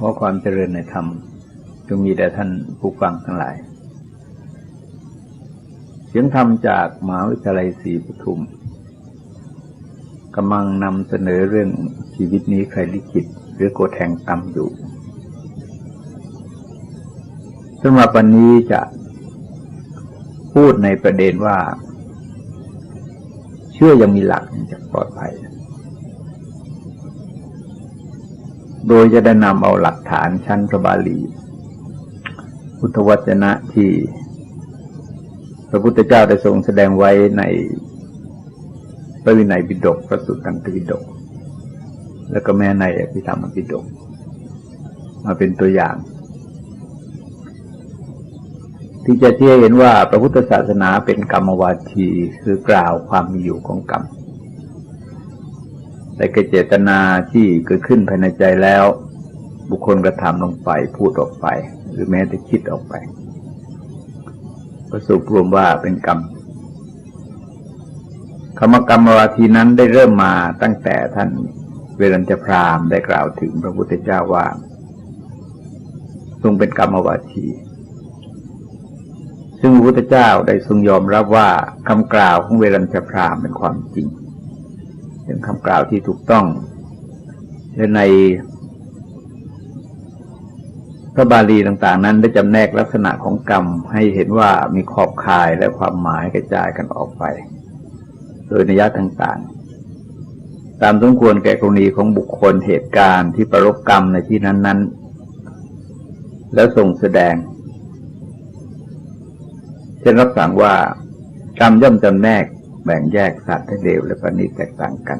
อความเจริญในธรรมจงมีแด่ท่านผู้ฟังทั้งหลายเสียงธรรมจากมหาวิทยาลัยศรีปทุมกำลังนำเสนอเรื่องชีวิตนี้ใครลิขิตหรือกฎแห่งกรรมอยู่สำหรับวันนี้จะพูดในประเด็นว่าเชื่อยังมีหลักจะปลอดภัยโดยจะได้นำเอาหลักฐานชั้นพระบาลีพุทธวจนะที่พระพุทธเจ้าได้ทรงแสดงไว้ในพระวินัยปิฎกพระสุตตันตปิฎกแล้วก็แม้ในอภิธรรมปิฎกมาเป็นตัวอย่างที่จะเห็นว่าพระพุทธศาสนาเป็นกรรมวาทีคือกล่าวความมีอยู่ของกรรมแต่เจตนาที่เกิดขึ้นภายในใจแล้วบุคคลกระทำลงไปพูดออกไปหรือแม้แต่คิดออกไปก็สรุปรวมว่าเป็นกรรมคำว่ากรรมวาทีนั้นได้เริ่มมาตั้งแต่ท่านเวรัญจพราหมณ์ได้กล่าวถึงพระพุทธเจ้าว่าทรงเป็นกรรมวาทีซึ่งพระพุทธเจ้าได้ทรงยอมรับว่าคำกล่าวของเวรัญจพราหมณ์เป็นความจริงเป็นคำกล่าวที่ถูกต้องและในพระบาลีต่างๆนั้นได้จำแนกลักษณะของกรรมให้เห็นว่ามีขอบข่ายและความหมายกระจายกันออกไปโดยนัยยะต่างๆตามสมควรแก่กรณีของบุคคลเหตุการณ์ที่ประรบกรรมในที่นั้นๆแล้วทรงแสดงเช่นรับสั่งว่ากรรมย่อมจำแนกแบ่งแยกสัตว์ให้เลวและประณีตแตกต่างกัน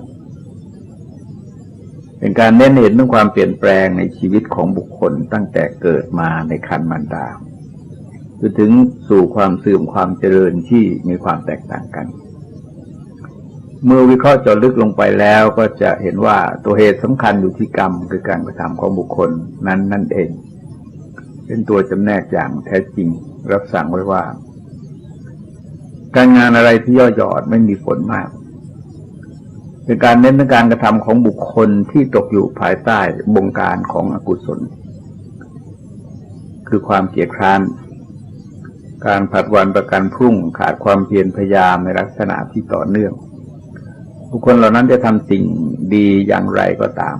เป็นการเน้นเห็นถึงความเปลี่ยนแปลงในชีวิตของบุคคลตั้งแต่เกิดมาในครรภ์มารดาจนถึงสู่ความเสื่อมความเจริญที่มีความแตกต่างกันเมื่อวิเคราะห์เจาะลึกลงไปแล้วก็จะเห็นว่าตัวเหตุสำคัญอยู่ที่กรรมคือการกระทำของบุคคลนั้นนั่นเองเป็นตัวจำแนกอย่างแท้จริงรับสั่งไว้ว่าการงานอะไรที่ย่อหย่อนไม่มีผลมากเป็นการเน้นในการกระทำของบุคคลที่ตกอยู่ภายใต้บงการของอกุศลคือความเกียจคร้านการผัดวันประกันพรุ่งขาดความเพียรพยายามในลักษณะที่ต่อเนื่องบุคคลเหล่านั้นจะทำสิ่งดีอย่างไรก็ตาม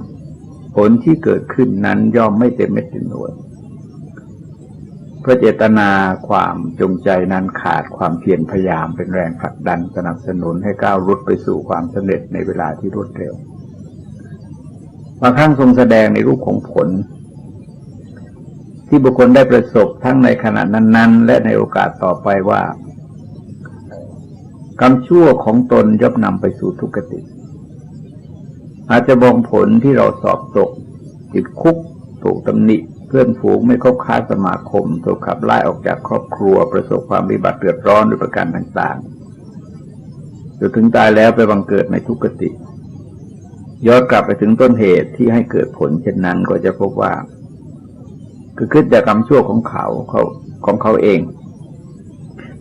ผลที่เกิดขึ้นนั้นย่อมไม่เต็มเม็ดเต็มหน่วยเพราะเจตนาความจงใจนั้นขาดความเพียรพยายามเป็นแรงผลักดันสนับสนุนให้ก้าวรุดไปสู่ความสำเร็จในเวลาที่รวดเร็วบางครั้งทรงแสดงในรูปของผลที่บุคคลได้ประสบทั้งในขณะนั้นๆและในโอกาสต่อไปว่ากรรมชั่วของตนย่อมนำไปสู่ทุกขติอาจจะบ่งผลที่เราสอบตกติดคุกถูกตำหนิเพื่อนฝูงไม่คบค้าสมาคมถูกขับไล่ออกจากครอบครัวประสบความวิบัติเดือดร้อนด้วยประการต่างๆจนถึงตายแล้วไปบังเกิดในทุกขติย้อนกลับไปถึงต้นเหตุที่ให้เกิดผลเช่นนั้นก็จะพบว่าคือขึ้นจากกรรมชั่วของเขาเอง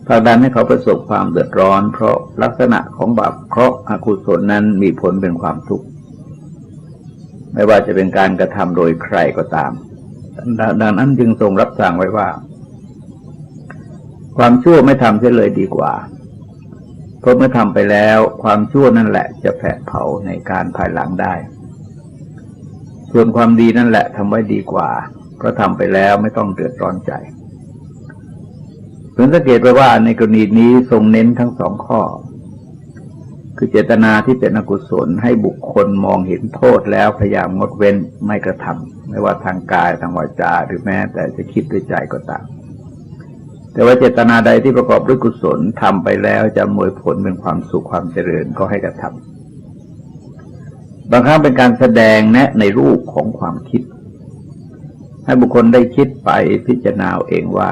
ผลักดันให้เขาประสบความเดือดร้อนเพราะลักษณะของบาปเคราะห์อกุศลนั้นมีผลเป็นความทุกข์ไม่ว่าจะเป็นการกระทำโดยใครก็ตามดังนั้นจึงทรงรับสั่งไว้ว่าความชั่วไม่ทำเสียเลยดีกว่าเพราะเมื่อทำไปแล้วความชั่วนั่นแหละจะแผดเผาในการภายหลังได้ส่วนความดีนั่นแหละทำไว้ดีกว่าเพราะทำไปแล้วไม่ต้องเดือดร้อนใจเพิ่งสังเกตไว้ว่าในกรณีนี้ทรงเน้นทั้งสองข้อคือเจตนาที่เป็นอกุศลให้บุคคลมองเห็นโทษแล้วพยายามงดเว้นไม่กระทำไม่ว่าทางกายทางวาจาหรือแม้แต่จะคิดด้วยใจก็ตามแต่ว่าเจตนาใดที่ประกอบด้วยกุศลทำไปแล้วจะอำนวยผลเป็นความสุขความเจริญก็ให้กระทำบางครั้งเป็นการแสดงแนะในรูปของความคิดให้บุคคลได้คิดไปพิจารณาเองว่า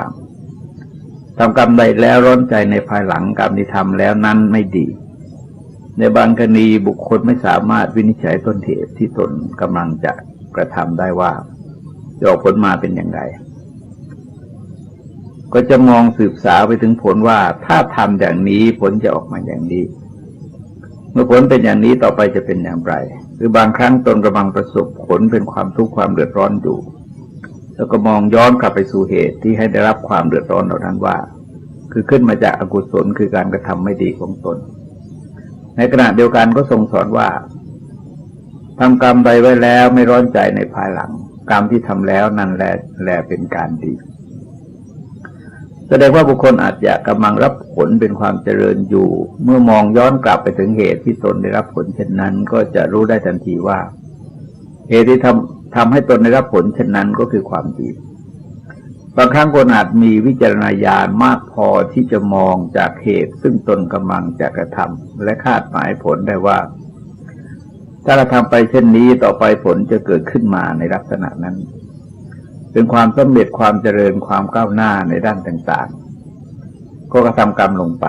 ทำกรรมใดแล้วร้อนใจในภายหลังกรรมที่ทำแล้วนั้นไม่ดีในบางกรณีบุคคลไม่สามารถวินิจฉัยต้นเหตุที่ตนกำลังจะกระทำได้ว่าจะออกผลมาเป็นอย่างไรก็จะมองสืบสาวไปถึงผลว่าถ้าทำอย่างนี้ผลจะออกมาอย่างนี้เมื่อผลเป็นอย่างนี้ต่อไปจะเป็นอย่างไรหรือบางครั้งตนกำลังประสบผลเป็นความทุกข์ความเดือดร้อนอยู่ แล้วก็มองย้อนกลับไปสู่เหตุที่ให้ได้รับความเดือดร้อนเหล่านั้นว่าคือขึ้นมาจากอกุศลคือการกระทำไม่ดีของตนในขณะเดียวกันก็ทรงสอนว่าทำกรรมใดไว้แล้วไม่ร้อนใจในภายหลังกรรมที่ทำแล้วนั่นแลเป็นการดีแสดงว่าบุคคลอาจจะกำลังรับผลเป็นความเจริญอยู่เมื่อมองย้อนกลับไปถึงเหตุที่ตนได้รับผลเช่นนั้นก็จะรู้ได้ทันทีว่าเหตุที่ทำให้ตนได้รับผลเช่นนั้นก็คือความดีบางครั้งคนอาจมีวิจารณญาณมากพอที่จะมองจากเหตุซึ่งตนกำลังจะกระทำและคาดหมายผลได้ว่าถ้ากระทำไปเช่นนี้ต่อไปผลจะเกิดขึ้นมาในลักษณะนั้นเป็นความสำเร็จความเจริญความก้าวหน้าในด้านต่างๆก็กระทำกรรมลงไป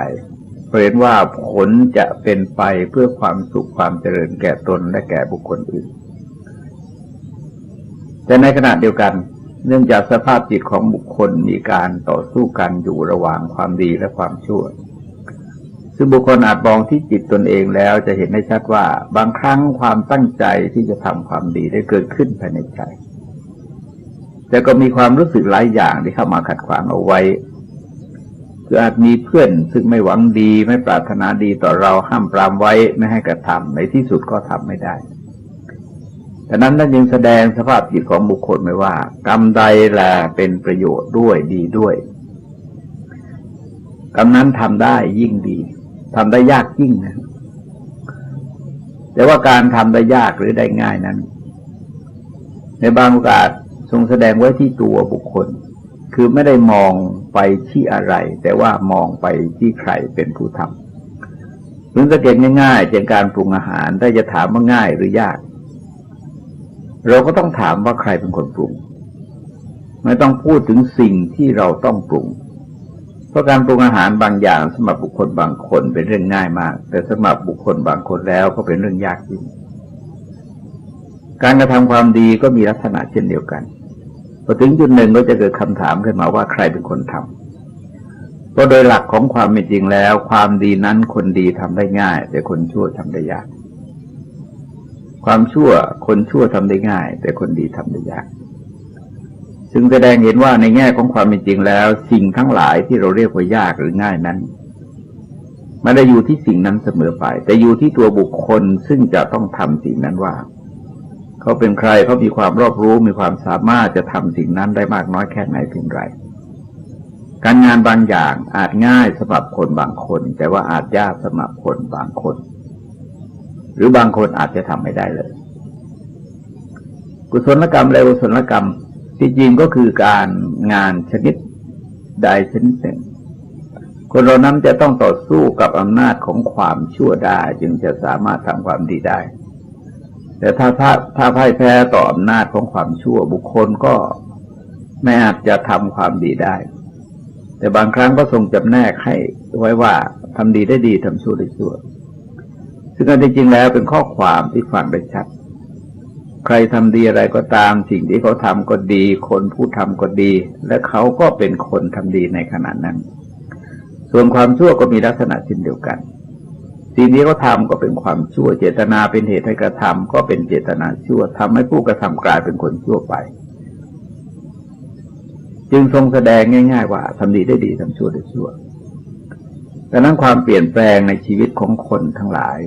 เห็นว่าผลจะเป็นไปเพื่อความสุขความเจริญแก่ตนและแก่บุคคลอื่นแต่ในขณะเดียวกันเนื่องจากสภาพจิตของบุคคลมีการต่อสู้กันอยู่ระหว่างความดีและความชั่วซึ่งบุคคลอาจมองที่จิตตนเองแล้วจะเห็นได้ชัดว่าบางครั้งความตั้งใจที่จะทำความดีได้เกิดขึ้นภายในใจแต่ก็มีความรู้สึกหลายอย่างที่เข้ามาขัดขวางเอาไว้คืออาจมีเพื่อนซึ่งไม่หวังดีไม่ปรารถนาดีต่อเราห้ามปรามไว้ไม่ให้กระทำในที่สุดก็ทำไม่ได้แต่นั้นนั่นยังแสดงสภาพจิตของบุคคลไว้ว่ากรรมใดแลเป็นประโยชน์ด้วยดีด้วยกรรมนั้นทำได้ยิ่งดีทำได้ยากยิ่งนะแต่ว่าการทำได้ยากหรือได้ง่ายนั้นในบางโอกาสทรงแสดงไว้ที่ตัวบุคคลคือไม่ได้มองไปที่อะไรแต่ว่ามองไปที่ใครเป็นผู้ทำหรือสังเกตง่ายๆเช่นการปรุงอาหารถ้าจะถามว่าง่ายหรือยากเราก็ต้องถามว่าใครเป็นคนปรุงไม่ต้องพูดถึงสิ่งที่เราต้องปรุงเพราะการปรุงอาหารบางอย่างสำหรับบุคคลบางคนเป็นเรื่องง่ายมากแต่สำหรับบุคคลบางคนแล้วก็เป็นเรื่องยากยิ่งการกระทำความดีก็มีลักษณะเช่นเดียวกันพอถึงจุดหนึ่งก็จะเกิดคำถามขึ้นมาว่าใครเป็นคนทำเพราะโดยหลักของความเป็นจริงแล้วความดีนั้นคนดีทำได้ง่ายแต่คนชั่วทำได้ยากความชั่วคนชั่วทำได้ง่ายแต่คนดีทำได้ยากซึ่งแสดงเห็นว่าในแง่ของความเป็นจริงแล้วสิ่งทั้งหลายที่เราเรียกว่ายากหรือง่ายนั้นไม่ได้อยู่ที่สิ่งนั้นเสมอไปแต่อยู่ที่ตัวบุคคลซึ่งจะต้องทำสิ่งนั้นว่าเขาเป็นใครเขามีความรอบรู้มีความสามารถจะทำสิ่งนั้นได้มากน้อยแค่ไหนเพียงไรการงานบางอย่างอาจง่ายสำหรับคนบางคนแต่ว่าอาจยากสำหรับคนบางคนหรือบางคนอาจจะทำไม่ได้เลยกุศลกรรมและอกุศลกรรมที่จริงก็คือการงานชนิดใดชนิดหนึ่งคนเรานั้นจะต้องต่อสู้กับอำนาจของความชั่วได้จึงจะสามารถทำความดีได้แต่ถ้าพ่ายแพ้ต่ออำนาจของความชั่วบุคคลก็ไม่อาจจะทำความดีได้แต่บางครั้งก็ทรงจำแนกให้ไว้ว่าทำดีได้ดีทำชั่วได้ชั่วซึ่งอันที่จริงแล้วเป็นข้อความที่ฟังได้ชัดใครทำดีอะไรก็ตามสิ่งที่เขาทำก็ดีคนผู้ทำก็ดีและเขาก็เป็นคนทำดีในขณะนั้นส่วนความชั่วก็มีลักษณะเช่นเดียวกันสิ่งที่เขาทำก็เป็นความชั่วเจตนาเป็นเหตุให้กระทำก็เป็นเจตนาชั่วทำให้ผู้กระทำกลายเป็นคนชั่วไปจึงทรงแสดงง่ายๆว่าทำดีได้ดีทำชั่วได้ชั่วดังนั้นความเปลี่ยนแปลงในชีวิตของคนทั้งหลาย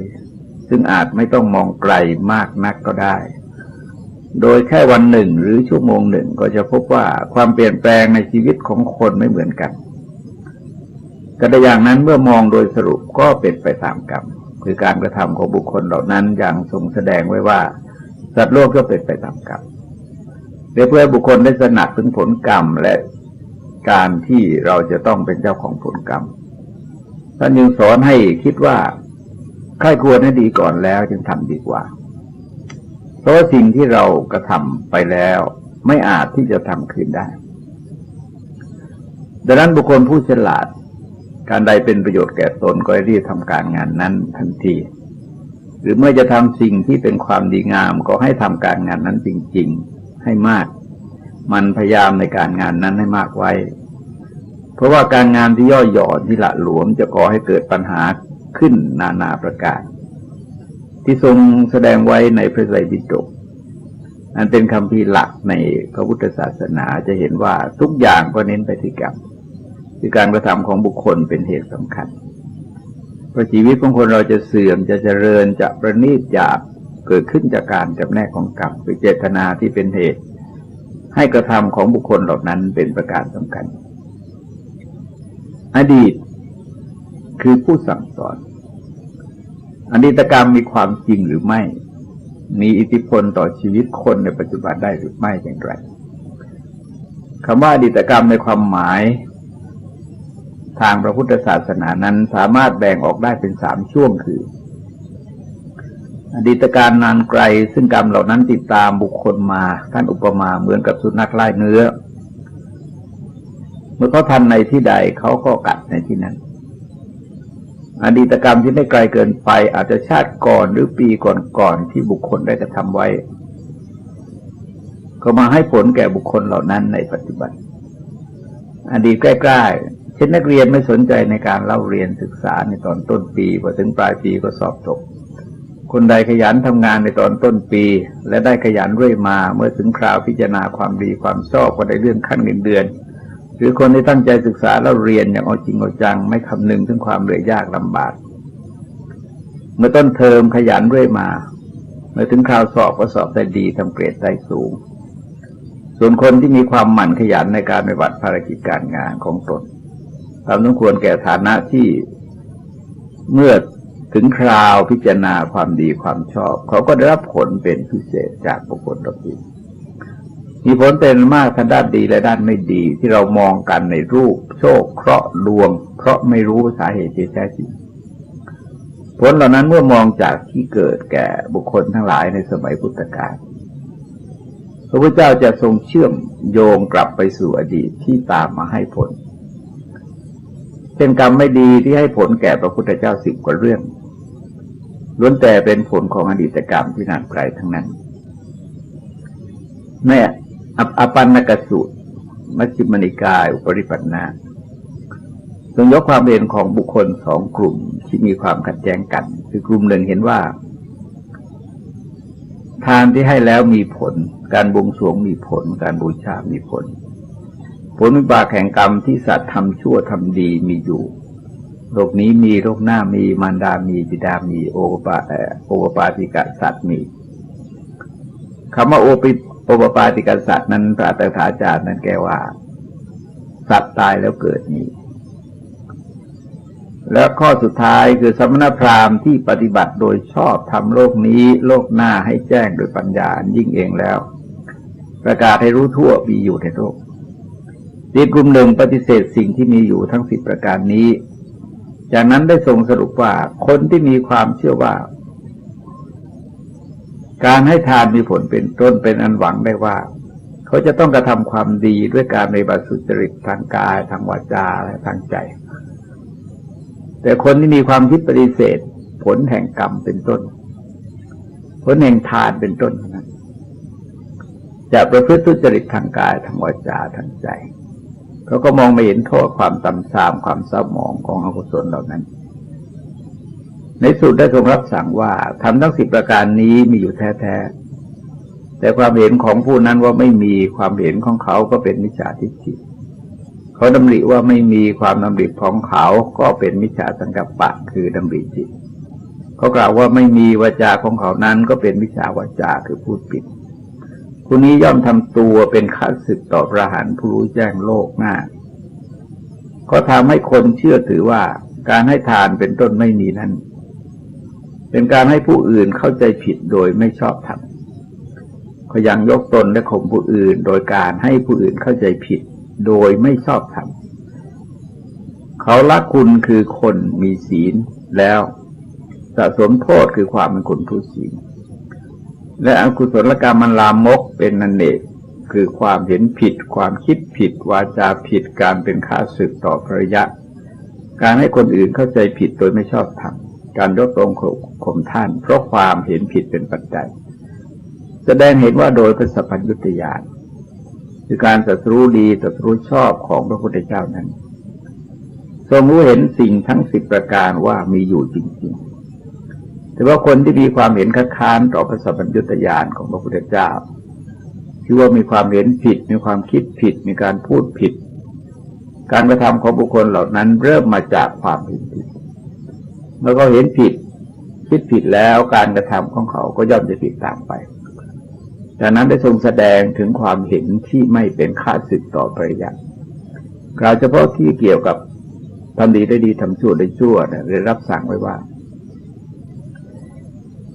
ซึ่งอาจไม่ต้องมองไกลมากนักก็ได้โดยแค่วันหนึ่งหรือชั่วโมงหนึ่งก็จะพบว่าความเปลี่ยนแปลงในชีวิตของคนไม่เหมือนกันกระอย่างนั้นเมื่อมองโดยสรุปก็เป็นไปตามกรรมคือการกระทำของบุคคลเหล่านั้นอย่างทรงแสดงไว้ว่าสัตว์โลกก็เป็นไปตามกรรมเพื่อบุคคลได้ตระหนักถึงผลกรรมและการที่เราจะต้องเป็นเจ้าของผลกรรมท่านยังสอนให้คิดว่าใครควรให้ดีก่อนแล้วจึงทำดีกว่าเพราะว่าสิ่งที่เรากระทำไปแล้วไม่อาจที่จะทำคืนได้ดังนั้นบุคคลผู้ฉลาดการใดเป็นประโยชน์แก่ตนก็รีบทำการงานนั้นทันทีหรือเมื่อจะทำสิ่งที่เป็นความดีงามก็ให้ทำการงานนั้นจริงๆให้มากมันพยายามในการงานนั้นให้มากไว้เพราะว่าการงานที่ย่อหย่อนที่ละหลวมจะก่อให้เกิดปัญหาขึ้นนานาประการที่ทรงแสดงไว้ในพระไตรปิฎก อันเป็นคำพีหลักในพระพุทธศาสนาจะเห็นว่าทุกอย่างก็เน้นไปที่กรรมคือการกระทำของบุคคลเป็นเหตุสำคัญเพราะชีวิตของคนเราจะเสื่อมจะเจริญจะประณีตจากเกิดขึ้นจากการจำแนกของกรรมคือเจตนาที่เป็นเหตุให้กระทำของบุคคลเหล่านั้นเป็นประการสำคัญอดีตคือผู้สั่งสอนอดีตกรรมมีความจริงหรือไม่มีอิทธิพลต่อชีวิตคนในปัจจุบันได้หรือไม่อย่างไรคำว่าอดีตกรรมในความหมายทางพระพุทธศาสนานั้นสามารถแบ่งออกได้เป็น3ช่วงคืออดีตการนานไกลซึ่งกรรมเหล่านั้นติดตามบุคคลมาท่านอุปมาเหมือนกับสุนัขไล่เนื้อเมื่อเขาทันในที่ใดเขาก็กัดในที่นั้นอดีตกรรมที่ไม่ไกลเกินไปอาจจะชาติก่อนหรือปีก่อนๆที่บุคคลได้กระทำไว้ก็มาให้ผลแก่บุคคลเหล่านั้นในปัจจุบันอดีตใกล้ๆเช่นนักเรียนไม่สนใจในการเล่าเรียนศึกษาในตอนต้นปีพอถึงปลายปีก็สอบตกคนใดขยันทำงานในตอนต้นปีและได้ขยันเรื่อยมาเมื่อถึงคราวพิจารณาความดีความชอบก็ได้เลื่อนขั้นเงินเดือนหรือคนที่ตั้งใจศึกษาแล้วเรียนอย่างเอาจริงเอาจังไม่คำนึงถึงความเหนื่อยยากลำบากเมื่อต้นเทอมขยันเรื่อยมาเมื่อถึงคราวสอบก็สอบได้ดีทำเกรดได้สูงส่วนคนที่มีความหมั่นขยันในการปฏิบัติภารกิจการงานของตนตามสมควรแก่ฐานะที่เมื่อถึงคราวพิจารณาความดีความชอบเขาก็ได้รับผลเป็นพิเศษจากบุคคลเหล่านี้มีผลเป็นมากทั้งด้านดีและด้านไม่ดีที่เรามองกันในรูปโชคเคราะห์ดวงเพราะไม่รู้สาเหตุที่แท้จริงผลเหล่านั้นเมื่อมองจากที่เกิดแก่บุคคลทั้งหลายในสมัยพุทธกาลพระพุทธเจ้าจะทรงเชื่อมโยงกลับไปสู่อดีตที่ตามมาให้ผลเช่นกรรมไม่ดีที่ให้ผลแก่พระพุทธเจ้า10 กว่าเรื่องล้วนแต่เป็นผลของอดีตกรรมที่นานไกลทั้งนั้นแม่อปันนกสูตรมัชฌิมนิกายอุปริปันนาทรงยกความเห็นของบุคคล2 กลุ่มที่มีความขัดแย้งกันคือกลุ่มหนึ่งเห็นว่าทานที่ให้แล้วมีผลการบวงสรวงมีผลการบูชามีผลผลวิบากแห่งกรรมที่สัตว์ทำชั่วทำดีมีอยู่โลกนี้มีโลกหน้ามีมารดามีบิดามีโอปปาติกะสัตว์มีคำว่าโอปปาติกะสัตว์นั้นพระตถาจารย์นั้นแก้ว่าสัตว์ตายแล้วเกิดมีแล้วข้อสุดท้ายคือสมณพราหมณ์ที่ปฏิบัติโดยชอบทำโลกนี้โลกหน้าให้แจ้งโดยปัญญายิ่งเองแล้วประกาศให้รู้ทั่วมีอยู่ในโลกอีกกลุ่มหนึ่งปฏิเสธสิ่งที่มีอยู่ทั้ง10 ประการนี้จากนั้นได้ทรงสรุปว่าคนที่มีความเชื่อว่าการให้ทานมีผลเป็นต้นเป็นอันหวังได้ว่าเขาจะต้องกระทำความดีด้วยการปฏิบัติสุจริตทางกายทางวาจาและทางใจแต่คนที่มีความคิดปฏิเสธผลแห่งกรรมเป็นต้นผลแห่งทานเป็นต้นนั้นจะประพฤติสุจริตทางกายทางวาจาทางใจเขาก็มองไม่เห็นโทษความต่ำทรามความเศร้าหมองของอกุศลเหล่านั้นในสุดได้ทรงรับสั่งว่าทำทั้ง10 ประการนี้มีอยู่แท้ๆแต่ความเห็นของผู้นั้นว่าไม่มีความเห็นของเขาก็เป็นมิจฉาทิฏฐิเขาดำริว่าไม่มีความดำริของเขาก็เป็นมิจฉาสังกัปปะคือดำริจิตเขากล่าวว่าไม่มีวาจาของเขานั้นก็เป็นมิจฉาวาจาคือพูดผิดผู้นี้ย่อมทำตัวเป็นข้าศึกต่อพระอรหันต์ผู้รู้แจ้งโลกหน้าก็ทำให้คนเชื่อถือว่าการให้ทานเป็นต้นไม่มีนั้นเป็นการให้ผู้อื่นเข้าใจผิดโดยไม่ชอบธรรมเขายังยกตนและข่มผู้อื่นโดยการให้ผู้อื่นเข้าใจผิดโดยไม่ชอบธรรมเขาละคุณคือคนมีศีลแล้วสะสมโทษคือความเป็นคนทุศีลและอกุศลกรรมมันลามกเป็นนันเนกคือความเห็นผิดความคิดผิดวาจาผิดการเป็นข้าศึกต่อภริยะการให้คนอื่นเข้าใจผิดโดยไม่ชอบธรรมการยกตรงข่มท่านเพราะความเห็นผิดเป็นปัจจัยแสดงเห็นว่าโดยพระสัพพัญญุตญาณคือการตรัสรู้ดีตรัสรู้ชอบของพระพุทธเจ้านั้นทรงรู้เห็นสิ่งทั้ง10 ประการว่ามีอยู่จริงๆแต่ว่าคนที่มีความเห็นคัดค้านต่อพระสัพพัญญุตญาณของพระพุทธเจ้า คือว่ามีความเห็นผิดมีความคิดผิดมีการพูดผิดการกระทำของบุคคลเหล่านั้นเริ่มมาจากความเห็นผิดเมื่อเขาเห็นผิดคิดผิดแล้วการกระทำของเขาก็ย่อมจะผิดตามไปจากนั้นได้ทรงแสดงถึงความเห็นที่ไม่เป็นข้าศึกต่อปริยัติกล่าวเฉพาะที่เกี่ยวกับทำดีได้ดีทำชั่วได้ชั่วได้รับสั่งไว้ว่า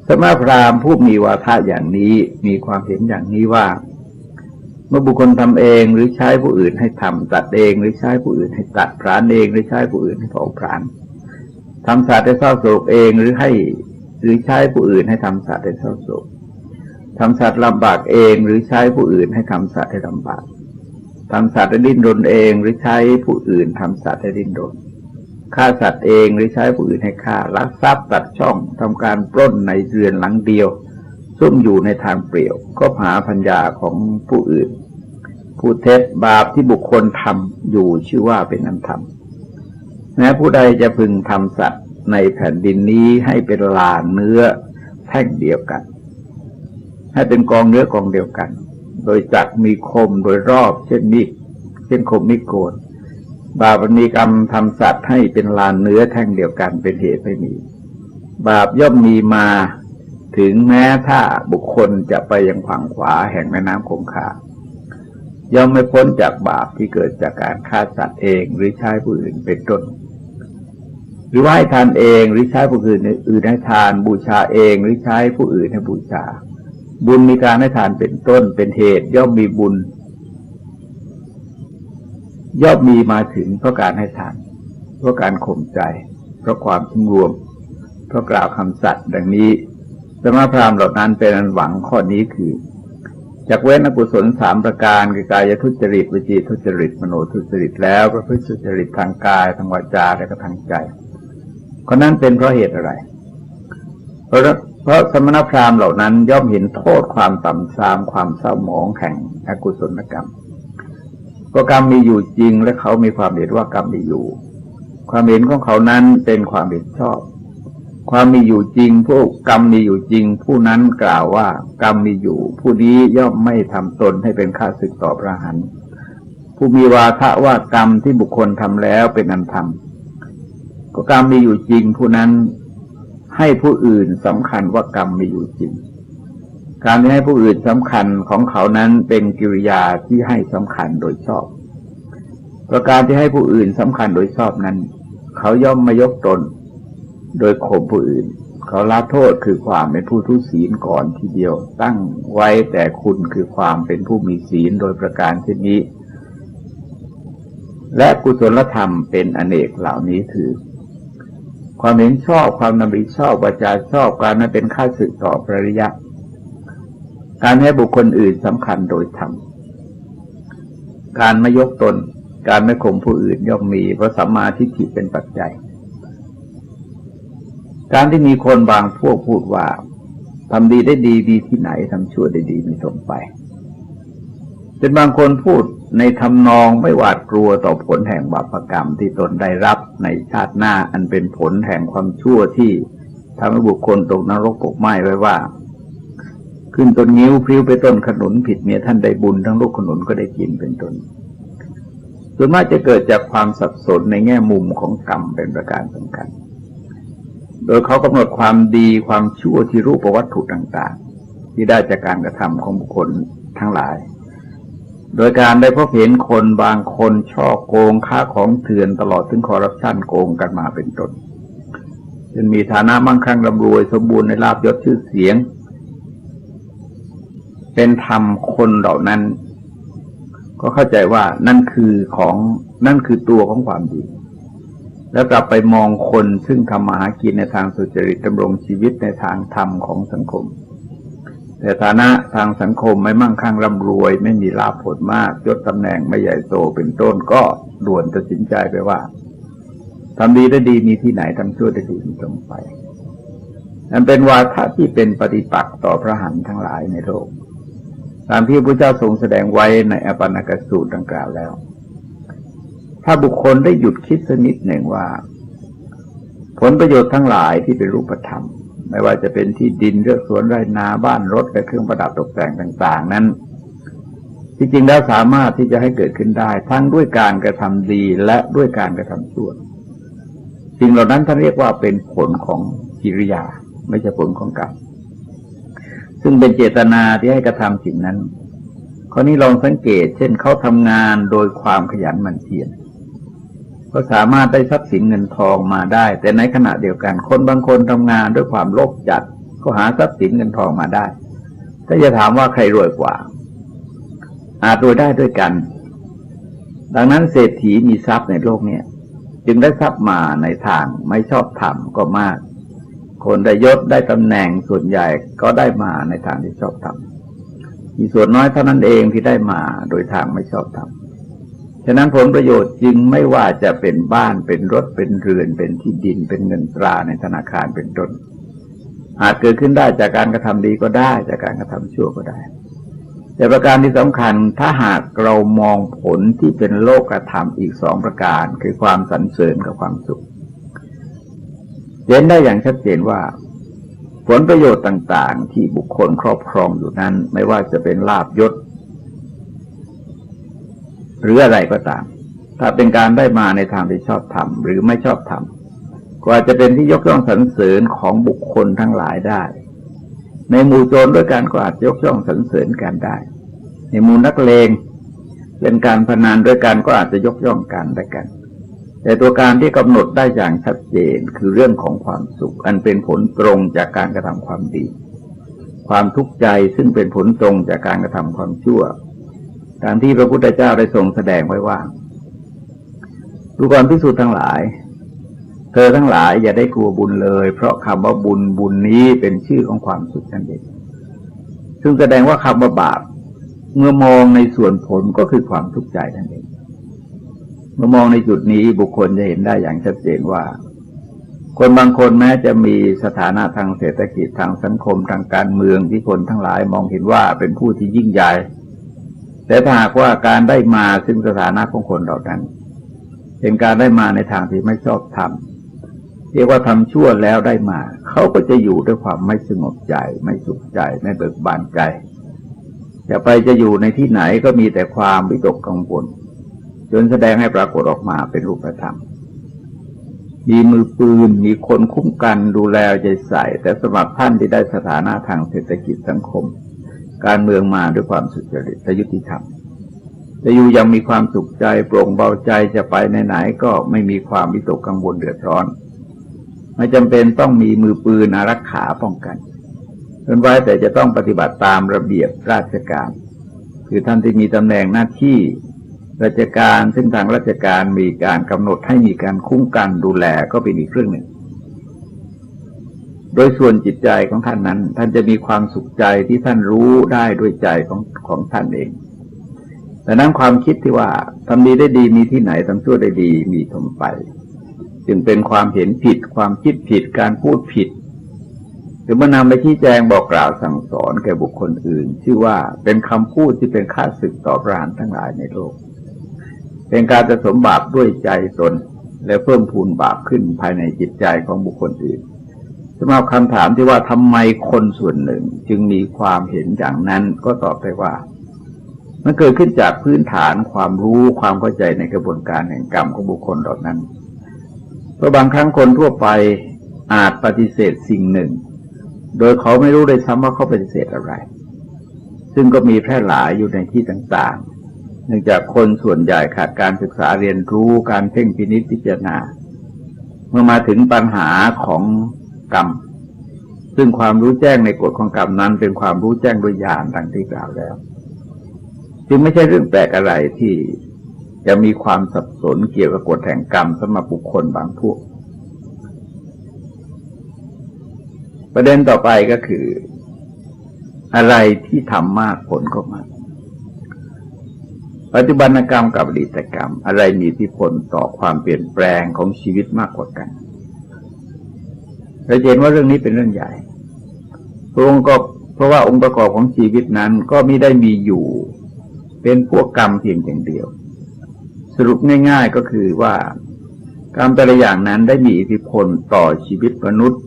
สมณพราหมณ์ผู้มีวาทะอย่างนี้มีความเห็นอย่างนี้ว่าเมื่อบุคคลทำเองหรือใช้ผู้อื่นให้ทำตัดเองหรือใช้ผู้อื่นให้ตัดพรานเองหรือใช้ผู้อื่นให้เผาพรานทำสัตว์ให้เศร้าโศกเองหรือใช้ผู้อื่นให้ทำสัตว์ให้เศร้าโศกทำสัตว์ลำบากเองหรือใช้ผู้อื่นให้ทำสัตว์ให้ลำบากทำสัตว์ให้ดิ้นรนเองหรือใช้ผู้อื่นทำสัตว์ให้ดิ้นรนฆ่าสัตว์เองหรือใช้ผู้อื่นให้ฆ่าลักทรัพย์ตัดช่องทำการปล้นในเรือนหลังเดียวซุ่มอยู่ในทางเปลี่ยวก็หาพัญญาของผู้อื่นพูดเท็จบาปที่บุคคลทำอยู่ชื่อว่าเป็นอันธรรมแม้ผู้ใดจะพึงทำสัตว์ในแผ่นดินนี้ให้เป็นลานเนื้อแท่งเดียวกันให้เป็นกองเนื้อกองเดียวกันโดยจักมีคมโดยรอบเช่นมีดเช่นคมมีดโกนบาปมีกรรมทำสัตว์ให้เป็นลานเนื้อแท่งเดียวกันเป็นเหตุไม่มีบาปย่อมมีมาถึงแม้ถ้าบุคคลจะไปยังฝั่งขวาแห่งแม่น้ำคงคาย่อมไม่พ้นจากบาปที่เกิดจากการฆ่าสัตว์เองหรือใช้ผู้อื่นเป็นต้นหรือว่าให้ทานเองหรือใช้ผู้อื่นให้ทานบูชาเองหรือใช้ผู้อื่นให้บูชาบุญมีการให้ทานเป็นต้นเป็นเหตุย่อมมีบุญย่อมมีมาถึงเพราะการให้ทานเพราะการข่มใจเพราะความสำรวมเพราะกล่าวคำสัตย์ดังนี้สมณพราหมณ์เหล่านั้นเป็นอันหวังข้อนี้คือจากเว้นอกุศล3ประการคือกายทุจริตวจีทุจริตมโนทุจริตแล้วประพฤติทุจริตทางกายทางวาจาและก็ทางใจข้อนั้นเป็นเพราะเหตุอะไรเพราะสมณพราหมณ์เหล่านั้นย่อมเห็นโทษความต่ำทรามความเศร้าหมองแห่งอกุศลกรรมเพราะกรรมมีอยู่จริงและเขามีความเห็นว่ากรรมมีอยู่ความเห็นของเขานั้นเป็นความเห็นชอบความมีอยู่จริงผู้กรรมมีอยู่จริงผู้นั้นกล่าวว่ากรรมมีอยู่ผู้นี้ย่อมไม่ทำตนให้เป็นข้าศึกต่อพระอรหันต์ผู้มีวาทะว่ากรรมที่บุคคลทำแล้วเป็นอันธรรมก็กรรมมีอยู่จริงผู้นั้นให้ผู้อื่นสำคัญว่ากรรมมีอยู่จริงการที่ให้ผู้อื่นสำคัญของเขานั้นเป็นกิริยาที่ให้สำคัญโดยชอบประการที่ให้ผู้อื่นสำคัญโดยชอบนั้นเขาย่อมไม่ยกตนโดยข่มผู้อื่นเขาละโทษคือความเป็นผู้ทุศีลก่อนทีเดียวตั้งไว้แต่คุณคือความเป็นผู้มีศีลโดยประการเช่นนี้และกุศลธรรมเป็นอเนกเหล่านี้คือความเห็นชอบความดำริชอบวาจาชอบการไม่เป็นข้าศึกต่อพระอริยะการให้บุคคลอื่นสำคัญโดยธรรมการไม่ยกตนการไม่ข่มผู้อื่นย่อมมีเพราะสัมมาทิฏฐิเป็นปัจจัยการที่มีคนบางพวกพูดว่าทำดีได้ดีดีที่ไหนทำชั่วได้ดีมีตรงไปเป็นบางคนพูดในทำนองไม่หวาดกลัวต่อผลแห่งบาปกรรมที่ตนได้รับในชาติหน้าอันเป็นผลแห่งความชั่วที่ทำให้บุคคลตกนรกตกไหม้ไว้ว่าขึ้นต้นงิ้วพลิ้วไปต้นขนุนผิดเมียท่านได้บุญทั้งลูกขนุนก็ได้กินเป็นต้นส่วนมากจะเกิดจากความสับสนในแง่มุมของกรรมเป็นประการสำคัญโดยเขากำหนดความดีความชั่วที่รูปวัตถุต่างๆที่ได้จากการกระทำของบุคคลทั้งหลายโดยการได้พบเห็นคนบางคนช่อโกงค้าของเถื่อนตลอดถึงคอร์รัปชันโกงกันมาเป็นต้นจนมีฐานะมั่งคั่งร่ำรวยสมบูรณ์ในลาภยศชื่อเสียงเป็นธรรมคนเหล่านั้นก็เข้าใจว่านั่นคือตัวของความดีแล้วกลับไปมองคนซึ่งทำมาหากินในทางสุจริตดำรงชีวิตในทางธรรมของสังคมแต่ฐานะทางสังคมไม่มั่งคั่งร่ำรวยไม่มีลาภผลมากยศตำแหน่งไม่ใหญ่โตเป็นต้นก็ด่วนตัดสินใจไปว่าทำดีได้ดีมีที่ไหนทำชั่วได้ดีมีตรงไปนั่นเป็นวาทะที่เป็นปฏิปักษ์ต่อพระอรหันต์ทั้งหลายในโลกตามที่พระพุทธเจ้าทรงแสดงไว้ในอปันนกสูตรดังกล่าวแล้วถ้าบุคคลได้หยุดคิดสักนิดหนึ่งว่าผลประโยชน์ทั้งหลายที่เป็นรูปธรรมไม่ว่าจะเป็นที่ดินเรือกสวนไร่นาบ้านรถและเครื่องประดับตกแต่งต่างๆนั้น ที่จริงแล้วสามารถที่จะให้เกิดขึ้นได้ทั้งด้วยการกระทำดีและด้วยการกระทำชั่วสิ่งเหล่านั้นท่านเรียกว่าเป็นผลของกิริยาไม่ใช่ผลของกรรมซึ่งเป็นเจตนาที่ให้กระทำสิ่งนั้นข้อนี้ลองสังเกตเช่นเขาทำงานโดยความขยันหมั่นเพียรก็สามารถได้ทรัพย์สินเงินทองมาได้แต่ในขณะเดียวกันคนบางคนทำงานด้วยความโลภจัดก็หาทรัพย์สินเงินทองมาได้ถ้าจะถามว่าใครรวยกว่าอาจรวยได้ด้วยกันดังนั้นเศรษฐีมีทรัพย์ในโลกนี้จึงได้ทรัพย์มาในทางไม่ชอบธรรมก็มากคนได้ยศได้ตำแหน่งส่วนใหญ่ก็ได้มาในทางที่ชอบธรรมมีส่วนน้อยเท่านั้นเองที่ได้มาโดยทางไม่ชอบธรรมฉะนั้นผลประโยชน์จึงไม่ว่าจะเป็นบ้านเป็นรถเป็นเรือนเป็นที่ดินเป็นเงินตราในธนาคารเป็นต้นอาจเกิดขึ้นได้จากการกระทำดีก็ได้จากการกระทำชั่วก็ได้แต่ประการที่สำคัญถ้าหากเรามองผลที่เป็นโลกธรรมอีกสองประการคือความสรรเสริญกับความสุขเห็นได้อย่างชัดเจนว่าผลประโยชน์ต่างๆที่บุคคลครอบครองอยู่นั้นไม่ว่าจะเป็นลาภยศหรืออะไรก็ตามถ้าเป็นการได้มาในทางที่ชอบธรรมหรือไม่ชอบธรรมก็อาจจะเป็นที่ยกย่องสรรเสริญของบุคคลทั้งหลายได้ในหมู่โจรด้วยกันก็อาจยกย่องสรรเสริญกันได้ในหมู่นักเลงเล่นการพนันด้วยกันก็อาจจะยกย่องกันได้กันแต่ตัวการที่กำหนดได้อย่างชัดเจนคือเรื่องของความสุขอันเป็นผลตรงจากการกระทำความดีความทุกข์ใจซึ่งเป็นผลตรงจากการกระทำความชั่วตามที่พระพุทธเจ้าได้ทรงแสดงไว้ว่าดูก่อนภิกษุทั้งหลายเธอทั้งหลายอย่าได้กลัวบุญเลยเพราะคำว่าบุญนี้เป็นชื่อของความสุขนั่นเองซึ่งแสดงว่าคำว่าบาปเมื่อมองในส่วนผลก็คือความทุกข์ใจนั่นเองเมื่อมองในจุดนี้บุคคลจะเห็นได้อย่างชัดเจนว่าคนบางคนแม้จะมีสถานะทางเศรษฐกิจทางสังคมทางการเมืองที่คนทั้งหลายมองเห็นว่าเป็นผู้ที่ยิ่งใหญ่แต่ถ้าหากว่าการได้มาซึ่งสถานะของคนเหล่านั้นเป็นการได้มาในทางที่ไม่ชอบธรรมเรียกว่าทำชั่วแล้วได้มาเขาก็จะอยู่ด้วยความไม่สงบใจไม่สุขใจไม่เบิกบานใจจะอยู่ในที่ไหนก็มีแต่ความวิตกกังวลจนแสดงให้ปรากฏออกมาเป็นรูปธรรมมีมือปืนมีคนคุ้มกันดูแลใจใส่แต่สำหรับท่านที่ได้สถานะทางเศรษฐกิจสังคมการเมืองมาด้วยความสุจริตและยุติธรรมจะอยู่ยังมีความสุขใจโปร่งเบาใจจะไปไหนๆก็ไม่มีความวิตกกังวลเดือดร้อนไม่จำเป็นต้องมีมือปืนอารักขาป้องกันจนไว้แต่จะต้องปฏิบัติตามระเบียบราชการคือท่านที่มีตำแหน่งหน้าที่ราชการซึ่งทางราชการมีการกำหนดให้มีการคุ้มกันดูแลก็เป็นอีกเรื่องหนึ่งโดยส่วนจิตใจของท่านนั้นท่านจะมีความสุขใจที่ท่านรู้ได้ด้วยใจของท่านเองแต่นั้นความคิดที่ว่าทำดีได้ดีมีที่ไหนทำชั่วได้ดีมีทมไปจึงเป็นความเห็นผิดความคิดผิดการพูดผิดหรือเมื่อนำไปชี้แจงบอกกล่าวสั่งสอนแก่บุคคลอื่นชื่อว่าเป็นคำพูดที่เป็นค่าศึกต่อพระอรหันต์ทั้งหลายในโลกเป็นการจะสมบาปด้วยใจตนและเพิ่มพูนบาปขึ้นภายในจิตใจของบุคคลอื่นสำหรับคำถามที่ว่าทำไมคนส่วนหนึ่งจึงมีความเห็นอย่างนั้นก็ตอบได้ว่ามันเกิดขึ้นจากพื้นฐานความรู้ความเข้าใจในกระบวนการแห่งกรรมของบุคคลเหล่านั้นเพราะบางครั้งคนทั่วไปอาจปฏิเสธสิ่งหนึ่งโดยเขาไม่รู้เลยซ้ำว่าเขาปฏิเสธอะไรซึ่งก็มีแพร่หลายอยู่ในที่ต่างๆเนื่องจากคนส่วนใหญ่ขาดการศึกษาเรียนรู้การเพ่งพินิจพิจารณาเมื่อมาถึงปัญหาของกรรมซึ่งความรู้แจ้งในกฎของกรรมนั้นเป็นความรู้แจ้งด้วยญาณดังที่กล่าวแล้วจึงไม่ใช่เรื่องแปลกอะไรที่จะมีความสับสนเกี่ยวกับกฎแห่งกรรมสำหรับบุคคลบางพวกประเด็นต่อไปก็คืออะไรที่ทำมากผลก็มากปัจจุบันกรรมกับอดีตกรรมอะไรมีอิทธิพลต่อความเปลี่ยนแปลงของชีวิตมากกว่ากันเราเห็นว่าเรื่องนี้เป็นเรื่องใหญ่เพราะว่าองค์ประกอบของชีวิตนั้นก็ไม่ได้มีอยู่เป็นพวกกรรมเพียงอย่างเดียวสรุปง่ายๆก็คือว่ากรรมแต่ละอย่างนั้นได้มีอิทธิพลต่อชีวิตมนุษย์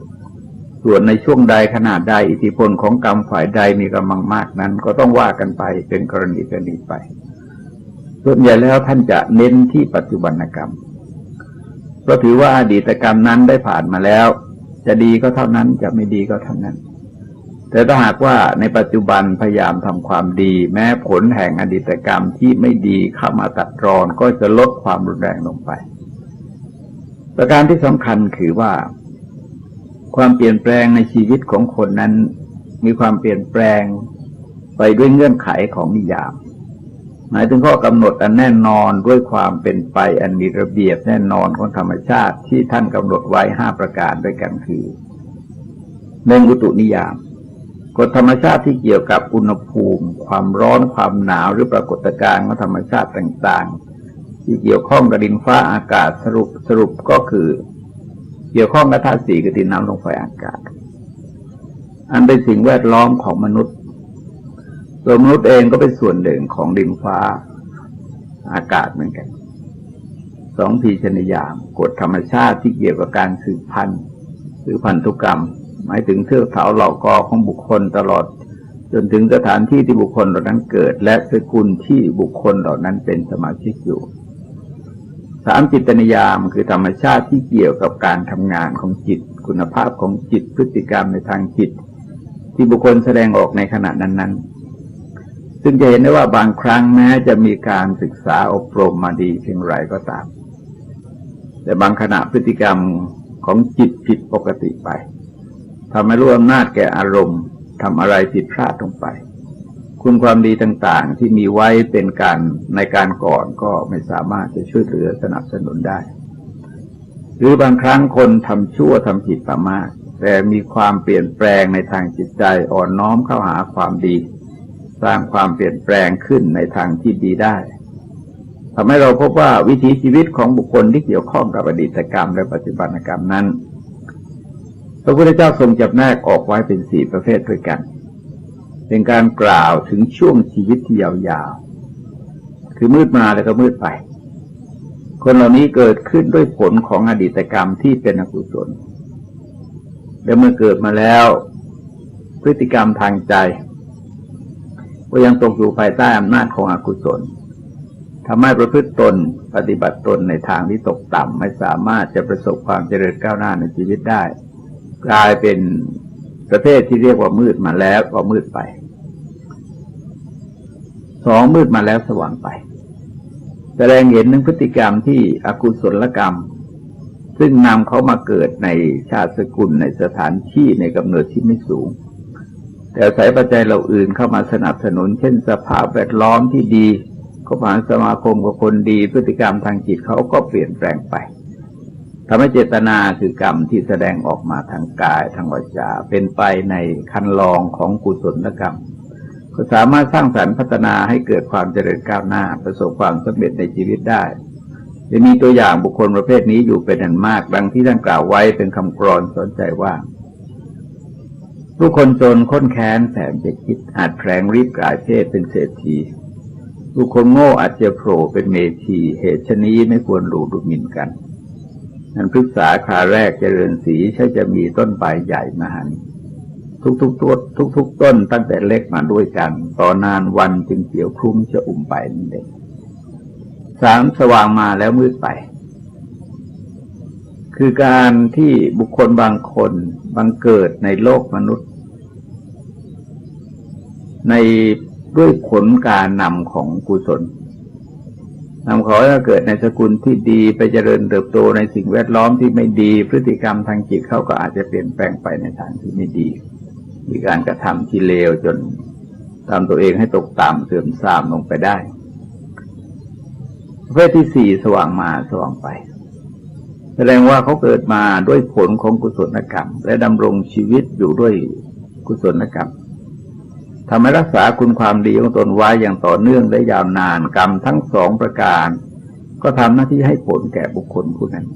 ส่วนในช่วงใดขนาดใดอิทธิพลของกรรมฝ่ายใดมีกำลังมากนั้นก็ต้องว่ากันไปเป็นกรณีไปส่วนใหญ่แล้วท่านจะเน้นที่ปัจจุบันกรรมเพราะถือว่าอดีตกรรมนั้นได้ผ่านมาแล้วจะดีก็เท่านั้นจะไม่ดีก็เท่านั้นแต่ถ้าหากว่าในปัจจุบันพยายามทำความดีแม้ผลแห่งอดีตกรรมที่ไม่ดีเข้ามาตัดรอนก็จะลดความรุนแรงลงไปประการที่สำคัญคือว่าความเปลี่ยนแปลงในชีวิตของคนนั้นมีความเปลี่ยนแปลงไปด้วยเงื่อนไขของนิยามหมายถึงข้อกำหนดอันแน่นอนด้วยความเป็นไปอันมีระเบียบแน่นอนของธรรมชาติที่ท่านกำหนดไว้5ประการด้วยกันคือ1อุตุนิยามกฎธรรมชาติที่เกี่ยวกับอุณหภูมิความร้อนความหนาวหรือปรากฏการณ์ของธรรมชาติต่างๆที่เกี่ยวข้องกับดินฟ้าอากาศสรุปก็คือเกี่ยวข้องกับธาตุสี่คือดินน้ำลมไฟอากาศอันเป็นสิ่งแวดล้อมของมนุษย์ตัวมนุษย์เองก็เป็นส่วนหนึ่งของดินฟ้าอากาศเหมือนกัน2พีชนิยามกฎธรรมชาติที่เกี่ยวกับการสืบพันธุ์หรือพันธุกรรมหมายถึงเทือกเขาเหล่ากอของบุคคลตลอดจนถึงสถานที่ที่บุคคลเหล่านั้นเกิดและสกุลที่บุคคลเหล่านั้นเป็นสมาชิกอยู่3จิตนิยามคือธรรมชาติที่เกี่ยวกับการทำงานของจิตคุณภาพของจิตพฤติกรรมในทางจิตที่บุคคลแสดงออกในขณะนั้นๆซึ่งจะเห็นได้ว่าบางครั้งแม้จะมีการศึกษาอบรมมาดีเพียงไรก็ตามแต่บางขณะพฤติกรรมของจิตผิดปกติไปทำให้รู้อำนาจแก่อารมณ์ทำอะไรผิดพลาดลงไปคุณความดีต่างๆที่มีไว้เป็นการในการก่อนก็ไม่สามารถจะช่วยเหลือสนับสนุนได้หรือบางครั้งคนทำชั่วทำผิดมามากแต่มีความเปลี่ยนแปลงในทางจิตใจอ่อนน้อมเข้าหาความดีสร้างความเปลี่ยนแปลงขึ้นในทางที่ดีได้ทำให้เราพบว่าวิถีชีวิตของบุคคลที่เกี่ยวข้องกับอดีตกรรมและปัจจุบันกรรมนั้นพระพุทธเจ้าทรงจับแนกออกไว้เป็น4ประเภทด้วยกันเป็นการกล่าวถึงช่วงชีวิตที่ยาวๆคือมืดมาแล้วก็มืดไปคนเหล่านี้เกิดขึ้นด้วยผลของอดีตกรรมที่เป็นอกุศลและเมื่อเกิดมาแล้วพฤติกรรมทางใจก็ยังตกอยู่ภายใต้อำนาจของอกุศลทำให้ประพฤติตนปฏิบัติตนในทางที่ตกต่ำไม่สามารถจะประสบความเจริญก้าวหน้าในชีวิตได้กลายเป็นประเภทที่เรียกว่ามืดมาแล้วก็มืดไป2มืดมาแล้วสว่างไปแสดงเห็นถึงพฤติกรรมที่อกุศลกรรมซึ่งนำเขามาเกิดในชาติสกุลในสถานที่ในกำเนิดที่ไม่สูงแต่อาศัยปัจจัยเหล่าอื่นเข้ามาสนับสนุนเช่นสภาพแวดล้อมที่ดีเขาผ่านสมาคมกับคนดีพฤติกรรมทางจิตเขาก็เปลี่ยนแปลงไปทำให้เจตนาคือกรรมที่แสดงออกมาทางกายทางวาจาเป็นไปในคันลองของกุศลกรรมก็สามารถสร้างสรรค์พัฒนาให้เกิดความเจริญก้าวหน้าประสบความสำเร็จในชีวิตได้จะมีตัวอย่างบุคคลประเภทนี้อยู่เป็นอันมากดังที่ท่านกล่าวไว้เป็นคำกลอนสอนใจว่าผู้คนจนค้นแค้นแสนจะคิดอาจแผลงรีบกลายเพศเป็นเศรษฐีผู้คนโง่อาจจะโผล่เป็นเมธีเหตุชนี้ไม่ควรหลู่ดูหมิ่นกันนั้นพฤกษาคราแรกเจริญสีใช่จะมีต้นใบใหญ่มหันต์ทุกต้นตั้งแต่เล็กมาด้วยกันต่อนานวันจึงเขียวคลุ้มจะอุ่มไปนั่นเอง3สว่างมาแล้วมืดไปคือการที่บุคคลบางคนบังเกิดในโลกมนุษย์ในด้วยผลการนำของกุศลนำเขาให้เกิดในสกุลที่ดีไปเจริญเติบโตในสิ่งแวดล้อมที่ไม่ดีพฤติกรรมทางจิตเขาก็อาจจะเปลี่ยนแปลงไปในทางที่ไม่ดีมีการกระทำที่เลวจนทำตัวเองให้ตกต่ำเสื่อมทรามลงไปได้ประเภทที่4สว่างมาสว่างไปแสดงว่าเขาเกิดมาด้วยผลของกุศลกรรมและดำรงชีวิตอยู่ด้วยกุศลกรรมทำให้รักษาคุณความดีของตนไว้อย่างต่อเนื่องและยาวนานกรรมทั้ง2ประการก็ทำหน้าที่ให้ผลแก่บุคคลผู้นั้น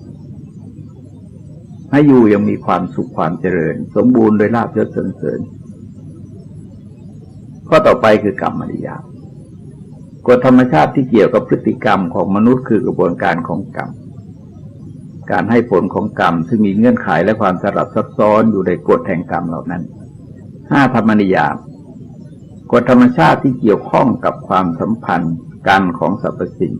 ให้อยู่ยังมีความสุขความเจริญสมบูรณ์โดยลาภยศสรรเสริญข้อต่อไปคือกรรมนิยามกฎธรรมชาติที่เกี่ยวกับพฤติกรรมของมนุษย์คือกระบวนการของกรรม การให้ผลของกรรมซึ่งมีเงื่อนไขและความสลับซับซ้อนอยู่ในกฎแห่งกรรมเหล่านั้น5ธรรมนิยามกฎธรรมชาติที่เกี่ยวข้องกับความสัมพันธ์กันของสรรพสิ่ง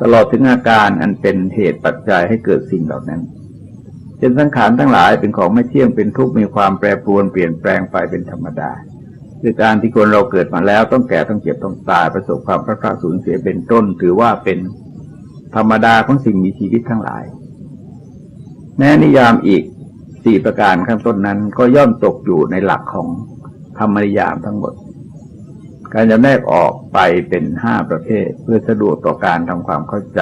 ตลอดถึงอาการอันเป็นเหตุปัจจัยให้เกิดสิ่งเหล่านั้นเช่นสังขารทั้งหลายเป็นของไม่เที่ยงเป็นทุกข์มีความแปรปรวนเปลี่ยนแปลงไปเป็นธรรมดาคือการที่คนเราเกิดมาแล้วต้องแก่ต้องเจ็บต้องตายประสบความพลาดพลั้งสูญเสียเป็นต้นถือว่าเป็นธรรมดาของสิ่งมีชีวิตทั้งหลายแม้นิยามอีก4ประการข้างต้นนั้นก็ย่อมตกอยู่ในหลักของธรรมนิยามทั้งหมดการจำแนกออกไปเป็น5ประเภทเพื่อสะดวกต่อการทำความเข้าใจ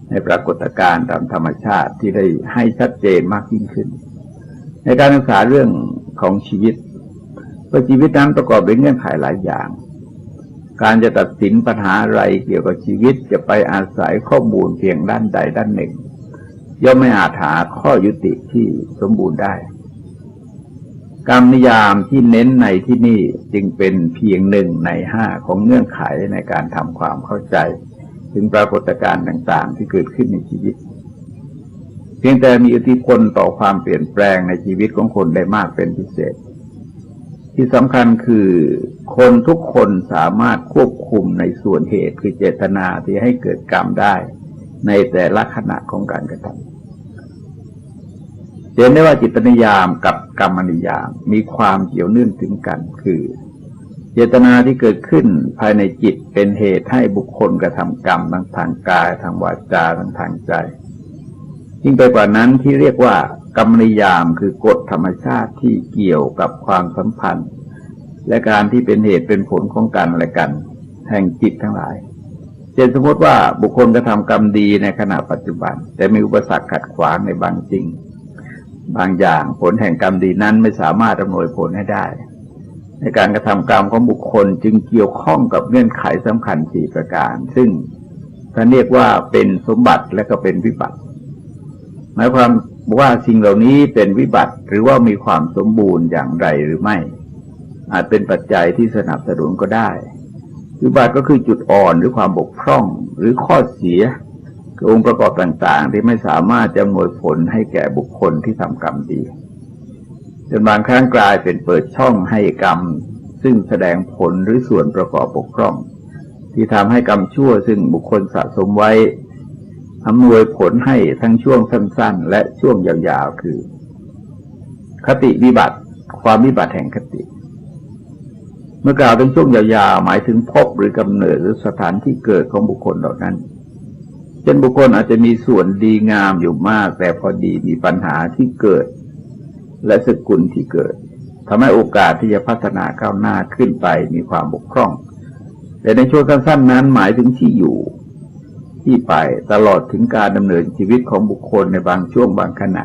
ในปรากฏการณ์ตามธรรมชาติที่ได้ให้ชัดเจนมากยิ่งขึ้นในการศึกษาเรื่องของชีวิตว่าชีวิตนั้นประกอบด้วยเงื่อนไขหลายอย่างการจะตัดสินปัญหาอะไรเกี่ยวกับชีวิตจะไปอาศัยข้อมูลเพียงด้านใดด้านหนึ่งย่อมไม่อาจหาข้อยุติที่สมบูรณ์ได้กรรมนิยามที่เน้นในที่นี่จึงเป็นเพียง1 ใน 5ของเงื่อนไขในการทำความเข้าใจถึงปรากฏการณ์ต่างๆที่เกิดขึ้นในชีวิตเพียงแต่มีอิทธิพลต่อความเปลี่ยนแปลงในชีวิตของคนได้มากเป็นพิเศษที่สำคัญคือคนทุกคนสามารถควบคุมในส่วนเหตุคือเจตนาที่ให้เกิดกรรมได้ในแต่ละขณะของการกระทำเห็นได้ว่าจิตนิยามกับกรรมนิยามมีความเกี่ยวเนื่องถึงกันคือเจตนาที่เกิดขึ้นภายในจิตเป็นเหตุให้บุคคลกระทำกรรมทั้งทางกายทางวาจาทางใจยิ่งไปกว่านั้นที่เรียกว่ากรรมนิยามคือกฎธรรมชาติที่เกี่ยวกับความสัมพันธ์และการที่เป็นเหตุเป็นผลของกันและกันแห่งจิตทั้งหลายเช่นสมมติว่าบุคคลกระทำกรรมดีในขณะปัจจุบันแต่มีอุปสรรคขัดขวางในบางสิ่งบางอย่างผลแห่งกรรมดีนั้นไม่สามารถอำนวยผลให้ได้ในการกระทำกรรมของบุคคลจึงเกี่ยวข้องกับเงื่อนไขสำคัญ4ประการซึ่งท่านเรียกว่าเป็นสมบัติและก็เป็นวิบัติหมายความว่าสิ่งเหล่านี้เป็นวิบัติหรือว่ามีความสมบูรณ์อย่างไรหรือไม่อาจเป็นปัจจัยที่สนับสนุนก็ได้วิบัติก็คือจุดอ่อนหรือความบกพร่องหรือข้อเสียคือองค์ประกอบต่างๆที่ไม่สามารถจะอำนวยผลให้แก่บุคคลที่ทำกรรมดีจนบางครั้งกลายเป็นเปิดช่องให้กรรมซึ่งแสดงผลหรือส่วนประกอบบกพร่องที่ทำให้กรรมชั่วซึ่งบุคคลสะสมไว้อำนวยผลให้ทั้งช่วงสั้นๆและช่วงยาวๆคือคติวิบัติความวิบัติแห่งคติเมื่อกล่าวถึงช่วงยาวๆหมายถึงภพหรือกำเนิดหรือสถานที่เกิดของบุคคลเหล่านั้นเช่นบุคคลอาจจะมีส่วนดีงามอยู่มากแต่พอดีมีปัญหาที่เกิดและสกุลที่เกิดทำให้โอกาสที่จะพัฒนาก้าวหน้าขึ้นไปมีความบกพร่องแต่ในช่วงสั้นๆนั้นหมายถึงที่อยู่ที่ไปตลอดถึงการดำเนินชีวิตของบุคคลในบางช่วงบางขณะ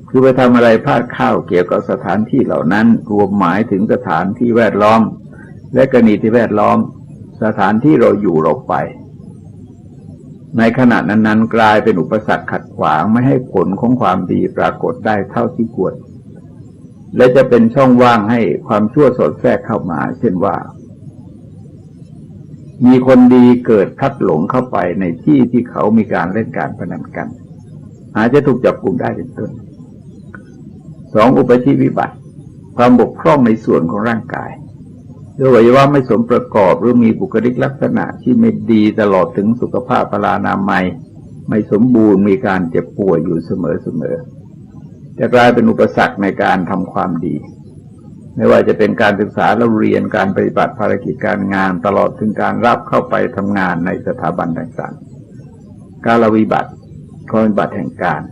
คือไปทำอะไรพลาดเข้าเกี่ยวกับสถานที่เหล่านั้นรวมหมายถึงสถานที่แวดล้อมและกรณีที่แวดล้อมสถานที่เราอยู่เราไปในขณะนั้นๆกลายเป็นอุปสรรคขัดขวางไม่ให้ผลของความดีปรากฏได้เท่าที่ควรและจะเป็นช่องว่างให้ความชั่วสอดแทรกเข้ามาเช่นว่ามีคนดีเกิดพลัดหลงเข้าไปในที่ที่เขามีการเล่นการพนันกันอาจจะถูกจับกุมได้เป็นต้น2อุปชิวิบัติความบกพร่องในส่วนของร่างกายโดยอวัยวะไม่สมประกอบหรือมีบุคลิกลักษณะที่ไม่ดีตลอดถึงสุขภาพพลานามัยไม่สมบูรณ์มีการเจ็บป่วยอยู่เสมอจะกลายเป็นอุปสรรคในการทำความดีไม่ว่าจะเป็นการศึกษาและเรียนการปฏิบัติภารกิจการงานตลอดถึงการรับเข้าไปทำงานในสถาบันต่างๆการวิบัติข้อวิบัติแห่งการ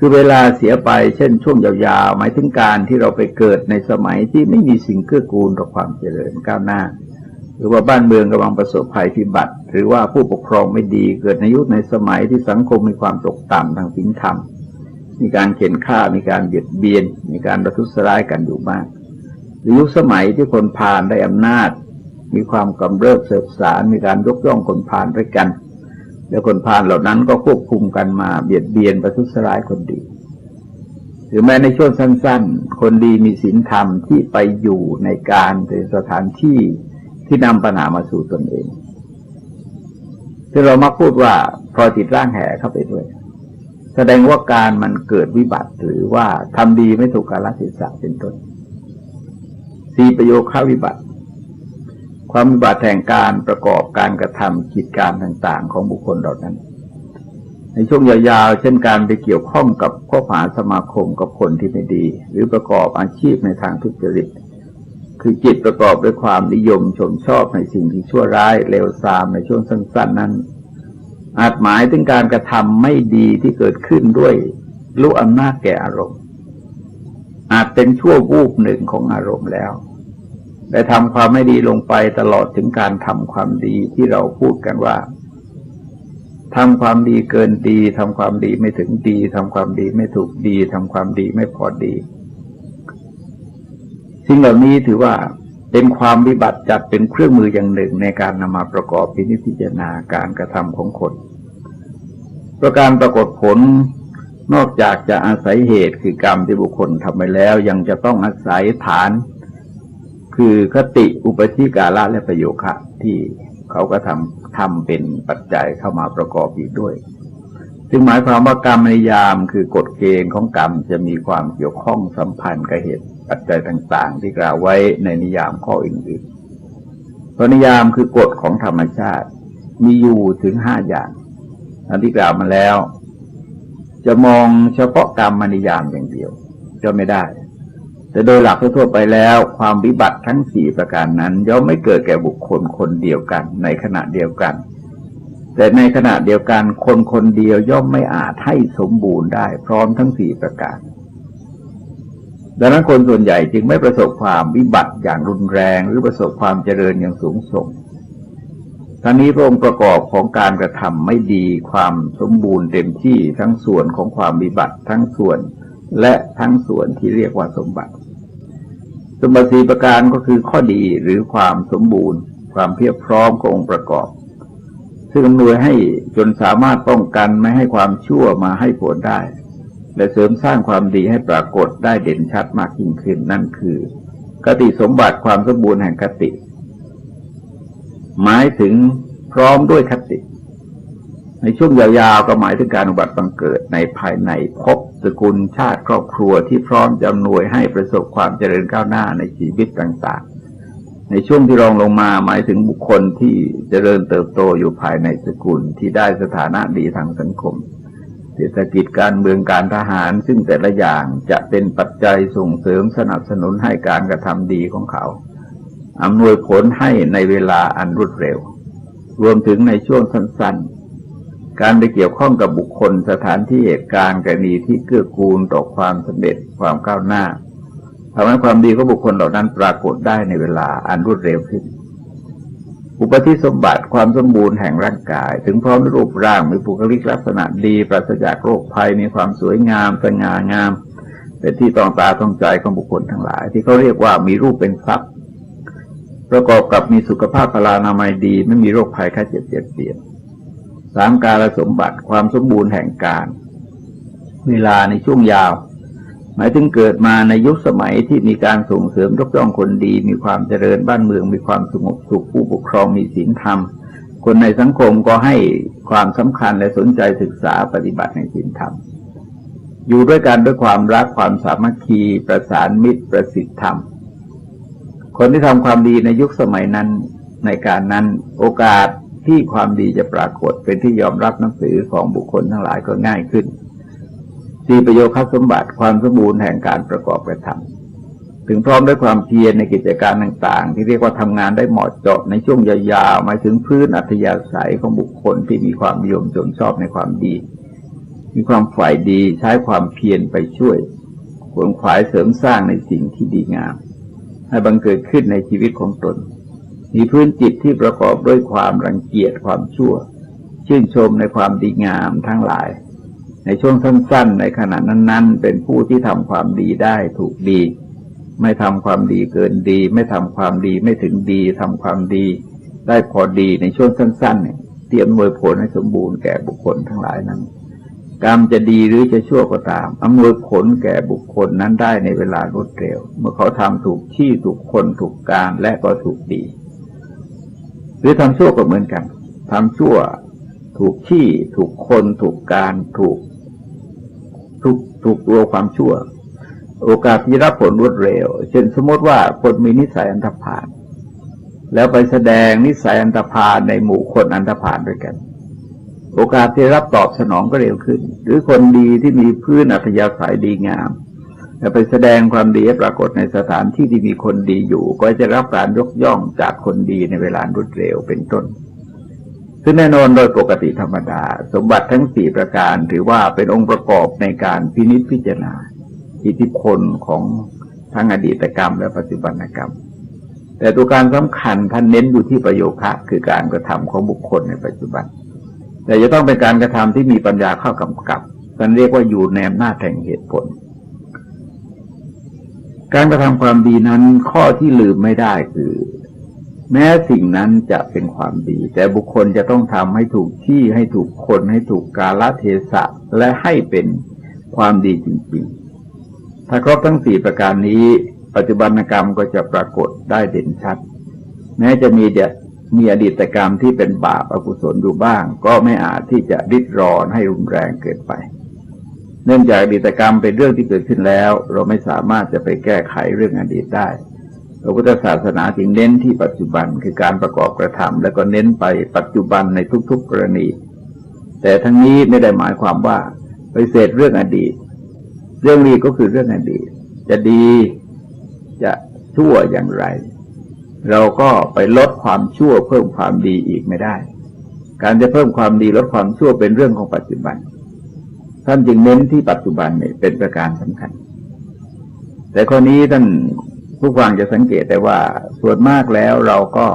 คือเวลาเสียไปเช่นช่วงยาวๆหมายถึงการที่เราไปเกิดในสมัยที่ไม่มีสิ่งเกื้อกูลต่อความเจริญก้าวหน้าหรือว่าบ้านเมืองกำลังประสบภัยพิบัติหรือว่าผู้ปกครองไม่ดีเกิดในยุคในสมัยที่สังคมมีความตกต่ำทางศีลธรรมมีการเข็นฆ่ามีการเบียดเบียนมีการประทุษร้ายกันอยู่มากหรือยุคสมัยที่คนพาลได้อำนาจมีความกำเริบเสบสารมีการยกย่องคนพาลด้วยกันแล้วคนพาลเหล่านั้นก็ควบคุมกันมาเบียดเบียนประทุษร้ายคนดีหรือแม้ในช่วงสั้นๆคนดีมีศีลธรรมที่ไปอยู่ในการในสถานที่ที่นำปัญหามาสู่ตนเอง ที่เรามักพูดว่าพลอยติดร่างแห่เข้าไปด้วยแสดงว่าการมันเกิดวิบัติหรือว่าทำดีไม่ถูกกาลเทศะเป็นต้นสี่ประโยควิบัติความวิบัติแห่งการประกอบการกระทำกิจการต่างๆของบุคคลเหล่านั้นในช่วงยาวๆเช่นการไปเกี่ยวข้องกับข้อหาสมาคมกับคนที่ไม่ดีหรือประกอบอาชีพในทางทุจริตคือจิตประกอบด้วยความนิยมชมชอบในสิ่งที่ชั่วร้ายเลวทรามในช่วงสั้นๆนั้นอาจหมายถึงการกระทำไม่ดีที่เกิดขึ้นด้วยรู้อำนาจแก่อารมณ์อาจเป็นชั่ววูบหนึ่งของอารมณ์แล้วได้ทำความไม่ดีลงไปตลอดถึงการทำความดีที่เราพูดกันว่าทำความดีเกินดีทำความดีไม่ถึงดีทำความดีไม่ถูกดีทำความดีไม่พอดีสิ่งเหล่านี้ถือว่าเป็นความวิบัติจัดเป็นเครื่องมืออย่างหนึ่งในการนำมาประกอบพิจารณาการกระทำของคนประการปรากฏผลนอกจากจะอาศัยเหตุคือกรรมที่บุคคลทำไปแล้วยังจะต้องอาศัยฐานคือคติอุปชิกาละและประโยคะที่เขาก็ทำเป็นปัจจัยเข้ามาประกอบอีกด้วยซึ่งหมายความว่ากรรมนิยามคือกฎเกณฑ์ของกรรมจะมีความเกี่ยวข้องสัมพันธ์กับเหตุปัจจัยต่างๆที่กล่าวไว้ในนิยามข้ออื่นๆเพราะนิยามคือกฎของธรรมชาติมีอยู่ถึง5อย่างอันที่กล่าวมาแล้วจะมองเฉพาะกรรมนิยามอย่างเดียวก็ไม่ได้แต่โดยหลักทั่วไปแล้วความวิบัติทั้ง4ประการนั้นย่อมไม่เกิดแก่บุคคลคนเดียวกันในขณะเดียวกันแต่ในขณะเดียวกันคนคนเดียวย่อมไม่อาจให้สมบูรณ์ได้พร้อมทั้ง4ประการดังนั้นคนส่วนใหญ่จึงไม่ประสบความวิบัติอย่างรุนแรงหรือประสบความเจริญอย่างสูงส่งทั้งนี้พระองค์ประกอบของการกระทำไม่ดีความสมบูรณ์เต็มที่ทั้งส่วนของความวิบัติทั้งส่วนและทั้งส่วนที่เรียกว่าสมบัติ4ประการก็คือข้อดีหรือความสมบูรณ์ความเพียบพร้อมขององค์ประกอบซึ่งอำนวยให้จนสามารถป้องกันไม่ให้ความชั่วมาให้ผลได้และเสริมสร้างความดีให้ปรากฏได้เด่นชัดมากยิ่งขึ้นนั่นคือคติสมบัติความสมบูรณ์แห่งคติหมายถึงพร้อมด้วยคติในช่วงยาวๆก็หมายถึงการอุบัติบังเกิดในภายในภพสกุลชาติครอบครัวที่พร้อมจะอำนวยให้ประสบความเจริญก้าวหน้าในชีวิตต่างๆในช่วงที่รองลงมาหมายถึงบุคคลที่เจริญเติบโตอยู่ภายในสกุลที่ได้สถานะดีทางสังคมเศรษฐกิจการเมืองการทหารซึ่งแต่ละอย่างจะเป็นปัจจัยส่งเสริมสนับสนุนให้การกระทำดีของเขาอำนวยผลให้ในเวลาอันรวดเร็วรวมถึงในช่วงสั้นๆการไปเกี่ยวข้องกับบุคคลสถานที่เหตุการณ์กรณีที่เกื้อกูลต่อความสำเร็จความก้าวหน้าทำให้ความดีของบุคคลเหล่านั้นปรากฏได้ในเวลาอันรวดเร็วขึ้นอุปธิสมบัติความสมบูรณ์แห่งร่างกายถึงพร้อมด้วยรูปร่างมีบุคลิกลักษณะดีปราศจากโรคภัยมีความสวยงามสง่างามเป็นที่ต้องตาต้องใจของบุคคลทั้งหลายที่เขาเรียกว่ามีรูปเป็นทรัพย์ประกอบกับมีสุขภาพพลานามัยดีไม่มีโรคภัยไข้เจ็บเบียด3กาลสมบัติความสมบูรณ์แห่งการเวลาในช่วงยาวหมายถึงเกิดมาในยุคสมัยที่มีการส่งเสริมยกย่องคนดีมีความเจริญบ้านเมืองมีความสงบสุขผู้ปกครองมีศีลธรรมคนในสังคมก็ให้ความสำคัญและสนใจศึกษาปฏิบัติในศีลธรรมอยู่ด้วยกันด้วยความรักความสามัคคีประสานมิตรประสิทธิธรรมคนที่ทำความดีในยุคสมัยนั้นในการนั้นโอกาสที่ความดีจะปรากฏเป็นที่ยอมรับนับถือของบุคคลทั้งหลายก็ง่ายขึ้น4ประโยคสมบัติความสมบูรณ์แห่งการประกอบกระทำถึงพร้อมด้วยความเพียรในกิจการต่างๆที่เรียกว่าทำงานได้เหมาะเจาะในช่วงยาวๆหมายถึงพื้นอัธยาศัยของบุคคลที่มีความนิยมชมชอบในความดีมีความฝ่ายดีใช้ความเพียรไปช่วยขวนขวายเสริมสร้างในสิ่งที่ดีงามให้บังเกิดขึ้นในชีวิตของตนมีพื้นจิตที่ประกอบด้วยความรังเกียจความชั่วชื่นชมในความดีงามทั้งหลายในช่วงสั้นๆในขณะนั้นๆเป็นผู้ที่ทำความดีได้ถูกดีไม่ทำความดีเกินดีไม่ทำความดีไม่ถึงดีทำความดีได้พอดีในช่วงสั้นๆเนี่ยเตรียมอำนวยผลให้สมบูรณ์แก่บุคคลทั้งหลายนั้นกรรมจะดีหรือจะชั่วก็ตามอำนวยผลแก่บุคคลนั้นได้ในเวลารวดเร็วเมื่อเขาทำถูกที่ถูกคนถูกการและก็ถูกดีหรือทำชั่วก็เหมือนกันทำชั่ว ถูกที่ถูกคนถูกการถูกตัวความชั่วโอกาสที่รับผลรวดเร็วเช่นสมมติว่าคนมีนิสัยอันธพาลแล้วไปแสดงนิสัยอันธพาลในหมู่คนอันธพาลด้วยกันโอกาสที่รับตอบสนองก็เร็วขึ้นหรือคนดีที่มีพื้นอัธยาศัยดีงามแต่ไปแสดงความดีให้ปรากฏในสถานที่ที่มีคนดีอยู่ก็จะรับการยกย่องจากคนดีในเวลารวดเร็วเป็นต้นซึ่งแน่นอนโดยปกติธรรมดาสมบัติทั้ง4ประการถือว่าเป็นองค์ประกอบในการพินิจพิจารณาอิทธิพลของทั้งอดีตกรรมและปัจจุบันกรรมแต่ตัวการสำคัญท่านเน้นอยู่ที่ประโยคะคือการกระทำของบุคคลในปัจจุบันแต่จะต้องเป็นการกระทำที่มีปัญญาเข้ากำกับท่านเรียกว่าอยู่ในอำนาจแห่งเหตุผลการกระทำความดีนั้นข้อที่ลืมไม่ได้คือแม้สิ่งนั้นจะเป็นความดีแต่บุคคลจะต้องทำให้ถูกที่ให้ถูกคนให้ถูกกาลเทศะและให้เป็นความดีจริงๆถ้าครบทั้ง4ประการนี้ปัจจุบันกรรมก็จะปรากฏได้เด่นชัดแม้จะมีอดีตกรรมที่เป็นบาปอกุศลอยู่บ้างก็ไม่อาจที่จะริดรอนให้รุนแรงเกินไปเนื่องจากอดีตกรรมเป็นเรื่องที่เกิดขึ้นแล้วเราไม่สามารถจะไปแก้ไขเรื่องอดีตได้พระพุทธศาสนาจึงเน้นที่ปัจจุบันคือการประกอบกระทำแล้วก็เน้นไปปัจจุบันในทุกๆกรณีแต่ทั้งนี้ไม่ได้หมายความว่าไปเสดเรื่องอดีตเรื่องนี้ก็คือเรื่องอดีตจะดีจะชั่วอย่างไรเราก็ไปลดความชั่วเพิ่มความดีอีกไม่ได้การจะเพิ่มความดีลดความชั่วเป็นเรื่องของปัจจุบันท่านจึงเน้นที่ปัจจุบันนี่เป็นประการสำคัญแต่ข้อนี้ท่านผู้ฟังจะสังเกตได้ว่าส่วนมากแล้วเราก็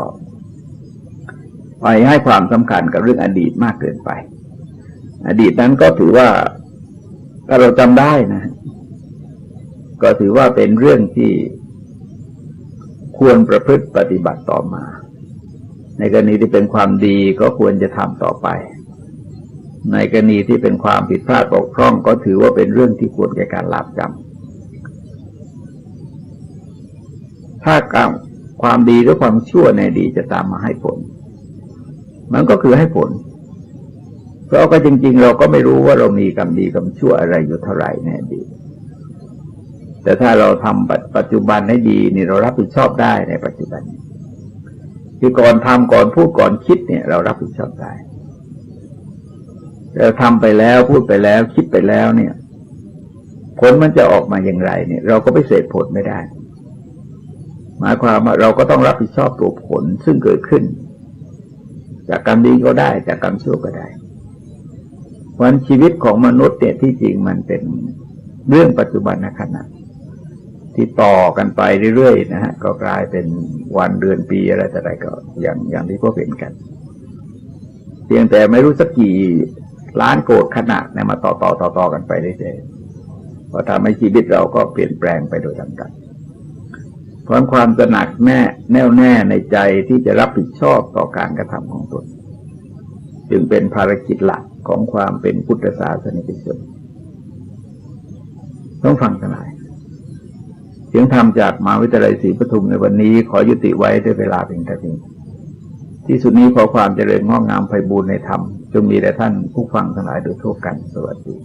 ไปให้ความสำคัญกับเรื่องอดีตมากเกินไปอดีตนั้นก็ถือว่าถ้าเราจำได้นะก็ถือว่าเป็นเรื่องที่ควรประพฤติปฏิบัติต่อมาในกรณีที่เป็นความดีก็ควรจะทำต่อไปในกรณีที่เป็นความผิดพลาดบกพร่องก็ถือว่าเป็นเรื่องที่ควรแก่การลาภจำถ้ากรรมความดีหรือความชั่วในอดีตจะตามมาให้ผลมันก็คือให้ผลเพราะก็จริงๆเราก็ไม่รู้ว่าเรามีกรรมดีกรรมชั่วอะไรอยู่เท่าไหร่ในอดีตแต่ถ้าเราทำปัจจุบันให้ดีนี่เรารับผิดชอบได้ในปัจจุบันที่ก่อนทำก่อนพูดก่อนคิดเนี่ยเรารับผิดชอบได้เราทำไปแล้วพูดไปแล้วคิดไปแล้วเนี่ยผลมันจะออกมาอย่างไรเนี่ยเราก็ไปเสพผลไม่ได้หมายความว่าเราก็ต้องรับผิดชอบตัวผลซึ่งเกิดขึ้นจากกรรมดีก็ได้จากกรรมชั่วก็ได้วันชีวิตของมนุษย์เนี่ยที่จริงมันเป็นเรื่องปัจจุบันขณะที่ต่อกันไปเรื่อยๆนะฮะก็กลายเป็นวันเดือนปีอะไรแต่ไรก็อย่างที่พวกเห็นกันเพียงแต่ไม่รู้สักกี่ล้านโกรธขนาดเนี่ยมาต่อกันไปเรื่อยๆพอทำให้ชีวิตเราก็เปลี่ยนแปลงไปโดยลำดับเพราะความตระหนักแน่วแน่ในใจที่จะรับผิดชอบต่อการกระทำของตนจึงเป็นภารกิจหลักของความเป็นพุทธศาสนิกชนต้องฟังทั้งหลายเสียงธรรมจากมหาวิทยาลัยศรีปทุมในวันนี้ขอยุติไว้ด้วยเวลาเพียงเท่านี้ที่สุดนี้ขอความเจริญงอกงามไพบูรย์ในธรรมจงมีแด่ท่านผู้ฟังทั้งหลายโดยทั่วกันสวัสดี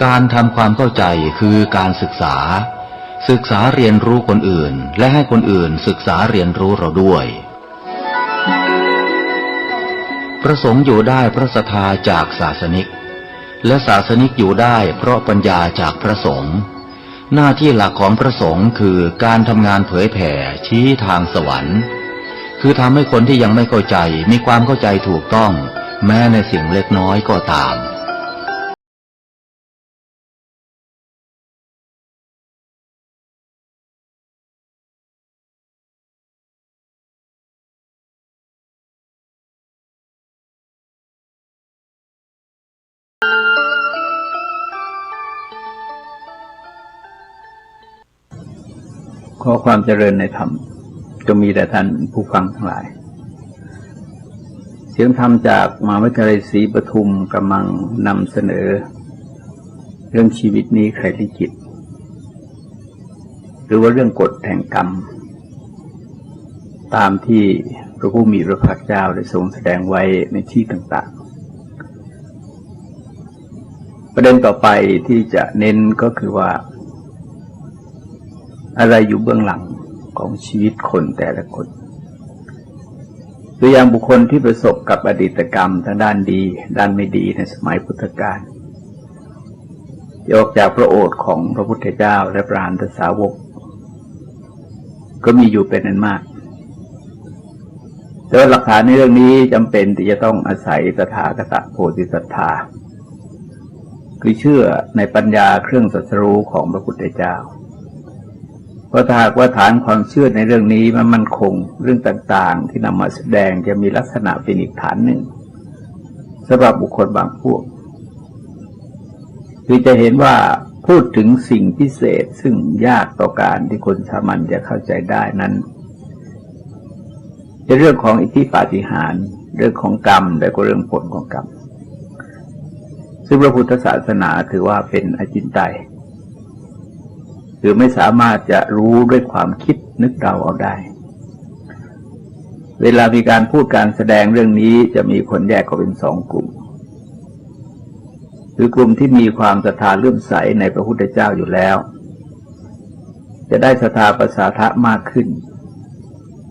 การทำความเข้าใจคือการศึกษาเรียนรู้คนอื่นและให้คนอื่นศึกษาเรียนรู้เราด้วยพระสงฆ์อยู่ได้เพราะศรัทธาจากศาสนิกและศาสนิกอยู่ได้เพราะปัญญาจากพระสงฆ์หน้าที่หลักของพระสงฆ์คือการทำงานเผยแผ่ชี้ทางสวรรค์คือทำให้คนที่ยังไม่เข้าใจมีความเข้าใจถูกต้องแม้ในสิ่งเล็กน้อยก็ตาม ขอความเจริญในธรรมจงมีแด่ท่านผู้ฟังทั้งหลายเสียงธรรมจากมหาวิทยาลัยศรีปทุมกำลังนำเสนอเรื่องชีวิตนี้ใครลิขิตหรือว่าเรื่องกฎแห่งกรรมตามที่พระผู้มีพระภาคเจ้าได้ทรงแสดงไว้ในที่ต่างๆประเด็นต่อไปที่จะเน้นก็คือว่าอะไรอยู่เบื้องหลังของชีวิตคนแต่ละคนตัวอย่างบุคคลที่ประสบกับอดีตกรรมทั้งด้านดีด้านไม่ดีในสมัยพุทธกาลออกจากพระโอษฐ์ของพระพุทธเจ้าและพระอรหันตสาวกก็มีอยู่เป็นอันมากแต่ว่าหลักฐานในเรื่องนี้จำเป็นที่จะต้องอาศัยตถาคตโพธิศรัทธาคือเชื่อในปัญญาเครื่องตรัสรู้ของพระพุทธเจ้าเพราะถ้าหากว่าฐานความเชื่อในเรื่องนี้มันมั่นคงเรื่องต่างๆที่นำมาแสดงจะมีลักษณะเป็นอีกฐานหนึ่งสำหรับบุคคลบางพวกคือจะเห็นว่าพูดถึงสิ่งพิเศษซึ่งยากต่อการที่คนสามัญจะเข้าใจได้นั้นเป็นเรื่องของอิทธิปาฏิหาริย์เรื่องของกรรมและก็เรื่องผลของกรรมซึ่งพระพุทธศาสนาถือว่าเป็นอจินไตยคือไม่สามารถจะรู้ด้วยความคิดนึกเดาเอาได้เวลามีการพูดการแสดงเรื่องนี้จะมีคนแยกออกเป็นสองกลุ่มคือกลุ่มที่มีความศรัทธาเลื่อมใสในพระพุทธเจ้าอยู่แล้วจะได้ศรัทธาประสาทะมากขึ้น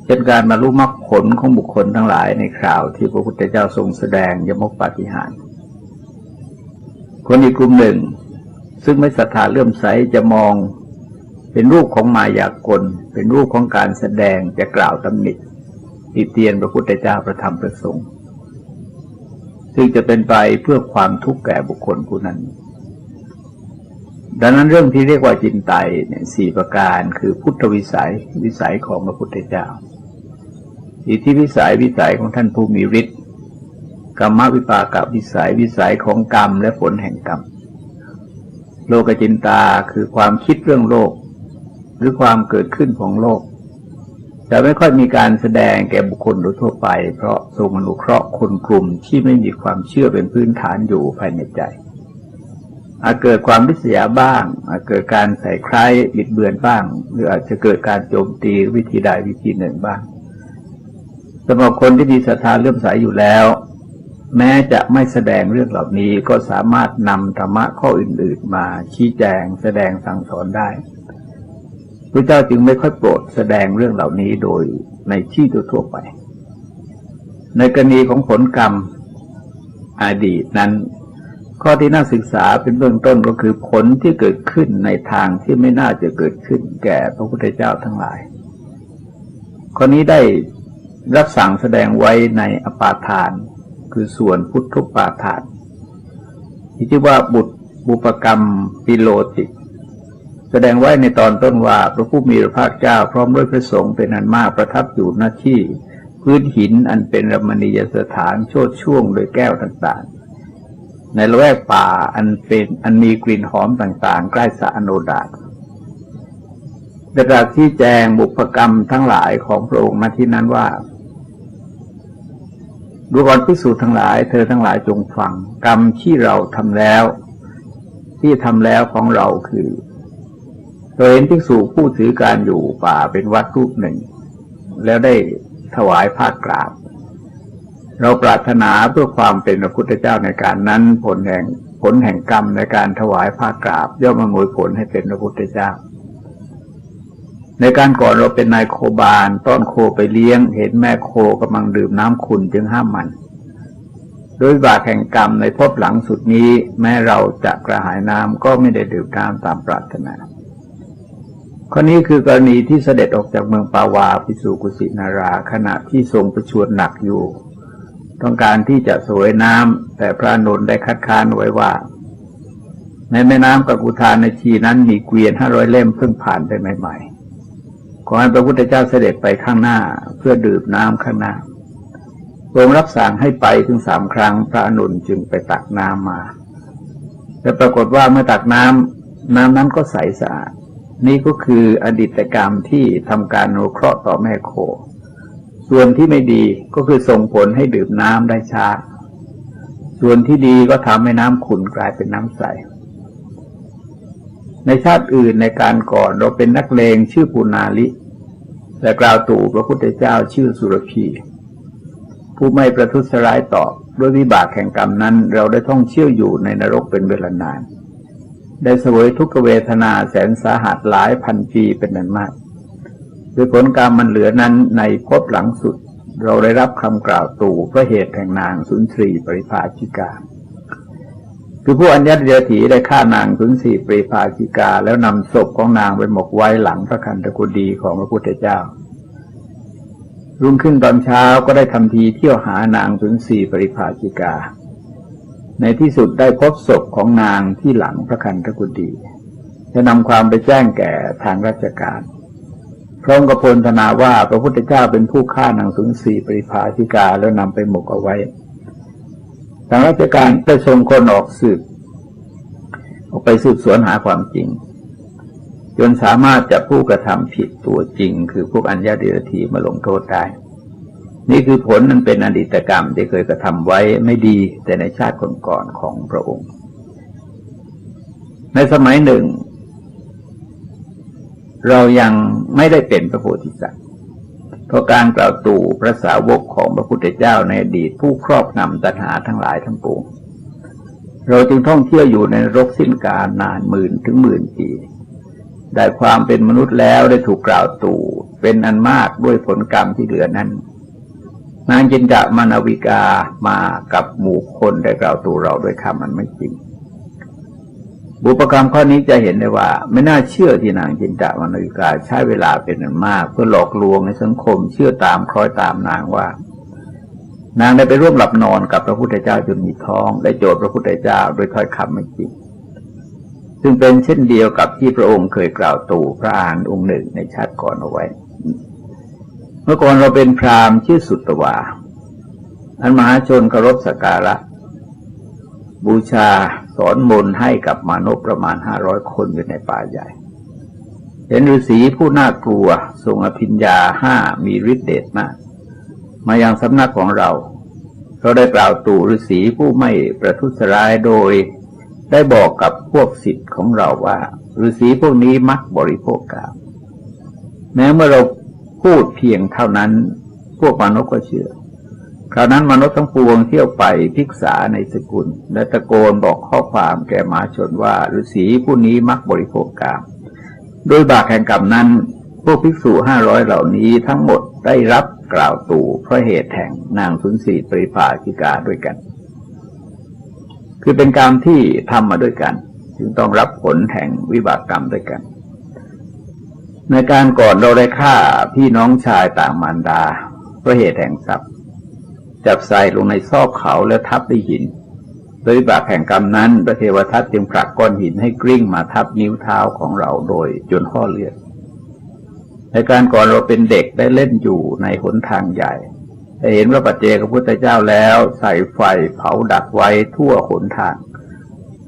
เช่นการบรรลุมรรคผลของบุคคลทั้งหลายในคราวที่พระพุทธเจ้าทรงแสดงยมกปาฏิหาริย์คนอีกกลุ่มหนึ่งซึ่งไม่ศรัทธาเลื่อมใสจะมองเป็นรูปของมายากลเป็นรูปของการแสดงจะกล่าวตำหนิติเตียนพระพุทธเจ้าพระธรรมพระสงฆ์ซึ่งจะเป็นไปเพื่อความทุกข์แก่บุคคลผู้นั้นดังนั้นเรื่องที่เรียกว่าจินไตยเนี่ยสี่ประการคือพุทธวิสัยวิสัยของพระพุทธเจ้าอิทธิวิสัยวิสัยของท่านผู้มีฤทธิ์กรรมวิปากวิสัยวิสัยของกรรมและผลแห่งกรรมโลกจินตาคือความคิดเรื่องโลกหรือความเกิดขึ้นของโลกแต่ไม่ค่อยมีการแสดงแก่บุคคลโดยทั่วไปเพราะทรงอนุเคราะห์คนกลุ่มที่ไม่มีความเชื่อเป็นพื้นฐานอยู่ภายในใจอาจเกิดความริษยาบ้างอาจเกิดการใส่ใคร่บิดเบือนบ้างหรืออาจจะเกิดการโจมตีวิธีใดวิธีหนึ่งบ้างสำหรับคนที่มีศรัทธาเลื่อมใสอยู่แล้วแม้จะไม่แสดงเรื่องเหล่านี้ก็สามารถนำธรรมะข้ออื่นๆมาชี้แจงแสดงสั่งสอนได้พระเจ้าจึงไม่ค่อยโปรดแสดงเรื่องเหล่านี้โดยในที่ทั่วไปในกรณีของผลกรรมอดีตนั้นข้อที่น่าศึกษาเป็นเบื้องต้นก็คือผลที่เกิดขึ้นในทางที่ไม่น่าจะเกิดขึ้นแก่พระพุทธเจ้าทั้งหลายข้อนี้ได้รับสั่งแสดงไว้ในอปาทานคือส่วนพุทธุปาทานที่ชื่อว่าบุปกรรมปิโลติแสดงไว้ในตอนต้นว่าพระผู้มีพระภาคเจ้าพร้อมด้วยพระสงฆ์เป็นอันมากประทับอยู่หน้าที่พื้นหินอันเป็นรมณียสถานโชติช่วงโดยแก้วต่างๆในละแวกป่าอันมีกลิ่นหอมต่างๆใกล้สระอโนดาตได้ตรัสชี้แจงบุพกรรมทั้งหลายของพระองค์ณที่นั้นว่าดูก่อนภิกษุทั้งหลายเธอทั้งหลายจงฟังกรรมที่เราทำแล้วของเราคือเราเห็นภิกษุผู้ถือการอยู่ป่าเป็นวัดรูปหนึ่งแล้วได้ถวายผ้ากราบเราปรารถนาเพื่อความเป็นพระพุทธเจ้าในการนั้นผลแห่งกรรมในการถวายผ้ากราบย่อมอำนวยผลให้เป็นพระพุทธเจ้าในการก่อนเราเป็นนายโคบาลต้อนโคไปเลี้ยงเห็นแม่โคกำลังดื่มน้ำขุ่นจึงห้ามมันโดยบาปแห่งกรรมในภพหลังสุดนี้แม้เราจะกระหายน้ำก็ไม่ได้ดื่มน้ำตามปรารถนาข้อนี้คือกรณีที่เสด็จออกจากเมืองปาวาไปสู่กุสินาราขณะที่ทรงประชวรหนักอยู่ต้องการที่จะเสวยน้ำแต่พระอานนท์ได้คัดค้านไว้ว่าในแม่น้ำกักุธานชีนั้นมีเกวียน500 เล่มเพิ่งผ่านไปใหม่ๆขอให้พระพุทธเจ้าเสด็จไปข้างหน้าเพื่อดื่มน้ำข้างหน้าทรงรับสั่งให้ไปถึง3 ครั้งพระอานนท์จึงไปตักน้ำมาแต่ปรากฏว่าเมื่อตักน้ำนั้นก็ใสสะอาด นี่ก็คืออดีตกรรมที่ทำการอนุเคราะห์ต่อแม่โคส่วนที่ไม่ดีก็คือส่งผลให้ดื่มน้ำได้ช้าส่วนที่ดีก็ทำให้น้ำขุ่นกลายเป็นน้ำใสในชาติอื่นในการก่อนเราเป็นนักเลงชื่อปุณาลิและกล่าวตู่พระพุทธเจ้าชื่อสุรพีผู้ไม่ประทุษร้ายตอบด้วยวิบากแห่งกรรมนั้นเราได้ท่องเที่ยวอยู่ในนรกเป็นเวลานานได้เสวยทุกขเวทนาแสนสาหัสหลายพันปีเป็นนั้นมากด้วยผลกรรมมันเหลือนั้นในภพหลังสุดเราได้รับคำกล่าวตู่เพราะเหตุแห่งนางสุนทรีปริภาชิกาคือผู้อัญญเดถีได้ฆ่านางสุนทรีปริภาชิกาแล้วนำศพของนางไปหมกไว้หลังพระคันธกุฎีของพระพุทธเจ้ารุ่งขึ้นตอนเช้าก็ได้ทำทีเที่ยวหานางสุนทรีปริภาชิกาในที่สุดได้พบศพของนางที่หลังพระคันธกุฎีจะนำความไปแจ้งแก่ทางราชการพร้อมกับพลธนาว่าพระพุทธเจ้าเป็นผู้ฆ่านางสุนทรีปริภาชิกาแล้วนำไปหมกเอาไว้ทางราชการได้ส่งคนออกไปสืบสวนหาความจริงจนสามารถจับผู้กระทำผิดตัวจริงคือพวกอัญญาเดรธีมาลงโทษได้นี่คือผลนั้นเป็นอดีตกรรมที่เคยกระทำไว้ไม่ดีแต่ในชาติก่อนๆของพระองค์ในสมัยหนึ่งเรายังไม่ได้เป็นพระโพธิสัตว์เพราะการกล่าวตู่พระสาวกของพระพุทธเจ้าในอดีตผู้ครอบงำตัณหาทั้งหลายทั้งปวงเราจึงท่องเที่ยวอยู่ในนรกสิ้นกาลนานหมื่นถึงหมื่นปีได้ความเป็นมนุษย์แล้วได้ถูกกล่าวตู่เป็นอันมากด้วยผลกรรมที่เหลือนั้นนางจินดามานวิกามากับหมู่คนได้กล่าวตู่เราด้วยคำมันไม่จริงบุพกรรมข้อนี้จะเห็นได้ว่าไม่น่าเชื่อที่นางจินดามานวิกาใช้เวลาเป็นอันมากเพื่อหลอกลวงในสังคมเชื่อตามคล้อยตามนางว่านางได้ไปร่วมหลับนอนกับพระพุทธเจ้าจนมีท้องได้โจทย์พระพุทธเจ้าโดยถ้อยคำไม่จริงซึ่งเป็นเช่นเดียวกับที่พระองค์เคยกล่าวตู่พระอรหันต์องค์หนึ่งในชาติก่อนเอาไว้เมื่อก่อนเราเป็นพราหมณ์ชื่อสุตวาอันมหาชนเคารพสักการะบูชาสอนมนต์ให้กับมนุษย์ประมาณ500 คนอยู่ในป่าใหญ่เห็นฤาษีผู้น่ากลัวทรงอภิญญา5มีฤทธิ์เดชมากมายังสำนักของเราได้กล่าวตู่ฤาษีผู้ไม่ประทุษร้ายโดยได้บอกกับพวกศิษย์ของเราว่าฤาษีพวกนี้มักบริโภคกามแม้เมื่อเราพูดเพียงเท่านั้นพวกมนุษย์ก็เชื่อคราวนั้นมนุษย์ทั้งปวงเที่ยวไปภิกษาในสกุลและตะโกนบอกข้อความแก่มหาชนว่าฤาษีผู้นี้มักบริโภคกามโดยบาปแห่งกรรมนั้นพวกภิกษุ500เหล่านี้ทั้งหมดได้รับกล่าวตู่เพราะเหตุแห่งนางสุนทรีปริภาชิกาด้วยกันคือเป็นกรรมที่ทำมาด้วยกันจึงต้องรับผลแห่งวิบากกรรมด้วยกันในการก่อนเราได้ฆ่าพี่น้องชายต่างมารดาเพราะเหตุแห่งทรัพย์จับใส่ลงในซอกเขาแล้วทับด้วยหินโดยวิบากแห่งกรรมนั้นพระเทวทัตจึงผลักก้อนหินให้กลิ้งมาทับนิ้วเท้าของเราโดยจนห่อเลือดในการก่อนเราเป็นเด็กได้เล่นอยู่ในหนทางใหญ่ได้เห็นพระปัจเจกพุทธเจ้าแล้วใส่ไฟเผาดักไว้ทั่วหนทาง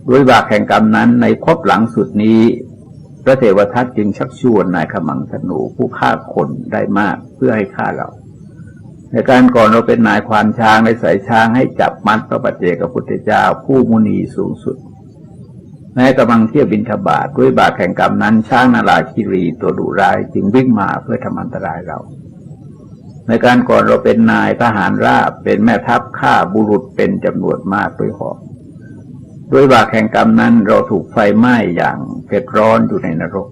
ด้วยบาปแห่งกรรมนั้นในภพหลังสุดนี้พระเทวทัตจึงชักชวนนายขมังธนูผู้ฆ่าคนได้มากเพื่อให้ฆ่าเราในการก่อนเราเป็นนายควานช้างในสายช้างให้จับมัดพระปัจเจกพุทธเจ้าผู้มุนีสูงสุดแม้กำลังเที่ยวบิณฑบาตด้วยบาปแห่งกรรมนั้นช้างนาราคิรีตัวดุร้ายจึงวิ่งมาเพื่อทำอันตรายเราในการก่อนเราเป็นนายทหารราบเป็นแม่ทัพฆ่าบุรุษเป็นจำนวนมากด้วยหอกด้วยบาปแห่งกรรมนั้นเราถูกไฟไหม้อย่างเผ็ดร้อนอยู่ในนรก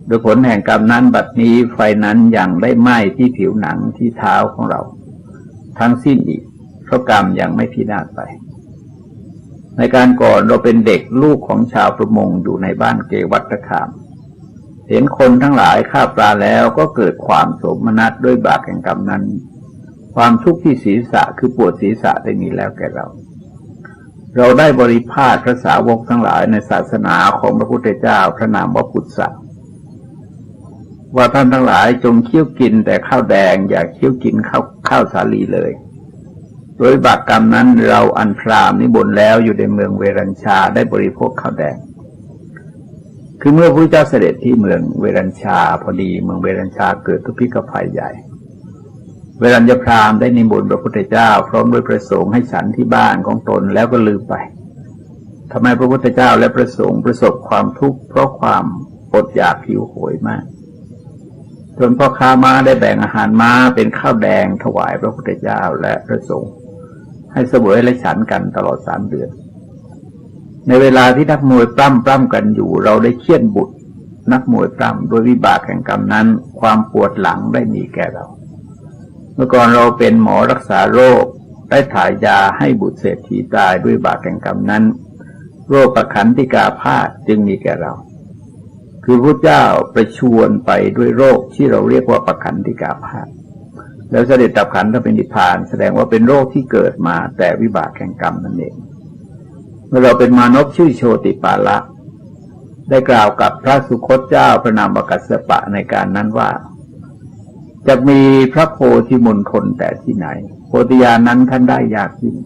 โดยผลแห่งกรรมนั้นบัดนี้ไฟนั้นยังได้ไหม้ที่ผิวหนังที่เท้าของเราทั้งสิ้นอีกเพราะกรรมยังไม่พินาศไปในการก่อนเราเป็นเด็กลูกของชาวประมงอยู่ในบ้านเกวัฏคามเห็นคนทั้งหลายฆ่าปลาแล้วก็เกิดความโสมนัสด้วยบาปแห่งกรรมนั้นความทุกข์ที่ศีรษะคือปวดศีรษะได้มีแล้วแก่เราได้บริพาทพระสาวกทั้งหลายในศาสนาของพระพุทธเจ้าพระนามว่าพุทธะว่าท่านทั้งหลายจงเคี้ยวกินแต่ข้าวแดงอย่าเคี้ยวกินข้าวสาลีเลยโดยบาปกรรมนั้นเราอันพราหมณ์นิบนแล้วอยู่ในเมืองเวรัญชาได้บริโภคข้าวแดง คือเมื่อพระพุทธเจ้าเสด็จที่เมืองเวรัญชาพอดีเมืองเวรัญชาเกิดทุพพิกภัยใหญ่เวรัญญพราหมณ์ได้นิมนต์พระพุทธเจ้าพร้อมด้วยพระสงฆ์ให้ฉันที่บ้านของตนแล้วก็ลืมไปทำไมพระพุทธเจ้าและพระสงฆ์ประสบความทุกข์เพราะความอดอยากหิวโหยมากจนพ่อค้าม้าได้แบ่งอาหารม้าเป็นข้าวแดงถวายพระพุทธเจ้าและพระสงฆ์ให้เสวยและฉันกันตลอด3 เดือนในเวลาที่นักมวยปล้ำกันอยู่เราได้เคี่ยนบุตรนักมวยปล้ำโดยวิบากแห่งกรรมนั้นความปวดหลังได้มีแก่เราเมื่อก่อนเราเป็นหมอรักษาโรคได้ถ่ายยาให้บุตรเศรษฐีตายด้วยบาปแห่งกรรมนั้นโรคประคันธิกาพาธจึงมีแก่เราคือพระเจ้าประชวรไปด้วยโรคที่เราเรียกว่าประคันธิกาพาธแล้วเสด็จดับขันธ์เป็นนิพพานแสดงว่าเป็นโรคที่เกิดมาแต่วิบากแห่งกรรมนั่นเองเมื่อเราเป็นมานพชื่อโชติปาละได้กล่าวกับพระสุคตเจ้าพระนามกัสสปะในการนั้นว่าจะมีพระโพธิมณฑลแต่ที่ไหนโพธิญาณนั้นท่านได้ยากยิ่ง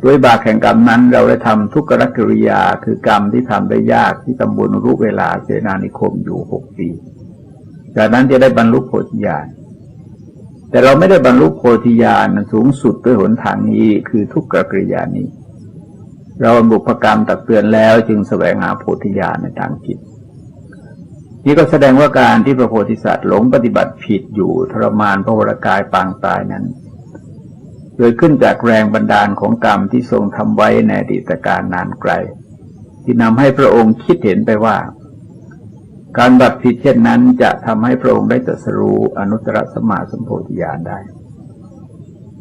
ด้วยบาปแห่งกรรมนั้นเราได้ทำทุกขกิริยาคือกรรมที่ทำได้ยากที่ตำบลรุเวลาเสนานิคมอยู่6 ปีจากนั้นจะได้บรรลุโพธิญาณแต่เราไม่ได้บรรลุโพธิญาณสูงสุดด้วยหนทางนี้คือทุกขกิริยานี้เราบุพกรรมตักเตือนแล้วจึงแสวงหาโพธิญาณในทางจิตนี่ก็แสดงว่าการที่พระโพธิสัตว์หลงปฏิบัติผิดอยู่ทรมานพระวรกายปางตายนั้นเกิดขึ้นจากแรงบันดาลของกรรมที่ทรงทำไว้ในอดีตการนานไกลที่นำให้พระองค์คิดเห็นไปว่าการบัติผิดเช่นนั้นจะทำให้พระองค์ได้ตรัสรู้อนุตตรสัมมาสัมโพธิญาณได้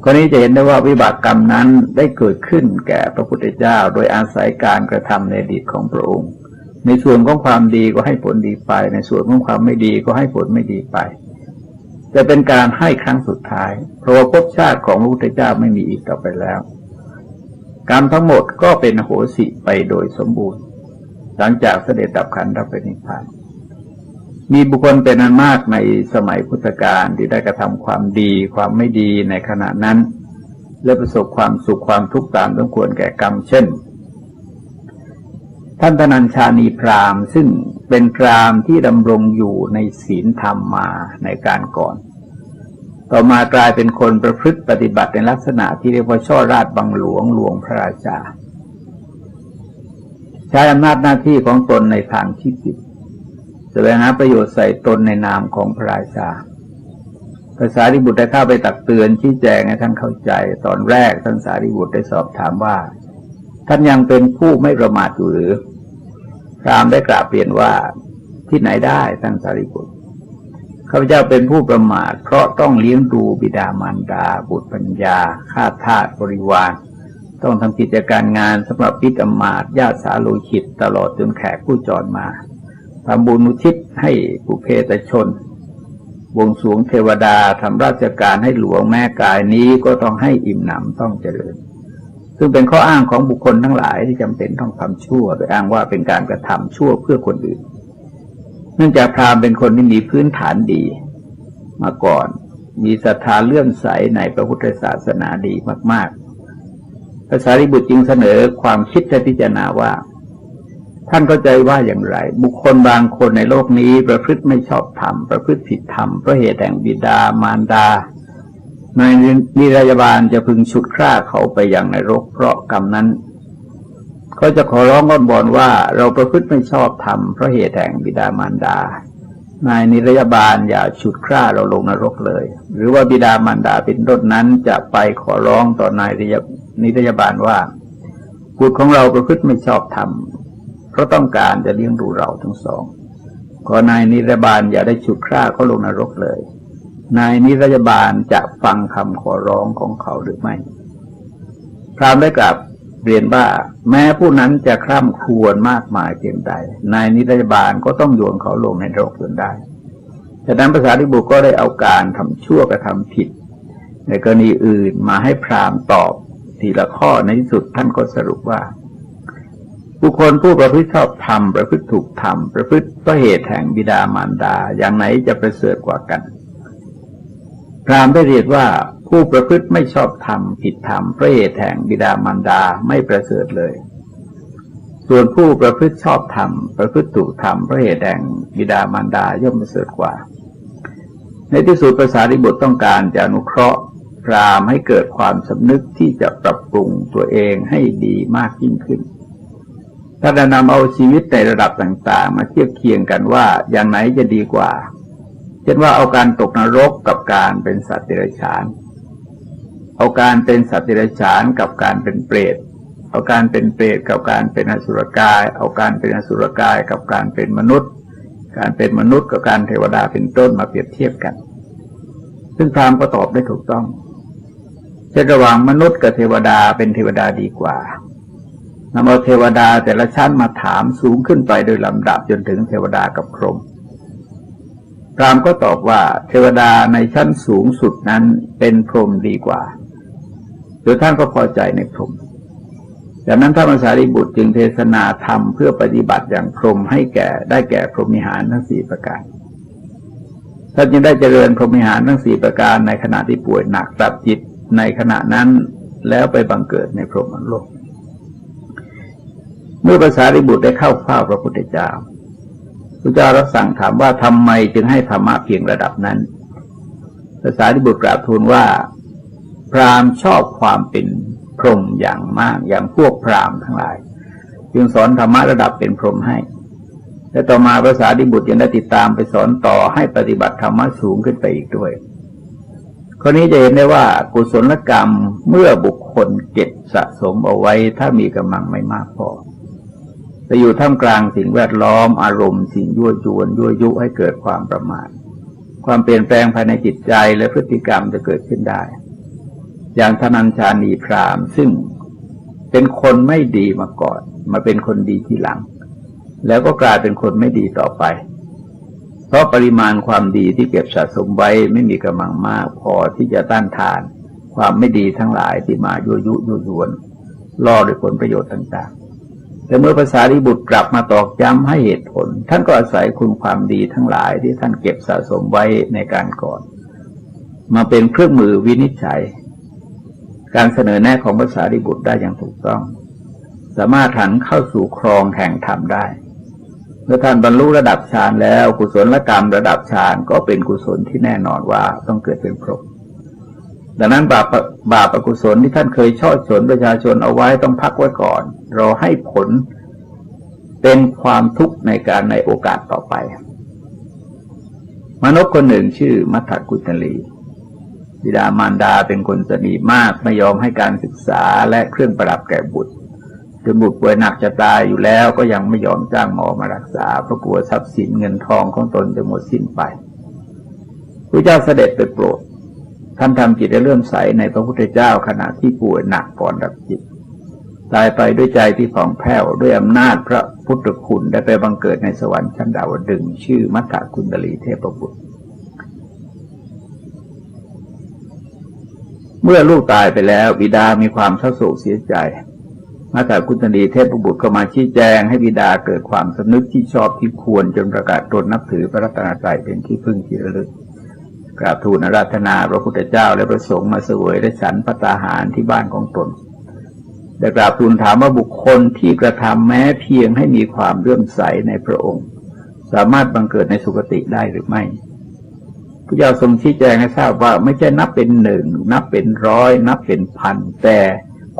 ข้อนี้จะเห็นได้ว่าวิบากกรรมนั้นได้เกิดขึ้นแก่พระพุทธเจ้าโดยอาศัยการกระทำในอดีตของพระองค์ในส่วนของความดีก็ให้ผลดีไปในส่วนของความไม่ดีก็ให้ผลไม่ดีไปจะเป็นการให้ครั้งสุดท้ายเพราะว่าภพชาติของพระพุทธเจ้าไม่มีอีกต่อไปแล้วกรรมทั้งหมดก็เป็นอโหสิไปโดยสมบูรณ์หลังจากเสด็จดับขันธ์รับนิพพานมีบุคคลเป็นอันมากในสมัยพุทธกาลที่ได้กระทำความดีความไม่ดีในขณะนั้นและประสบความสุขความทุกข์ตามสมควรแก่กรรมเช่นท่านธนัญชานีพราหมณ์ซึ่งเป็นพราหมณ์ที่ดำรงอยู่ในศีลธรรมมาในการก่อนต่อมากลายเป็นคนประพฤติปฏิบัติในลักษณะที่เรียกว่าช่อราชบังหลวงหลวงพระราชาใช้อำนาจหน้าที่ของตนในทางที่ผิดแสวงหาประโยชน์ใส่ตนในนามของพระราชาพระสารีบุตรได้เข้าไปตักเตือนชี้แจงให้ท่านเข้าใจตอนแรกท่านสารีบุตรได้สอบถามว่าท่านยังเป็นผู้ไม่ประมาทอยู่หรือพราหมณ์ได้กราบเรียนว่าที่ไหนได้ท่านสารีบุตรข้าพเจ้าเป็นผู้ประมาทเพราะต้องเลี้ยงดูบิดามารดาบุตรปัญญาข้าทาสบริวารต้องทำกิจการงานสำหรับปิฎอมาตย์ญาติสาโลหิตตลอดจนแขกผู้จรมาทำบุญอุทิศให้ปุเพตชนบวงสรวงเทวดาทำราชการให้หลวงแม่กายนี้ก็ต้องให้อิ่มหนำต้องเจริญซึ่งเป็นข้ออ้างของบุคคลทั้งหลายที่จำเป็นต้องทำชั่วโดยอ้างว่าเป็นการกระทำชั่วเพื่อคนอื่นเนื่องจากพราหมณ์เป็นคนที่มีพื้นฐานดีมาก่อนมีศรัทธาเลื่อมใสในพระพุทธศาสนาดีมากๆพระสารีบุตรจึงเสนอความคิดและพิจารณาว่าท่านเข้าใจว่าอย่างไรบุคคลบางคนในโลกนี้ประพฤติไม่ชอบธรรมประพฤติผิดธรรมเพราะเหตุแห่งบิดามารดาในนิรยาบาลจะพึงฉุดคร่าเขาไปอย่างนรกเพราะกรรมนั้นเขาจะขอร้องอ้อนวอนว่าเราประพฤติไม่ชอบธรรมเพราะเหตุแห่งบิดามารดานายนิรยาบาลอย่าฉุดคร่าเราลงนรกเลยหรือว่าบิดามารดาเป็นต้นนั้นจะไปขอร้องต่อนายนิรยาบาลว่าบุตรของเราประพฤติไม่ชอบธรรมเพราะต้องการจะเลี้ยงดูเราทั้งสองขอนายนิรยาบาลอย่าได้ฉุดคร่าเขาลงนรกเลยนายนิรยาบาลจะฟังคำขอร้องของเขาหรือไม่พราหมณ์ได้กลับเรียนว่าแม้ผู้นั้นจะคร่ำครวญมากมายเพียงใดนายนิรยาบาลก็ต้องโยนเขาลงในนรกจนได้ฉะนั้นพระสารีบุตรก็ได้เอาการทำชั่วกระทำผิดในกรณีอื่นมาให้พราหมณ์ตอบทีละข้อในที่สุดท่านก็สรุปว่าบุคคลผู้ประพฤติชอบธรรมประพฤติถูกธรรมประพฤติเพราะเหตุแห่งบิดามารดาอย่างไหนจะประเสริฐกว่ากันพราหมณ์ได้เรียนว่าผู้ประพฤติไม่ชอบธรรมผิดธรรมเพราะเหตุแห่งบิดามารดาไม่ประเสริฐเลย ส่วนผู้ประพฤติชอบธรรมประพฤติถูกธรรมเพราะเหตุแห่งบิดามารดาย่อมประเสริฐกว่าในที่สุดพระสารีบุตรต้องการจะอนุเคราะห์พราหมณ์ให้เกิดความสำนึกที่จะปรับปรุงตัวเองให้ดีมากยิ่งขึ้นถ้าจะนำเอาชีวิตในระดับต่างๆมาเทียบเคียงกันว่าอย่างไหนจะดีกว่าเช่นว่าเอาการตกนรกกับการเป็นสัตว์เดรัจฉานเอาการเป็นสัตว์เดรัจฉานกับการเป็นเปรตเอาการเป็นเปรตกับการเป็นอสุรกายเอาการเป็นอสุรกายกับการเป็นมนุษย์การเป็นมนุษย์กับการเทวดาเป็นต้นมาเปรียบเทียบกันซึ่งพราหมณ์ก็ตอบได้ถูกต้องเช่นระหว่างมนุษย์กับเทวดาเป็นเทวดาดีกว่านำเอาเทวดาแต่ละชั้นมาถามสูงขึ้นไปโดยลำดับจนถึงเทวดากับพรหมพราหมณ์ก็ตอบว่าเทวดาในชั้นสูงสุดนั้นเป็นพรหมดีกว่าโดยท่านก็พอใจในพรหมจากนั้นพระมหาสารีบุตรจึงเทศนาธรรมเพื่อปฏิบัติอย่างพรหมให้ได้แก่พรหมิหารทั้ง4ประการท่านจึงได้เจริญพรหมิหารทั้ง4ประการในขณะที่ป่วยหนักปรับจิตในขณะนั้นแล้วไปบังเกิดในพรหมโลกเมื่อพระสารีบุตรได้เข้าเฝ้าพระพุทธเจ้าพระเจ้ารับสั่งถามว่าทำไมจึงให้ธรรมะเพียงระดับนั้นพระสารีบุตรกราบทูลว่าพราหมณ์ชอบความเป็นพรหมอย่างมากอย่างพวกพราหมณ์ทั้งหลายจึงสอนธรรมะระดับเป็นพรหมให้และต่อมาพระสารีบุตรยังได้ติดตามไปสอนต่อให้ปฏิบัติธรรมะสูงขึ้นไปอีกด้วยข้อนี้จะเห็นได้ว่ากุศลกรรมเมื่อบุคคลเก็บสะสมเอาไว้ถ้ามีกำลังไม่มากพอจะอยู่ท่ามกลางสิ่งแวดล้อมอารมณ์สิ่งยั่วยวนยั่วยุให้เกิดความประมาทความเปลี่ยนแปลงภายในจิตใจและพฤติกรรมจะเกิดขึ้นได้อย่างธนัญชานีพราหมณ์ซึ่งเป็นคนไม่ดีมาก่อนมาเป็นคนดีทีหลังแล้วก็กลายเป็นคนไม่ดีต่อไปเพราะปริมาณความดีที่เก็บสะสมไว้ไม่มีกำลังมากพอที่จะต้านทานความไม่ดีทั้งหลายที่มายั่วยุยั่วยวนล่อด้วยผลประโยชน์ต่างๆแต่เมื่อพระสารีบุตรกลับมาตอกย้ำให้เหตุผลท่านก็อาศัยคุณความดีทั้งหลายที่ท่านเก็บสะสมไว้ในการก่อนมาเป็นเครื่องมือวินิจฉัยการเสนอแนะของพระสารีบุตรได้อย่างถูกต้องสามารถหันเข้าสู่ครองแห่งธรรมได้เมื่อท่านบรรลุระดับฌานแล้วกุศลกรรมระดับฌานก็เป็นกุศลที่แน่นอนว่าต้องเกิดเป็นพรหมดังนั้นบาปอกุศลที่ท่านเคยช่อฉนประชาชนเอาไว้ต้องพักไว้ก่อนรอให้ผลเป็นความทุกข์ในโอกาสต่อไปมนุษย์คนหนึ่งชื่อมัทธกุณลีบิดามารดาเป็นคนสนีมากไม่ยอมให้การศึกษาและเครื่องประดับแก่บุตรจนบุตรป่วยหนักจะตายอยู่แล้วก็ยังไม่ยอมจ้างหมอมารักษาเพราะกลัวทรัพย์สินเงินทองของตนจะหมดสิ้นไปพระเจ้าเสด็จไปโปรดท่านทำจิตให้เลื่อมใสในพระพุทธเจ้าขณะที่ป่วยหนักก่อนดับจิตตายไปด้วยใจที่ผ่องแผ้วด้วยอำนาจพระพุทธคุณได้ไปบังเกิดในสวรรค์ชั้นดาวดึงส์ชื่อมัทธกุณลีเทพบุตรเมื่อลูกตายไปแล้วบิดามีความเศร้าโศกเสียใจมัทธกุณลีเทพบุตรก็มาชี้แจงให้บิดาเกิดความสำนึกที่ชอบที่ควรจนประกาศตนนับถือพระรัตนตรัยเป็นที่พึ่งที่ระลึกกราบทูลอาราธนาพระพุทธเจ้าและพระสงฆ์มาเสวยและฉันภัตตาหารที่บ้านของตนได้กราบทูลถามว่าบุคคลที่กระทำแม้เพียงให้มีความเลื่อมใสในพระองค์สามารถบังเกิดในสุคติได้หรือไม่พระเจ้าทรงชี้แจงให้ทราบว่าไม่ใช่นับเป็นหนึ่งนับเป็นร้อยนับเป็นพันแต่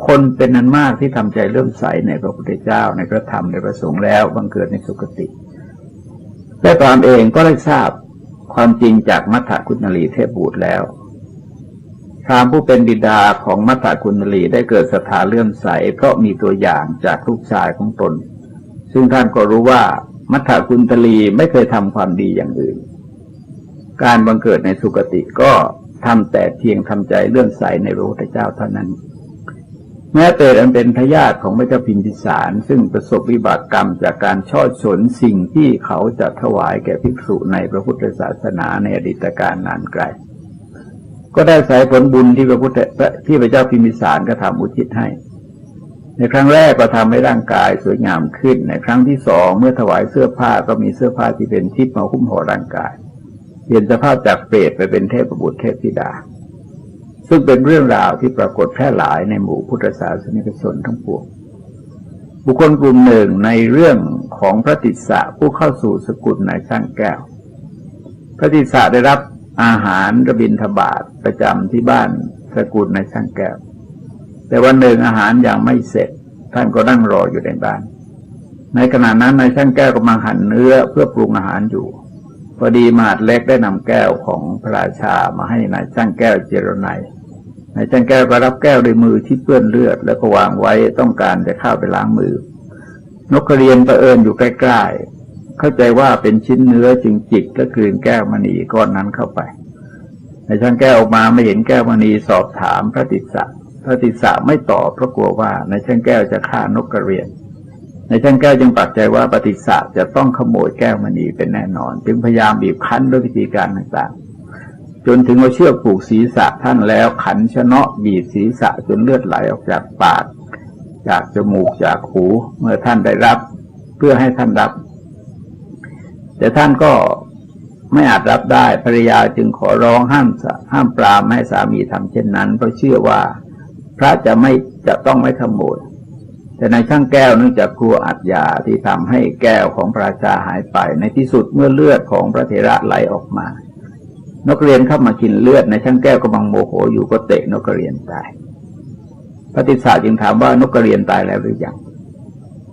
คนเป็นนันมากที่ทำใจเลื่อมใสในพระพุทธเจ้าในพระธรรมในพระสงฆ์แล้วบังเกิดในสุคติและตามเองก็ได้ทราบความจริงจากมัทธกุณลีเทพบุตรแล้วพราหมณ์ผู้เป็นบิดาของมัทธกุณลีได้เกิดศรัทธาเลื่อมใสเพราะมีตัวอย่างจากลูกชายของตนซึ่งท่านก็รู้ว่ามัทธกุณลีไม่เคยทำความดีอย่างอื่นการบังเกิดในสุคติก็ทำแต่เพียงทำใจเลื่อมใสในพระพุทธเจ้าเท่านั้นแม้เปรตอันเป็นทายาทของพระเจ้าพิมพิสารซึ่งประสบวิบากกรรมจากการช่อฉนสิ่งที่เขาจะถวายแก่ภิกษุในพระพุทธศาสนาในอดีตการนานไกลก็ได้สายผลบุญที่พระเจ้าพิมพิสารกระทำอุทิศให้ในครั้งแรกก็ทำให้ร่างกายสวยงามขึ้นในครั้งที่สองเมื่อถวายเสื้อผ้าก็มีเสื้อผ้าที่เป็นทิพย์มาหุ้มห่อร่างกายเปลี่ยนสภาพจากเปรตไปเป็นเทพบุตรเทพธิดาซึ่งเป็นเรื่องราวที่ปรากฏแพร่หลายในหมู่พุทธศาสนิกชนทั้งปวง บุคคลกลุ่มหนึ่งในเรื่องของพระติสสะผู้เข้าสู่สกุลนายช่างแก้วพระติสสะได้รับอาหารระบิณฑบาตประจำที่บ้านสกุลนายช่างแก้วแต่วันหนึ่งอาหารยังไม่เสร็จท่านก็นั่งรออยู่ในบ้านในขณะนั้นนายช่างแก้วกำลังหั่นเนื้อเพื่อปรุงอาหารอยู่พอดีมหาดเล็กได้นำแก้วของพระราชามาให้นายช่างแก้วเจรไนนายช่างแก้วก็รับแก้วด้วยมือที่เปื้อนเลือดแล้วก็วางไว้ต้องการจะเข้าไปล้างมือนกกระเรียนประเอิญอยู่ใกล้ๆเข้าใจว่าเป็นชิ้นเนื้อจึงจิกและกลืนแก้วมณีก้อนนั้นเข้าไปนายช่างแก้วออกมาไม่เห็นแก้วมณีสอบถามพระติสสะพระติสสะไม่ตอบเพราะกลัวว่านายช่างแก้วจะฆ่านกกระเรียนนายช่างแก้วจึงปักใจว่าปฏิสสะจะต้องขโมยแก้วมณีเป็นแน่นอนจึงพยายามบีบคั้นด้วยวิธีการต่างๆจนถึงเอาเชือกผูกศีรษะท่านแล้วขันชะเนาะบีบศีรษะจนเลือดไหลออกจากปากจากจมูกจากหูเมื่อท่านได้รับเพื่อให้ท่านรับแต่ท่านก็ไม่อาจรับได้ภรรยาจึงขอร้องห้ามปรามให้สามีทำเช่นนั้นเพราะเชื่อว่าพระจะต้องไม่ขโมยแต่นายช่างแก้วเนื่องจากกลัวอัตยาที่ทำให้แก้วของพระราชาหายไปในที่สุดเมื่อเลือดของพระเถระไหลออกมานกกระเรียนเข้ามากินเลือดนายช่างแก้วกำลังโมโหอยู่ก็เตะนกกระเรียนตายพระติสสะจึงถามว่านกกระเรียนตายแล้วหรือยัง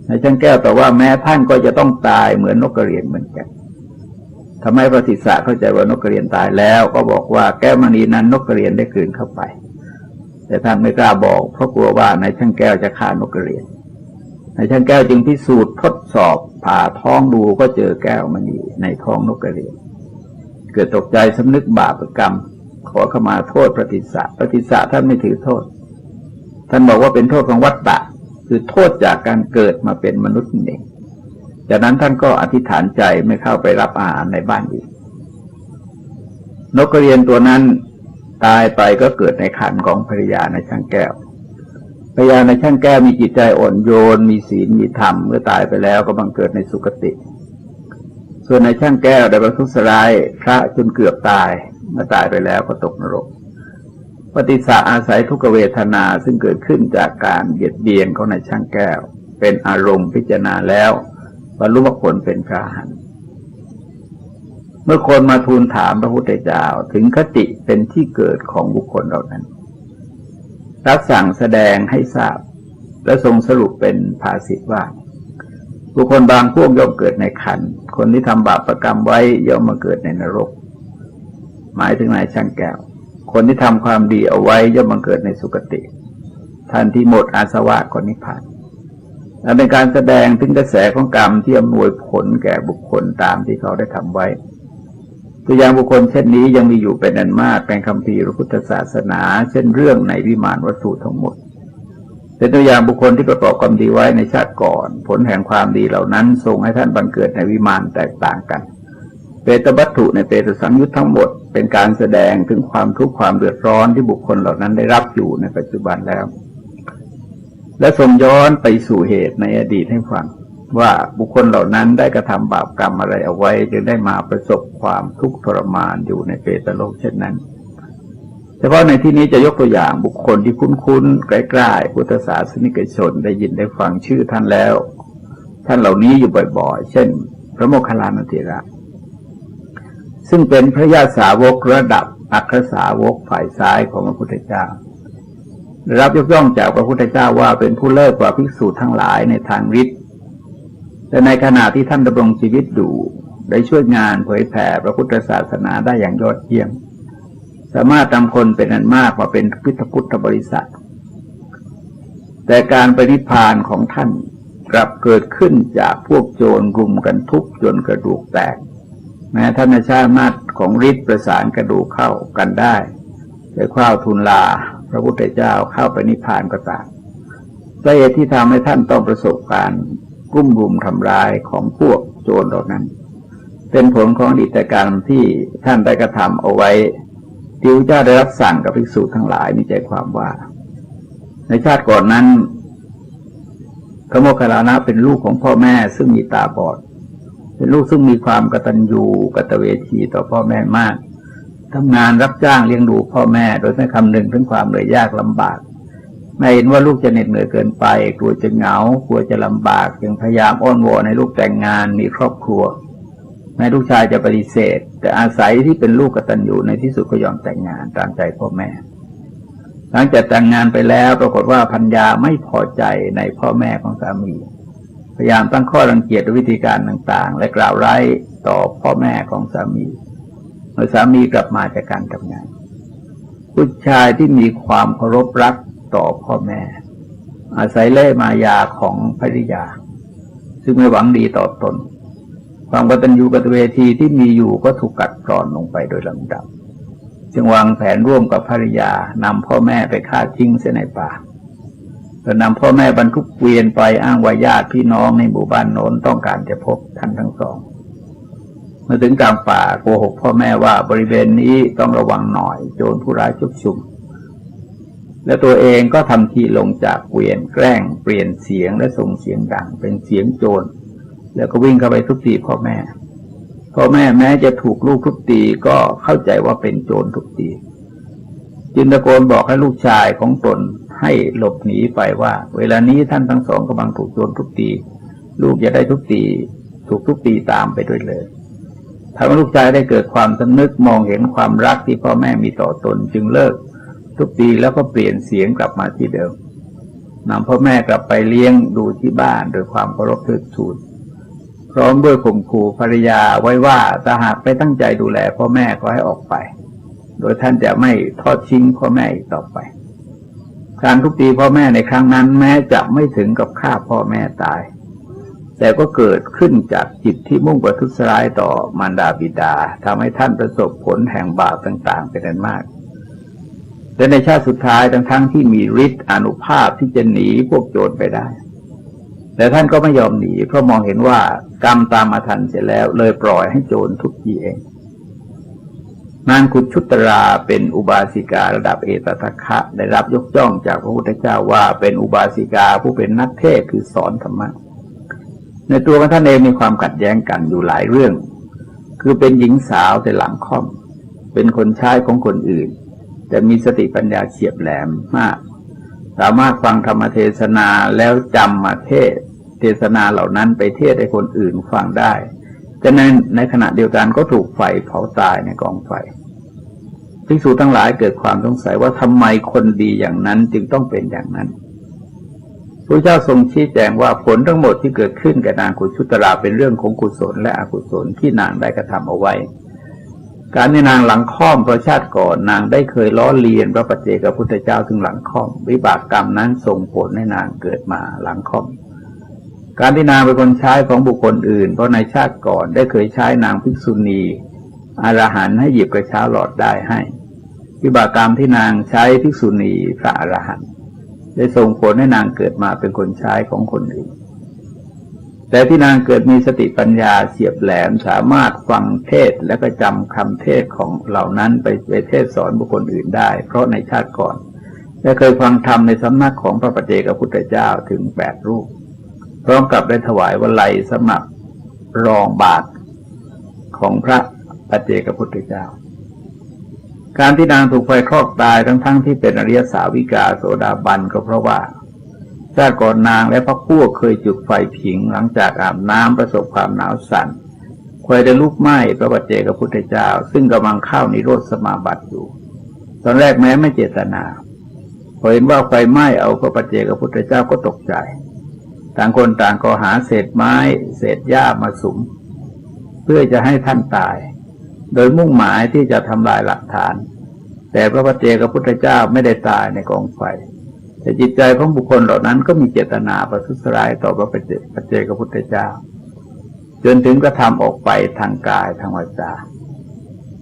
นายช่างแก้วตอบว่าแม้ท่านก็จะต้องตายเหมือนนกกระเรียนเหมือนกันทำให้พระติสสะเข้าใจว่านกกระเรียนตายแล้วก็บอกว่าแก้วมณีนั้นนกกระเรียนได้กลืนเข้าไปแต่ท่านไม่กล้าบอกเพราะกลัวว่านายช่างแก้วจะฆ่านกกระเรียนนายช่างแก้วจึงพิสูจน์ทดสอบผ่าท้องดูก็เจอแก้วมณีในท้องนกกระเรียนเกิดตกใจสำนึกบาปกรรมขอขมาโทษพระติสสะพระติสสะท่านไม่ถือโทษท่านบอกว่าเป็นโทษของวัฏฏะคือโทษจากการเกิดมาเป็นมนุษย์เองจากนั้นท่านก็อธิษฐานใจไม่เข้าไปรับอาหารในบ้านอีกนกกระเรียนตัวนั้นตายไปก็เกิดในครรภ์ของภรรยาในช่างแก้วภรรยาในช่างแก้วมีจิตใจอ่อนโยนมีศีลมีธรรมเมื่อตายไปแล้วก็บังเกิดในสุคติส่วนในช่างแก้วได้ประทุษร้ายพระจนเกือบตายเมื่อตายไปแล้วก็ตกนรกปฏิสสะอาศัยทุกขเวทนาซึ่งเกิดขึ้นจากการเบียดเบียนของในช่างแก้วเป็นอารมณ์พิจารณาแล้วบรรลุมรรคผลเป็นพระอรหันต์เมื่อคนมาทูลถามพระพุทธเจ้าถึงคติเป็นที่เกิดของบุคคลเหล่านั้นรับสั่งแสดงให้ทราบและทรงสรุปเป็นภาษิตว่าบุคคลบางพวกย่อมเกิดในขันธ์คนที่ทำบาปประกรรมไว้ย่อมมาเกิดในนรกหมายถึงนายช่างแก้วคนที่ทำความดีเอาไว้ย่อมมาเกิดในสุคติท่านที่หมดอาสวะก็นิพพานและเป็นการแสดงถึงกระแสของกรรมที่อำนวยผลแก่บุคคลตามที่เขาได้ทำไว้ตัวอย่างบุคคลเช่นนี้ยังมีอยู่เป็นอันมากในคัมภีร์พระพุทธศาสนาเช่นเรื่องในวิมานวัตถุทั้งหมดเป็นตัวอย่างบุคคลที่ประกอบความดีไว้ในชาติก่อนผลแห่งความดีเหล่านั้นส่งให้ท่านบังเกิดในวิมานแตกต่างกันเปตวัตถุในเปตสังยุตทั้งหมดเป็นการแสดงถึงความทุกข์ความเดือดร้อนที่บุคคลเหล่านั้นได้รับอยู่ในปัจจุบันแล้วและส่งย้อนไปสู่เหตุในอดีตให้ฟังว่าบุคคลเหล่านั้นได้กระทำบาปกรรมอะไรเอาไว้จึงได้มาประสบความทุกข์ทรมานอยู่ในเปตโลกเช่นนั้นเฉพาะในที่นี้จะยกตัวอย่างบุคคลที่คุ้นๆใกล้ๆพุทธศาสนิกชนได้ยินได้ฟังชื่อท่านแล้วท่านเหล่านี้อยู่บ่อยๆเช่นพระโมคคัลลานะเถระซึ่งเป็นพระญาติสาวกระดับอัครสาวกฝ่ายซ้ายของพระพุทธเจ้าได้รับยกย่องจากพระพุทธเจ้าว่าเป็นผู้เลิศกว่าภิกษุทั้งหลายในทางฤทธิ์แต่ในขณะที่ท่านดำรงชีวิตอยู่ได้ช่วยงานเผยแผ่พระพุทธศาสนาได้อย่างยอดเยี่ยมสามารถนำคนเป็นอันมากมาเป็นพุทธบริษัทแต่การปฏิพานของท่านกลับเกิดขึ้นจากพวกโจรรุมกันทุบจนกระดูกแตกแม้ท่านสามารถของฤทธิ์ประสานกระดูกเข้ากันได้แต่คราวทูลลาพระพุทธเจ้าเข้าไปนิพพานก็ตามสาเหตุที่ทำให้ท่านต้องประสบการณ์รุ่มรุมทำร้ายของพวกโจรเหล่านั้นเป็นผลของอดีตการที่ท่านได้กระทำเอาไว้ที่พระเจ้าได้รับสั่งกับภิกษุทั้งหลายมีใจความว่าในชาติก่อนนั้นพระโมคคัลลานะเป็นลูกของพ่อแม่ซึ่งมีตาบอดเป็นลูกซึ่งมีความกตัญญูกตเวทีต่อพ่อแม่มากทำงานรับจ้างเลี้ยงดูพ่อแม่โดยไม่คำนึงถึงความเหนื่อยยากลำบาก แม่เห็นว่าลูกจะเหน็ดเหนื่อยเกินไปกลัวจะเหงากลัวจะลำบากจึงพยายามอ้อนวอนให้ลูกแต่งงานมีครอบครัวแม้ลูกชายจะปฏิเสธแต่อาศัยที่เป็นลูกกตัญญูในที่สุดก็ยอมแต่งงานตามใจพ่อแม่หลังจากแต่งงานไปแล้วปรากฏว่าภรรยาไม่พอใจในพ่อแม่ของสามีพยายามตั้งข้อรังเกียจด้วยวิธีการต่างๆและกล่าวร้ายต่อพ่อแม่ของสามีเมื่อสามีกลับมาจากการทำงานผู้ชายที่มีความเคารพรักต่อพ่อแม่อาศัยเล่ห์มายาของภริยาซึ่งไม่หวังดีต่อตนความกตัญญูกตเวทีที่มีอยู่ก็ถูกกัดกร่อนลงไปโดยลำดับจึงวางแผนร่วมกับภริยานำพ่อแม่ไปฆ่าทิ้งเสียในป่าแล้วนำพ่อแม่บรรทุกเกวียนไปอ้างว่าญาติพี่น้องในหมู่บ้านโน้นต้องการจะพบท่านทั้งสองเมื่อถึงกลางป่าโกหกพ่อแม่ว่าบริเวณนี้ต้องระวังหน่อยโจรผู้ร้ายชุกชุมและตัวเองก็ทำทีลงจากเกวียนแกล้งเปลี่ยนเสียงและส่งเสียงดังเป็นเสียงโจรแล้วก็วิ่งเข้าไปทุบตีพ่อแม่แม้จะถูกลูกทุบตีก็เข้าใจว่าเป็นโจรทุบตีจึงตะโกนบอกให้ลูกชายของตนให้หลบหนีไปว่าเวลานี้ท่านทั้งสองกำลังถูกโจรทุบตีลูกอย่าได้ถูกทุบตีตามไปด้วยเลยทำให้ลูกชายได้เกิดความสำนึกมองเห็นความรักที่พ่อแม่มีต่อตนจึงเลิกทุบตีแล้วก็เปลี่ยนเสียงกลับมาที่เดิมนำพ่อแม่กลับไปเลี้ยงดูที่บ้านโดยความเคารพเทิดทูนพร้อมด้วยข่มขู่ภรรยาไว้ว่าถ้าหากไม่ตั้งใจดูแลพ่อแม่ก็ให้ออกไปโดยท่านจะไม่ทอดทิ้งพ่อแม่อีกต่อไปการทุบตีพ่อแม่ในครั้งนั้นแม้จะไม่ถึงกับฆ่าพ่อแม่ตายแต่ก็เกิดขึ้นจากจิตที่มุ่งประทุษร้ายต่อมารดาบิดาทำให้ท่านประสบผลแห่งบาปต่างๆเป็นอันมากและในชาติสุดท้ายทั้งที่มีฤทธิ์อานุภาพที่จะหนีพวกโจรไปได้แต่ท่านก็ไม่ยอมหนีเพราะมองเห็นว่ากรรมตามมาทันเสร็จแล้วเลยปล่อยให้โจรทุบตีเองนางกุชุตราเป็นอุบาสิการะดับเอตทัคคะได้รับยกย่องจากพระพุทธเจ้าว่าเป็นอุบาสิกาผู้เป็นนักเทศน์คือสอนธรรมะในตัวของท่านเองมีความขัดแย้งกันอยู่หลายเรื่องคือเป็นหญิงสาวแต่หลังค่อมเป็นคนใช้ของคนอื่นแต่มีสติปัญญาเฉียบแหลมมากสามารถฟังธรรมเทศนาแล้วจำมาเทศนาเหล่านั้นไปเทศให้คนอื่นฟังได้ฉะนั้นในขณะเดียวกันก็ถูกไฟเผาตายในกองไฟภิกษุทั้งหลายเกิดความสงสัยว่าทำไมคนดีอย่างนั้นจึงต้องเป็นอย่างนั้นพระเจ้าทรงชี้แจงว่าผลทั้งหมดที่เกิดขึ้นกับนางกุชุตราเป็นเรื่องของกุศลและอกุศลที่นางได้กระทำเอาไว้การที่นางหลังค่อมเพราะชาติก่อนนางได้เคยล้อเลียนพระปัจเจกพุทธเจ้าถึงหลังค่อมวิบากกรรมนั้นส่งผลให้นางเกิดมาหลังค่อมการที่นางเป็นคนใช้ของบุคคลอื่นเพราะในชาติก่อนได้เคยใช้นางภิกษุณีอรหันต์ให้หยิบกระเช้าหลอดได้ให้วิบากกรรมที่นางใช้ภิกษุณีพระอรหันต์ได้ส่งผลให้นางเกิดมาเป็นคนใช้ของคนอื่นแต่ที่นางเกิดมีสติปัญญาเฉียบแหลมสามารถฟังเทศและก็จำคำเทศของเหล่านั้นไปเทศสอนบุคคลอื่นได้เพราะในชาติก่อนได้เคยฟังธรรมในสำนักของพระปัจเจกพุทธเจ้าถึง8 รูปพร้อมกับได้ถวายวลัยสำหรับรองบาทของพระปัจเจกพุทธเจ้าการที่นางถูกไฟคลอกตายทั้งที่เป็นอริยสาวิกาโสดาบันก็เพราะว่าชาติก่อนนางและพระพวกเคยจุดไฟผิงหลังจากอาบน้ำประสบความหนาวสั่นไฟได้ลุกไหม้พระปัจเจกพุทธเจ้าซึ่งกำลังเข้านิโรธสมาบัติอยู่ตอนแรกแม้ไม่เจตนาพอเห็นว่าไฟไหม้เอาพระปัจเจกพุทธเจ้าก็ตกใจต่างคนต่างก็หาเศษไม้เศษหญ้ามาสุมเพื่อจะให้ท่านตายโดยมุ่งหมายที่จะทำลายหลักฐานแต่พระปัจเจกพุทธเจ้าไม่ได้ตายในกองไฟแต่จิตใจของบุคคลเหล่านั้นก็มีเจตนาประทุษร้ายต่อพระปัจเจกพุทธเจ้าจนถึงกระทำออกไปทางกายทางวาจา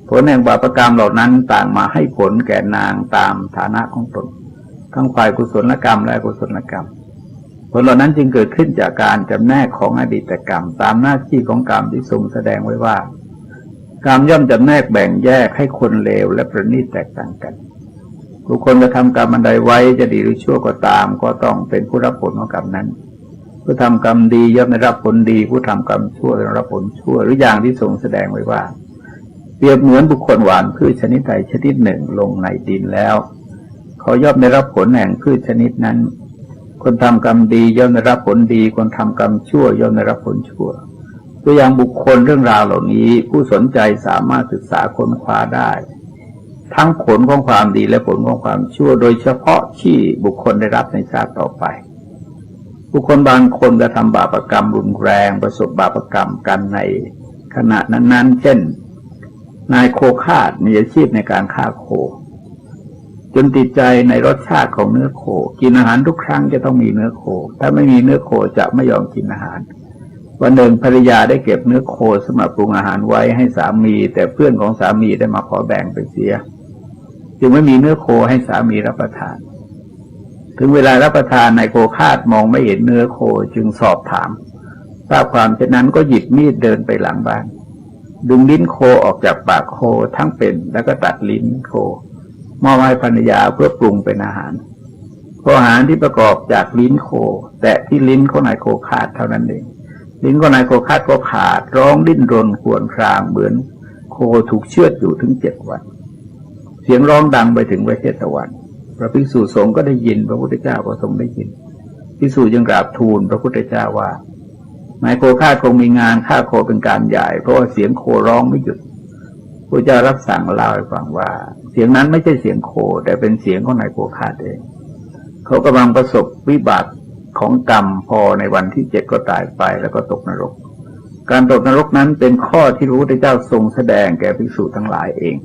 ผลแห่งบาปกรรมเหล่านั้นต่างมาให้ผลแก่นางตามฐานะของตนทั้งฝ่ายกุศลกรรมและอกุศลกรรมผลเหล่านั้นจึงเกิดขึ้นจากการจำแนกของอดีตกรรมตามหน้าที่ของกรรมที่ทรงแสดงไว้ว่ากรรมย่อมจำแนกแบ่งแยกให้คนเลวและประณีตแตกต่างกันบุคคลกระทำกรรมอันใดไว้จะดีหรือชั่วก็ตามก็ต้องเป็นผู้รับผลของกรรมนั้นผู้ทำกรรมดีย่อมได้รับผลดีผู้ทำกรรมชั่วได้รับผลชั่วหรืออย่างที่ทรงแสดงไว้ว่าเปรียบเหมือนบุคคลหว่านพืชชนิดใดชนิดหนึ่งลงในดินแล้ว เขาย่อมได้รับผลแห่งพืชชนิดนั้นคนทำกรรมดีย่อมได้รับผลดีคนทำกรรมชั่วย่อมได้รับผลชั่วตัวอย่างบุคคลเรื่องราวเหล่านี้ผู้สนใจสามารถศึกษาค้นคว้าได้ทั้งผลของความดีและผลของความชั่วโดยเฉพาะที่บุคคลได้รับในชาติต่อไปบุคคลบางคนกระทำบาปกรรมรุนแรงประสบบาปกรรมกันในขณะนั้นๆเช่นนายโคฆ่ามีอาชีพในการฆ่าโคจนติดใจในรสชาติของเนื้อโคกินอาหารทุกครั้งจะต้องมีเนื้อโคถ้าไม่มีเนื้อโคจะไม่ยอมกินอาหารวันหนึ่งภรรยาได้เก็บเนื้อโคสำหรับปรุงอาหารไว้ให้สามีแต่เพื่อนของสามีได้มาขอแบ่งไปเสียจึงไม่มีเนื้อโคให้สามีรับประทานถึงเวลารับประทานนายโคคาดมองไม่เห็นเนื้อโคจึงสอบถามทราบความเช่นนั้นก็หยิบมีดเดินไปหลังบ้านดึงลิ้นโคออกจากปากโคทั้งเป็นแล้วก็ตัดลิ้นโคมอบให้ภรรยาเพื่อปรุงเป็นอาหารอาหารที่ประกอบจากลิ้นโคแต่ที่ลิ้นของนายโคขาดเท่านั้นเองลิ้นของนายโคขาดก็ขาดร้องดิ้นรนครวญครางเหมือนโคถูกเชือดอยู่ถึง7 วันเสียงร้องดังไปถึงประเทศตะวันพระภิกษุสงฆ์ก็ได้ยินพระพุทธเจ้าก็ทรงได้ยินภิกษุจึงกราบทูลพระพุทธเจ้าว่านายโคฆ่าคงมีงานฆ่าโคเป็นการใหญ่เพราะว่าเสียงโคร้องไม่หยุดพระเจ้ารับสั่งเล่าให้ฟังว่าเสียงนั้นไม่ใช่เสียงโคแต่เป็นเสียงของนายโคฆ่าเองเขากำลังประสบวิบากของกรรมพอในวันที่7ก็ตายไปแล้วก็ตกนรกการตกนรกนั้นเป็นข้อที่พระพุทธเจ้าทรงแสดงแก่ภิกษุทั้งหลายเอง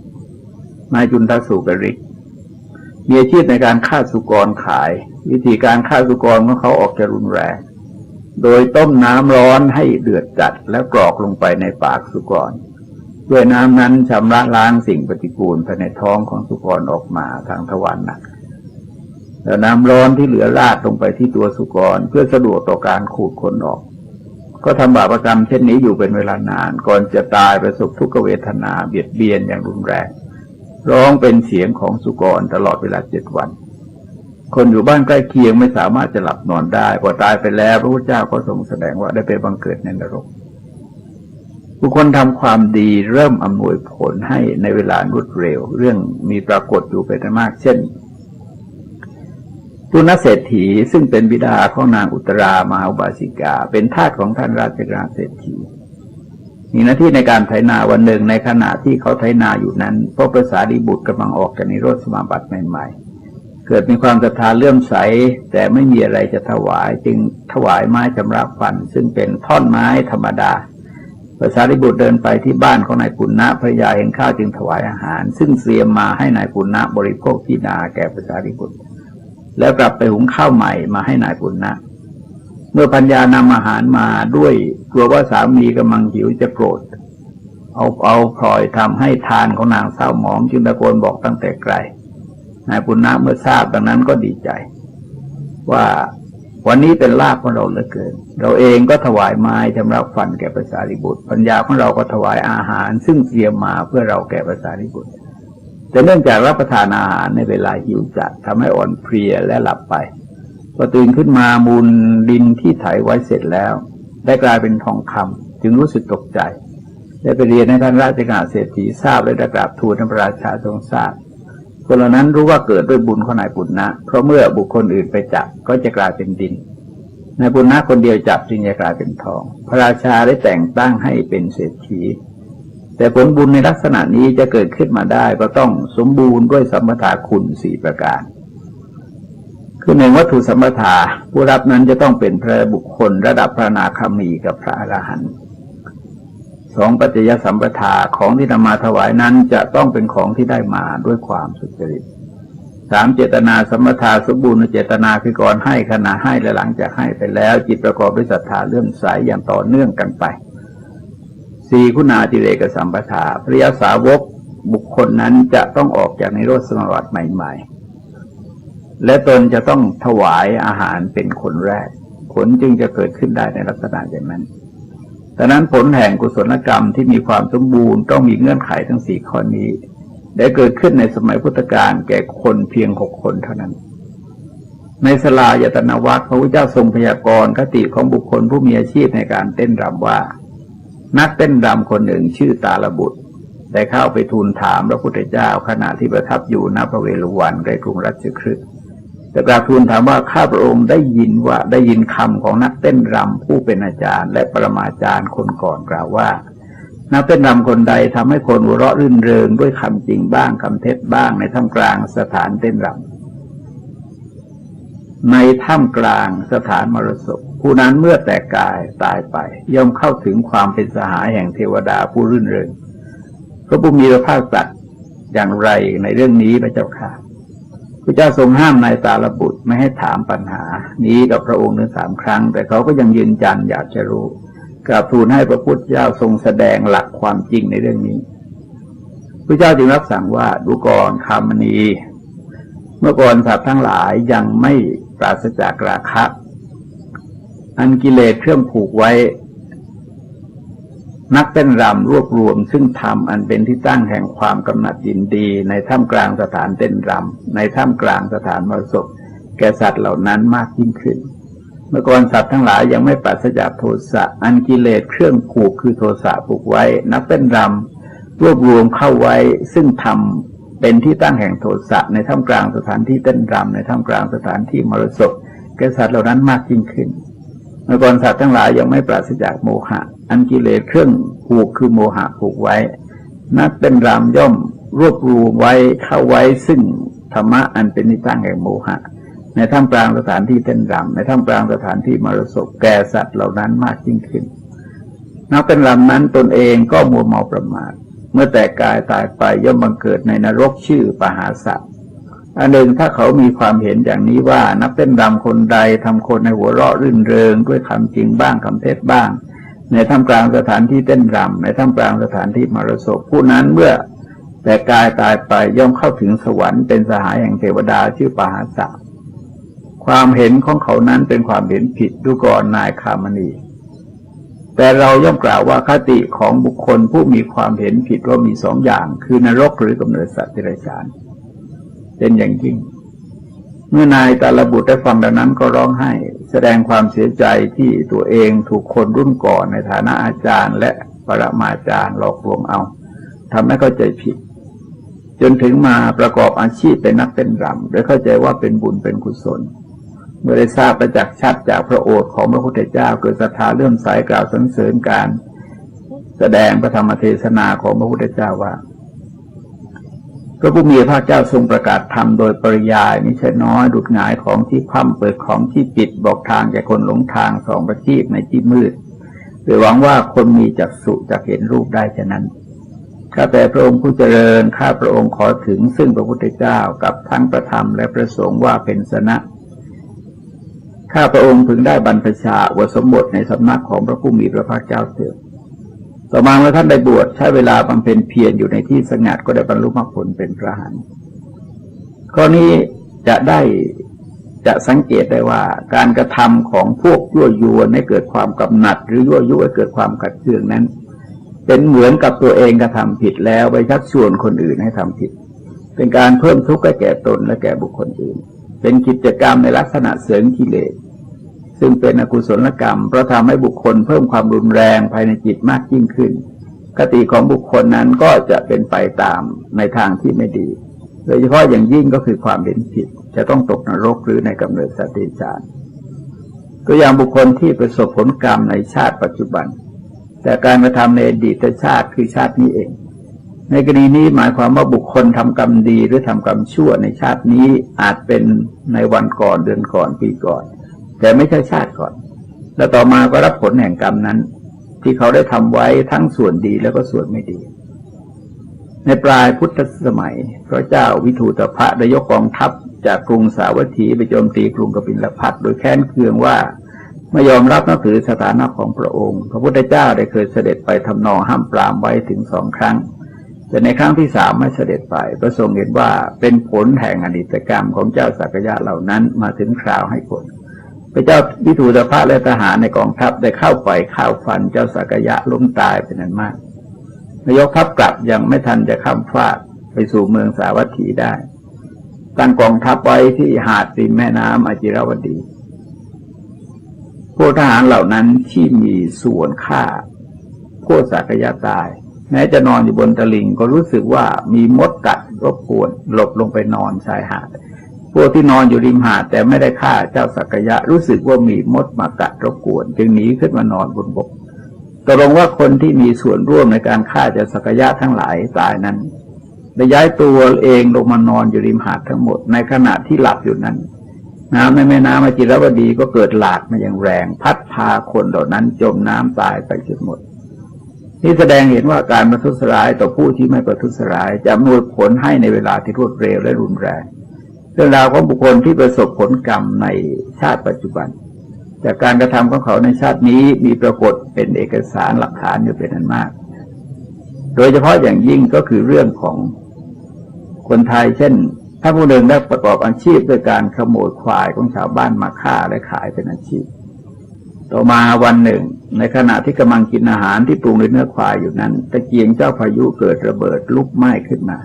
นายจุนทสุกฤิกมีอาชีพในการฆ่าสุกรขายวิธีการฆ่าสุกรของเขาออกจะรุนแรงโดยต้มน้ำร้อนให้เดือดจัดแล้วกรอกลงไปในปากสุกรด้วยน้ำนั้นชำระล้างสิ่งปฏิกูลภายในท้องของสุกรออกมาทางทวารหนักแล้วน้ำร้อนที่เหลือราดลงไปที่ตัวสุกรเพื่อสะดวกต่อการขูดขนออกก็ทำบาปกรรมเช่นนี้อยู่เป็นเวลานานก่อนจะตายประสบทุกขเวทนาเบียดเบียนอย่างรุนแรงร้องเป็นเสียงของสุกรตลอดเวลา7 วันคนอยู่บ้านใกล้เคียงไม่สามารถจะหลับนอนได้พอตายไปแล้วพระพุทธเจ้าก็ทรงแสดงว่าได้ไปบังเกิดในนรกบุคคลทำความดีเริ่มอำนวยผลให้ในเวลารวดเร็วเรื่องมีปรากฏอยู่เป็นมากเช่นปุณเศรษฐีซึ่งเป็นบิดาของนางอุตรามหาอุบาสิกาเป็นทาสของท่านราชกฤห์เศรษฐีมีหน้าที่ในการไถนาวันหนึ่งในขณะที่เขาไถนาอยู่นั้นพระพระสารีบุตรกำลังออกจากนิโรธสมาบัติใหม่ๆเกิดมีความศรัทธาเลื่อมใสแต่ไม่มีอะไรจะถวายจึงถวายไม้ชำระฟันซึ่งเป็นท่อนไม้ธรรมดาพระสารีบุตรเดินไปที่บ้านของนายปุณณะภรรยาเห็นข้าวจึงถวายอาหารซึ่งเตรียมมาให้นายปุณณะบริโภคที่นาแก่พระสารีบุตรแล้วกลับไปหุงข้าวใหม่มาให้นายปุณณะเมื่อภรรยานำอาหารมาด้วยกลัวว่าสามีกำลังหิวจะโกรธเอาพลอยทำให้ทานของนางเศร้าหมองจึงตะโกนบอกตั้งแต่ไกลนายปุณณะเมื่อทราบดังนั้นก็ดีใจว่าวันนี้เป็นลาภของเราเหลือเกินเราเองก็ถวายไม้ชำระฟันแก่พระสารีบุตรภรรยาของเราก็ถวายอาหารซึ่งเตรียมมาเพื่อเราแก่พระสารีบุตรแต่เนื่องจากรับประทานอาหารในเวลาหิวจัดทำให้อ่อนเพลียและหลับไปพอตื่นขึ้นมามูลดินที่ไถไว้เสร็จแล้วได้กลายเป็นทองคำจึงรู้สึกตกใจได้ไปเรียนให้ท่านราชกฤห์เศรษฐีทราบและได้กราบทูลท่านพระราชาทรงทราบคนเหล่านั้นรู้ว่าเกิดด้วยบุญของนายปุณณะเพราะเมื่อบุคคลอื่นไปจับก็จะกลายเป็นดินนายปุณณะคนเดียวจับจึงจะกลายเป็นทองพระราชาได้แต่งตั้งให้เป็นเศรษฐีแต่ผลบุญในลักษณะนี้จะเกิดขึ้นมาได้ก็ต้องสมบูรณ์ด้วยสัมปทาคุณ4 ประการคือ1วัตถุสัมปทาผู้รับนั้นจะต้องเป็นพระบุคคลระดับพระอนาคามีกับพระอรหันต์2ปัจจยสัมปทาของที่นำมาถวายนั้นจะต้องเป็นของที่ได้มาด้วยความสุจริต3เจตนาสัมปทาสมบูรณ์เจตนาคือก่อนให้ขณะให้และหลังจากให้ไปแล้วจิตประกอบด้วยศรัทธาเลื่อมใสอย่างต่อเนื่องกันไป4คุณาธิเรกสัมปทาพระยาสาวกบุคคลนั้นจะต้องออกจากนิโรธสมาบัติใหม่ๆและตนจะต้องถวายอาหารเป็นคนแรกผลจึงจะเกิดขึ้นได้ในลักษณะอย่างนั้นดังนั้นผลแห่งกุศลกรรมที่มีความสมบูรณ์ต้องมีเงื่อนไขทั้ง4 ข้อนี้ได้เกิดขึ้นในสมัยพุทธกาลแก่คนเพียง6 คนเท่านั้นในสลายตนวรรคพระพุทธเจ้าทรงพยากรณ์คติของบุคคลผู้มีอาชีพในการเต้นรำว่านักเต้นรำคนหนึ่งชื่อตาลบุตร ได้เข้าไปทูลถามพระพุทธเจ้าขณะที่ประทับอยู่ณพระเวฬุวันใกล้กรุงรัชคฤห์แต่กราบทูลถามว่าข้าพระองค์ได้ยินคำของนักเต้นรำผู้เป็นอาจารย์และปรมาจารย์คนก่อนกล่าวว่านักเต้นรำคนใดทำให้คนหัวเราะรื่นเริงด้วยคำจริงบ้างคำเท็จบ้างในท่ามกลางสถานเต้นรำในท่ามกลางสถานมรสพผู้นั้นเมื่อแต่กายตายไปย่อมเข้าถึงความเป็นสหายแห่งเทวดาผู้รื่นเริงพระผู้มีพระภาคตรัสอย่างไรในเรื่องนี้พระเจ้าค่ะพระเจ้าทรงห้ามนายสารบุตรไม่ให้ถามปัญหานี้กับพระองค์ถึง3 ครั้งแต่เขาก็ยังยืนยันอยากจะรู้กราบทูลให้พระพุทธเจ้าทรงแสดงหลักความจริงในเรื่องนี้พระเจ้าจึงรับสั่งว่าดูก่อนคามณีเมื่อก่อนสัตว์ทั้งหลายยังไม่ปราศจากราคะอันกิเลสเครื่องผูกไว้นักเต้นรำรวบรวมซึ่งธรรมอันเป็นที่ตั้งแห่งความกำหนัดยินดีในท่ามกลางสถานเต้นรำในท่ามกลางสถานมรสพแก่สัตว์เหล่านั้นมากยิ่งขึ้นเมื่อก่อนสัตว์ทั้งหลายยังไม่ปราศจากโทสะอันกิเลสเครื่องผูกคือโทสะผูกไว้นักเต้นรำรวบรวมเข้าไว้ซึ่งธรรมเป็นที่ตั้งแห่งโทสะในท่ามกลางสถานที่เต้นรำในท่ามกลางสถานที่มรสพแก่สัตว์เหล่านั้นมากยิ่งขึ้นเมื่อก่อนสัตว์ทั้งหลายยังไม่ปราศจากโมหะอันกิเลสเครื่องผูกคือโมหะผูกไว้นักเต้นรำย่อมรวบรวมไว้เข้าไว้ซึ่งธรรมะอันเป็นที่ตั้งแห่งโมหะในท่ามกลางสถานที่เต้นรำในท่ามกลางสถานที่มรสพแก่สัตว์เหล่านั้นมากยิ่งขึ้นนักเต้นรำนั้นตนเองก็มัวเมาประมาทเมื่อแต่กายตายไปย่อมบังเกิดในนรกชื่อปหาสัตว์อันหนึ่งถ้าเขามีความเห็นอย่างนี้ว่านักเต้นรำคนใดทำคนในหัวเราะรื่นเริงด้วยคำจริงบ้างคำเท็จบ้างในท่ามกลางสถานที่เต้นรำในท่ามกลางสถานที่มรสพผู้นั้นเมื่อแต่กายตายไปย่อมเข้าถึงสวรรค์เป็นสหายแห่งเทวดาชื่อปหาสัตว์ความเห็นของเขานั้นเป็นความเห็นผิดดูก่อนนายคามณีแต่เราย่อมกล่าวว่าคติของบุคคลผู้มีความเห็นผิดว่ามี2 อย่างคือนรกหรือกำเนิดสัตว์เดรัจฉานเป็นอย่างยิ่งเมื่อนายตาลบุตรได้ฟังดังนั้นก็ร้องไห้แสดงความเสียใจที่ตัวเองถูกคนรุ่นก่อนในฐานะอาจารย์และปรมาจารย์หลอกลวงเอาทำให้เข้าใจผิดจนถึงมาประกอบอาชีพเป็นนักเต้นรำโดยเข้าใจว่าเป็นบุญเป็นกุศลเมื่อได้ทราบประจักษ์ชัดจากพระโอษฐ์ของพระพุทธเจ้าเกิดศรัทธาเลื่อมใสกล่าวสรรเสริญการแสดงพระธรรมเทศนาของพระพุทธเจ้าว่าพระผู้มีพระภาคเจ้าทรงประกาศธรรมโดยปริยายมิใช่น้อยดุจหงายของที่คว่ำเปิดของที่ปิดบอกทางแก่คนหลงทางส่องประทีปในที่มืดโดยหวังว่าคนมีจักษุจะเห็นรูปได้ฉะนั้นข้าแต่พระองค์ผู้เจริญข้าพระองค์ขอถึงซึ่งพระพุทธเจ้ากับทั้งพระธรรมและพระสงฆ์ว่าเป็นสนะข้าพระองค์พึงได้บรรพชาอุปสมบทในสำนักของพระผู้มีพระภาคเจ้าเถิดต่อมาเมื่อท่านได้บวชใช้เวลาบำเพ็ญเพียรอยู่ในที่สงัดก็ได้บรรลุมรรคผลเป็นพระอรหันต์ข้อนี้จะสังเกตได้ว่าการกระทำของพวกยั่วยวนให้เกิดความกำหนัดหรือยั่วยุให้เกิดความขัดเคืองนั้นเป็นเหมือนกับตัวเองกระทำผิดแล้วไปชักชวนคนอื่นให้ทำผิดเป็นการเพิ่มทุกข์ให้แก่ตนและแก่บุคคลอื่นเป็นกิจกรรมในลักษณะเสริมกิเลสซึ่งเป็นอกุศลกรรมเพราะทำให้บุคคลเพิ่มความรุนแรงภายในจิตมากยิ่งขึ้นคติของบุคคลนั้นก็จะเป็นไปตามในทางที่ไม่ดีโดยเฉพาะอย่างยิ่งก็คือความเห็นผิดจะต้องตกนรกหรือในกำเนิดสัตว์เดรัจฉานตัวอย่างบุคคลที่ประสบผลกรรมในชาติปัจจุบันแต่การกระทำในอดีตชาติคือชาตินี้เองในกรณีนี้หมายความว่าบุคคลทำกรรมดีหรือทำกรรมชั่วในชาตินี้อาจเป็นในวันก่อนเดือนก่อนปีก่อนแต่ไม่ใช่ชาติก่อนแล้วต่อมาก็รับผลแห่งกรรมนั้นที่เขาได้ทำไว้ทั้งส่วนดีแล้วก็ส่วนไม่ดีในปลายพุทธสมัยพระเจ้าวิทูตภะได้ยกกองทัพจากกรุงสาวัตถีไปโจมตีกรุงกบิลพัสดุโดยแค้นเคืองว่าไม่ยอมรับนับถือสถานะของพระองค์พระพุทธเจ้าได้เคยเสด็จไปทำนองห้ามปรามไว้ถึง2 ครั้งแต่ในครั้งที่3ไม่เสด็จไปพระทรงเห็นว่าเป็นผลแห่งอดีตกรรมของเจ้าสักยะเหล่านั้นมาถึงคราวให้ผลพระเจ้าวิทูตภะและทหารในกองทัพได้เข้าไปฆ่าฟันเจ้าสักยะล้มตายเป็นอันมากนายกทัพกลับยังไม่ทันจะข้ามฟากไปสู่เมืองสาวัตถีได้ตั้งกองทัพไว้ที่หาดริมแม่น้ำอจิรวดีพวกทหารเหล่านั้นที่มีส่วนฆ่าพวกสักยะตาย แม้จะนอนอยู่บนตลิ่งก็รู้สึกว่ามีมดกัดรบกวนหลบลงไปนอนชายหาดพวกที่นอนอยู่ริมหาดแต่ไม่ได้ฆ่าเจ้าสักยะรู้สึกว่ามีมดมากัดรบกวนจึงหนีขึ้นมานอนบนบกตกลงว่าคนที่มีส่วนร่วมในการฆ่าเจ้าสักยะทั้งหลายตายนั้นได้ย้ายตัวเองลงมานอนอยู่ริมหาดทั้งหมดในขณะที่หลับอยู่นั้นน้ำในแม่น้ำอจิรวดีก็เกิดหลากมาอย่างแรงพัดพาคนเหล่านั้นจมน้ำตายไปจนหมดนี่แสดงเห็นว่าการประทุษร้ายต่อผู้ที่ไม่ประทุษร้ายจะอำนวยผลให้ในเวลาที่รวดเร็วและรุนแรงเรื่องราวของบุคคลที่ประสบผลกรรมในชาติปัจจุบันจากการกระทำของเขาในชาตินี้มีปรากฏเป็นเอกสารหลักฐานอยู่เป็นอันมากโดยเฉพาะอย่างยิ่งก็คือเรื่องของคนไทยเช่นถ้าผู้หนึ่งได้ประกอบอาชีพด้วยการขโมยควายของชาวบ้านมาฆ่าและขายเป็นอาชีพต่อมาวันหนึ่งในขณะที่กำลังกินอาหารที่ปรุงด้วยเนื้อควายอยู่นั้นตะเกียงเจ้าพายุเกิดระเบิดลุกไหม้ขึ้นมา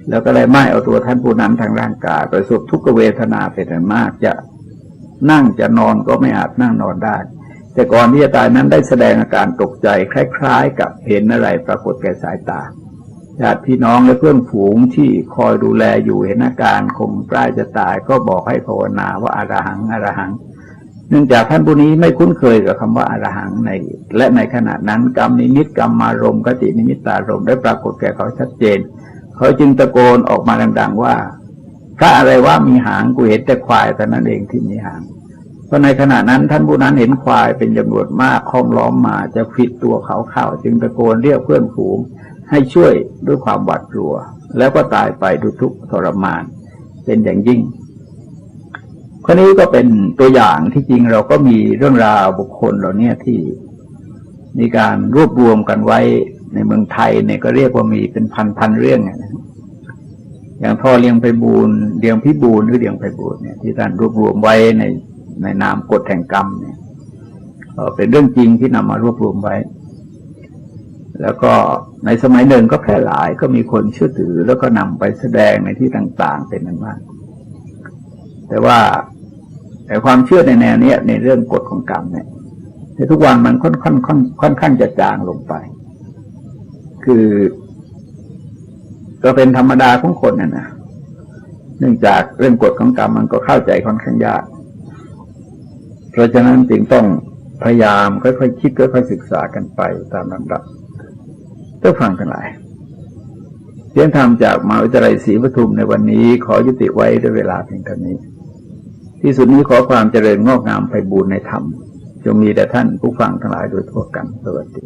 แล้วก็เลยไหม้เอาตัวท่านผู้นั้นทางร่างกายประสบทุกขเวทนาเป็นอันมากจะนั่งจะนอนก็ไม่อาจนั่งนอนได้แต่ก่อนที่จะตายนั้นได้แสดงอาการตกใจคล้ายๆกับเห็นอะไรปรากฏแก่สายตาญาติพี่น้องและเพื่อนฝูงที่คอยดูแลอยู่เห็นอาการคงใกล้จะตายก็บอกให้ภาวนาว่าอรหังอรหังเนื่องจากท่านผู้นี้ไม่คุ้นเคยกับคำว่าอรหังและในขณะนั้นกรรมนิมิตกรรมารมณ์กตินิมิตตารมณ์ได้ปรากฏแก่เขาชัดเจนเขาจึงตะโกนออกมาดังๆว่าพระอะไรว่ามีหางกูเห็นแต่ควายแต่นั้นเองที่มีหางเพราะในขณะนั้นท่านผู้นั้นเห็นควายเป็นจำนวนมากห้อมล้อมมาจะฟิดตัวเขาเข้าจึงตะโกนเรียกเพื่อนฝูงให้ช่วยด้วยความหวาดกลัวแล้วก็ตายไปด้วยทุกข์ทรมานเป็นอย่างยิ่งข้อนี้ก็เป็นตัวอย่างที่จริงเราก็มีเรื่องราวบุคคลเหล่านี้ที่มีการรวบรวมกันไว้ในเมืองไทยเนี่ยก็เรียกว่ามีเป็นพันเรื่องอย่างพ่อเลี้ยงไพบูลย์เลี้ยงพิบูลย์หรือเลี้ยงไพบูลย์เนี่ยที่ท่านรวบรวมไว้ในนามกฎแห่งกรรมเนี่ยเป็นเรื่องจริงที่นำมารวบรวมไว้แล้วก็ในสมัยหนึ่งก็แพร่หลายก็มีคนเชื่อถือแล้วก็นำไปแสดงในที่ต่างๆเป็นอันมากแต่ว่าความเชื่อในแนวนี้ในเรื่องกฎของกรรมเนี่ยในทุกวันมันค่อนข้างจะจางลงไปคือก็เป็นธรรมดาของคนนะเนื่องจากเรื่องกฎของกรรมมันก็เข้าใจค่อนข้างยากเพราะฉะนั้นจึงต้องพยายามค่อยๆคิดค่อยๆศึกษากันไปตามลำดับต้องฟังทั้งหลายเรียนธรรมจากมหาวิทยาลัยศรีปทุมในวันนี้ขอยุติไว้ด้วยเวลาเพียงเท่านี้ที่สุดนี้ขอความเจริญงอกงามไพบูรย์ในธรรมจงมีแด่ท่านผู้ฟังทั้งหลายโดยทั่วกันสวัสดี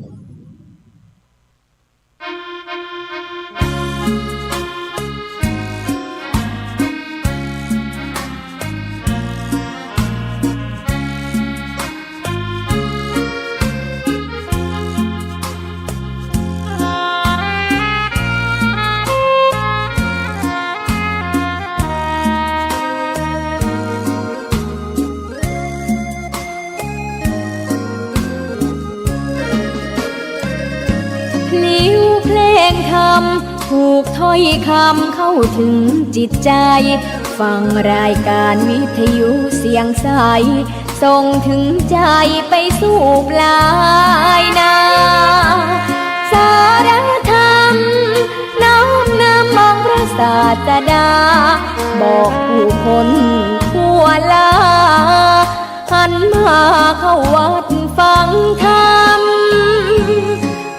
ถูกถ้อยคำเข้าถึงจิตใจฟังรายการวิทยุเสียงใสส่งถึงใจไปสู่ปลายนาสารธรรมน้อมนำมองพระศาสดาบอกผู้คนทั่วลาหันมาเข้าวัดฟังธรรม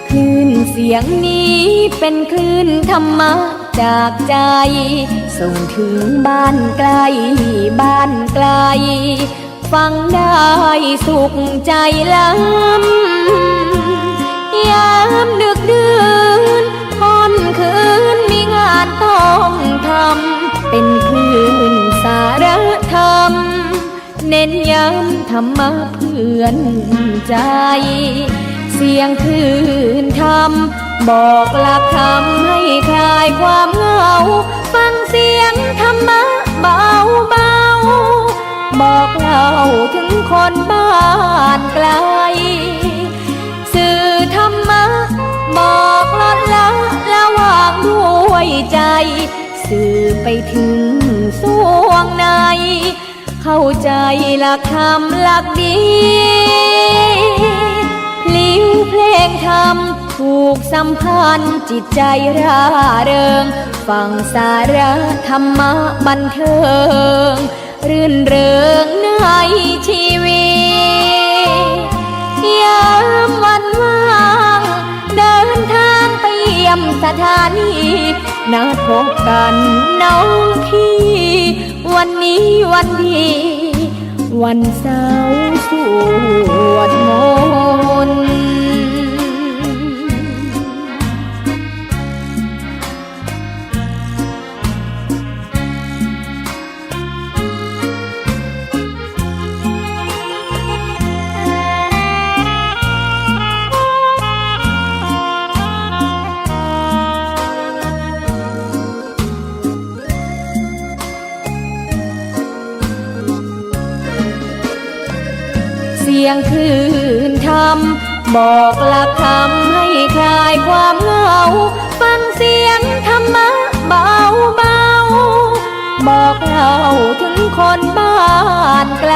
คลื่นเสียงนี้เป็นคลื่นธรรมะจากใจส่งถึงบ้านไกลบ้านไกลฟังได้สุขใจล้ำยามดึกดื่นค่ำคืนมีงานต้องทำเป็นคลื่นสารธรรมเน้นย้ำธรรมะเพื่อนใจเสียงคลื่นธรรมบอกหลักธรรมให้คลายความเหงาฟังเสียงธรรมะเบาเบาบอกเล่าถึงคนบ้านไกลสื่อธรรมะบอกลดละวางด้วยใจสื่อไปถึงสวงในเข้าใจหลักธรรมหลักดีลิ้วเพลงธรรม ผูกสัมพันธ์จิตใจร่าเริงฟังสาระธรรมะบันเทิงรื่นเริงในชีวิตยามวันว่างเดินทางไปเยี่ยมสถานีนัดพบกันน้องพี่วันนี้วันดีวันเสาร์สวดมนต์เสียงคลื่นธรรมบอกหลักธรรมให้คลายความเหงาฟังเสียงธรรมะเบาเบาบอกเล่าถึงคนบ้านไกล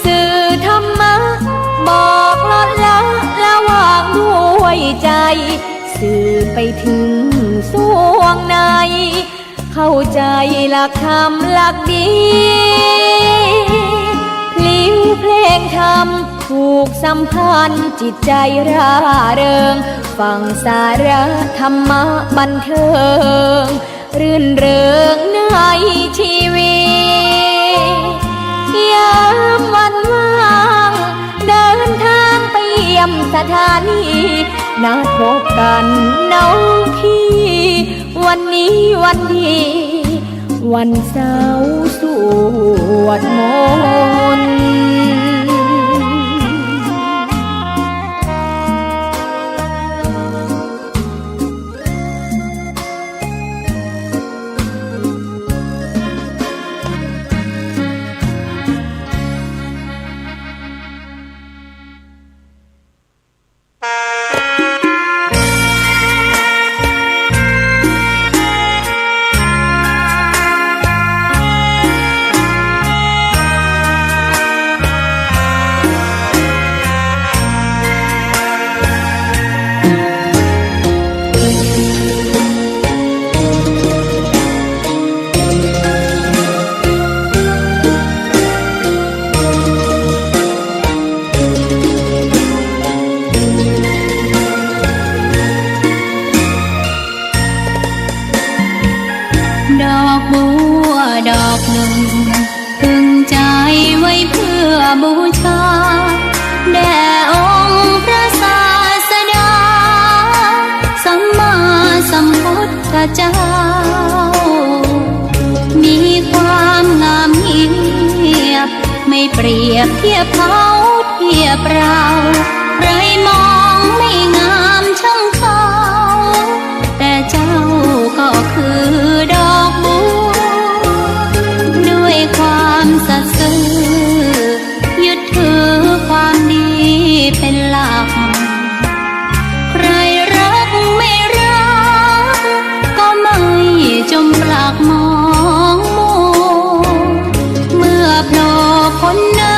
สื่อธรรมะบอกลดละระหว่างด้วยใจสื่อไปถึงสวงในเข้าใจหลักธรรมหลักดีลิ้วเพลงธรรมผูกสัมพันธ์จิตใจร่าเริงฟังสาระธรรมะบันเทิงรื่นเริงในชีวิตยามวันว่างเดินทางไปเยี่ยมสถานีนัดพบกันน้องพี่วันนี้วันดีวันเสาร์สวดมนต์ดอกบัวดอกหนึ่งพึงใจไว้เพื่อบูชาแด่องค์พระศาสดาสัมมาสัมพุทธเจ้ามีความงามเงียบไม่เปรียบเทียบเขาเทียบเราใครมองไม่งามช่างเขาแต่เจ้าก็คือดอกบัวด้วยความสัตย์ซื่อยึดถือความดีเป็นหลักใครรักไม่รักก็ไม่จมปลักมองมัวเมื่อโผล่พ้นน้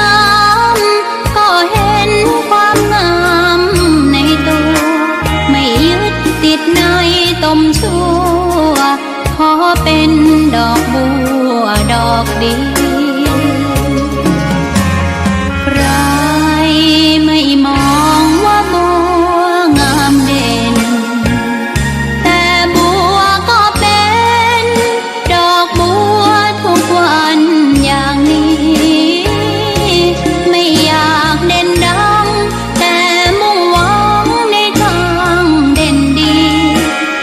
ำก็เห็นความงามในตัวไม่ยึดติดในตมชั่วขอเป็นดอกบัวดอกดีใครไม่มองว่าบัวงามเด่นแต่บัวก็เป็นดอกบัวทุกวันอย่างนี้ไม่อยากเด่นดังแต่มุ่งหวังในทางเด่นดี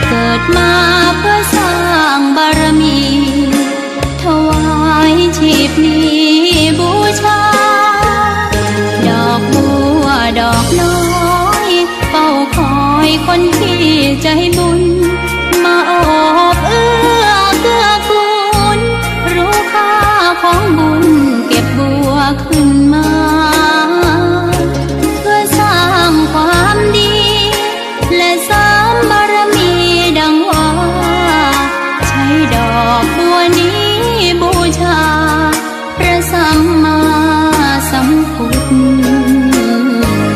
เกิดมาเพื่อสร้างบารมีถวายชีพนี้บูชาดอกบัวดอกน้อยเฝ้าคอยคนที่ใจบุญมาโอบเอื้อเกื้อกูลรู้ค่าของบุญเก็บบัวขึ้นมาเพื่อสร้างความดีและสร้างบารมีดังว่าใช้ดอกบัวนี้บูชาพระสัมมาสัมพุท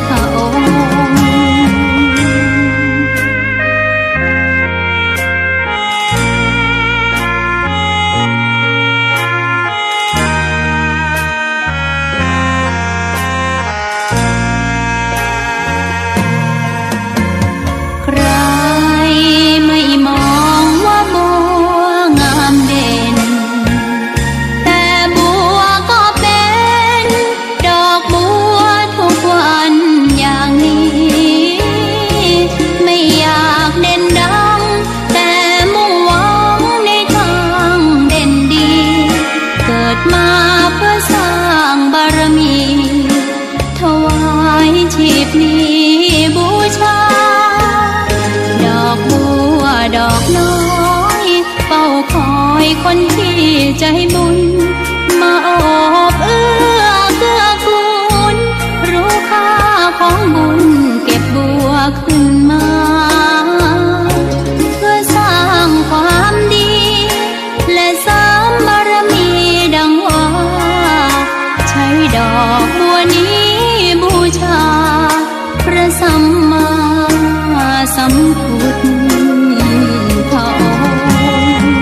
ธองค์ อกบัวนี้บูชาพระสัมมาสัมพุทธองค์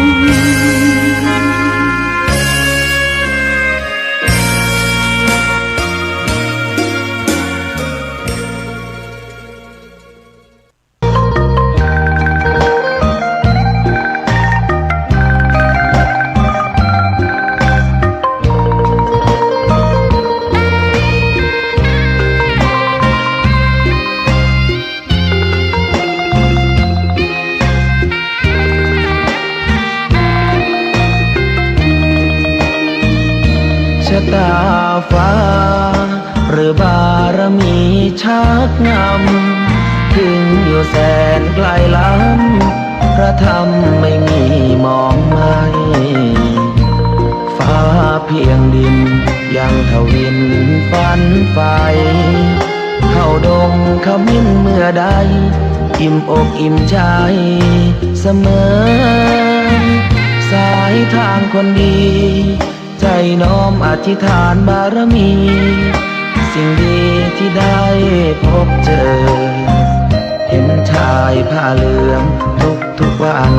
ชะตาฟ้าหรือบารมีชักนำถึงอยู่แสนไกลล้ำพระธรรมไม่มีมองไม่ฟ้าเพียงดินยังทวินฝันไฟเข้าดงขมิ้นเมื่อใดอิ่มอกอิ่มใจเสมอสายทางคนดีใจน้อมอธิษฐานบารมี สิ่งดีที่ได้พบเจอ เห็นชายผ้าเหลืองทุกวัน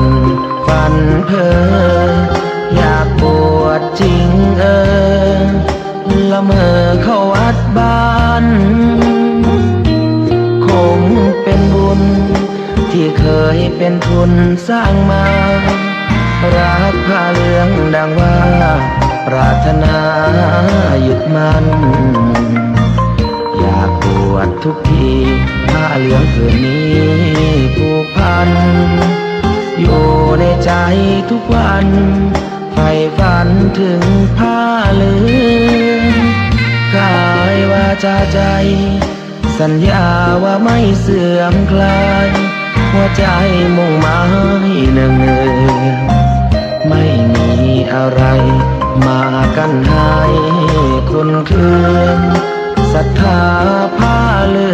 ฝันเพ้ออยากบวชจริงละเมอเข้าวัดบ้านคงเป็นบุญที่เคยเป็นทุนสร้างมารักผ้าเหลืองดังว่าปรารถนายึดมั่นอยากบวชทุกทีผ้าเหลืองผืนนี้ผูกพันอยู่ในใจทุกวันใฝ่ฝันถึงผ้าเหลืองกายวาจาใจสัญญาว่าไม่เสื่อมคลายหัวใจมุ่งหมายเนืองไม่มีอะไรมากันให้คุณคืนศรัทธาผ้าเหลื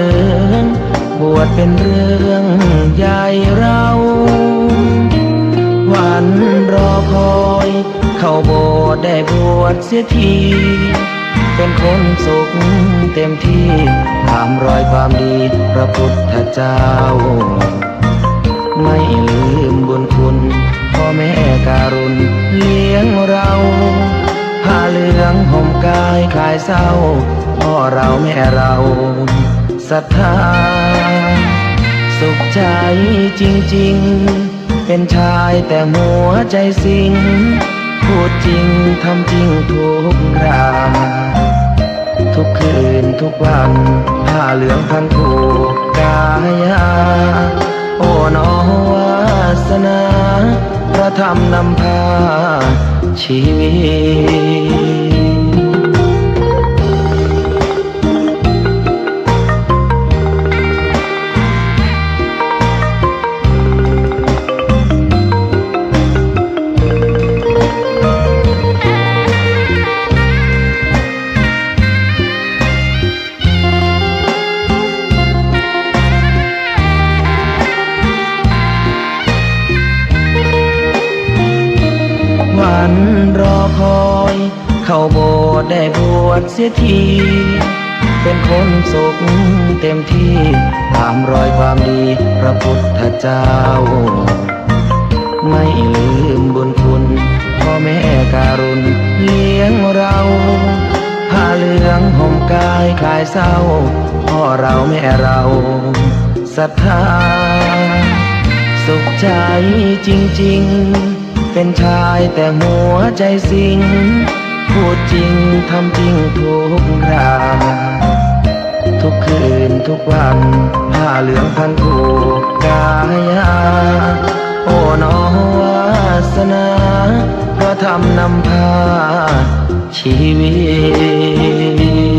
องบวชเป็นเรื่องใหญ่เราวันรอคอยเข้าโบสถ์ได้บวชเสียทีเป็นคนสุขเต็มที่ตามรอยความดีพระพุทธเจ้าไม่ลืมบุญคุณพ่อแม่การุณเลี้ยงเราผ้าเหลืองห่มกายคลายเศร้าพ่อเราแม่เราศรัทธาสุขใจจริงๆเป็นชายแต่หัวใจสิงพูดจริงทำจริงทุกคราทุกคืนทุกวันผ้าเหลืองพันผูกกายาโอ้น้อวาสนาพระธรรมนำพาชีวิตวันรอคอยเข้าโบสถ์ได้บวชเสียทีเป็นคนสุขเต็มที่ตามรอยความดีพระพุทธเจ้าไม่ลืมบุญคุณพ่อแม่การุณเลี้ยงเราผ้าเหลืองห่มกายคลายเศร้าพ่อเราแม่เราศรัทธาสุขใจจริงๆเป็นชายแต่หัวใจสิงพูดจริงทำจริงทุกคราทุกคืนทุกวันผ้าเหลืองพันผูกกายาโอ้น้อวาสนาพระธรรมนำพาชีวิต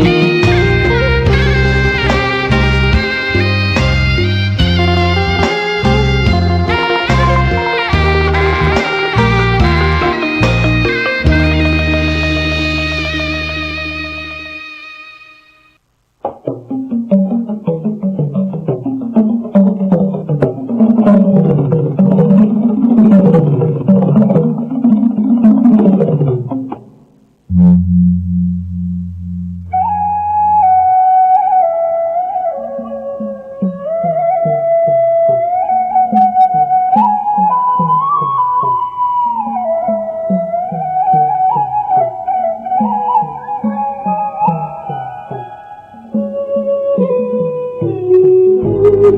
พ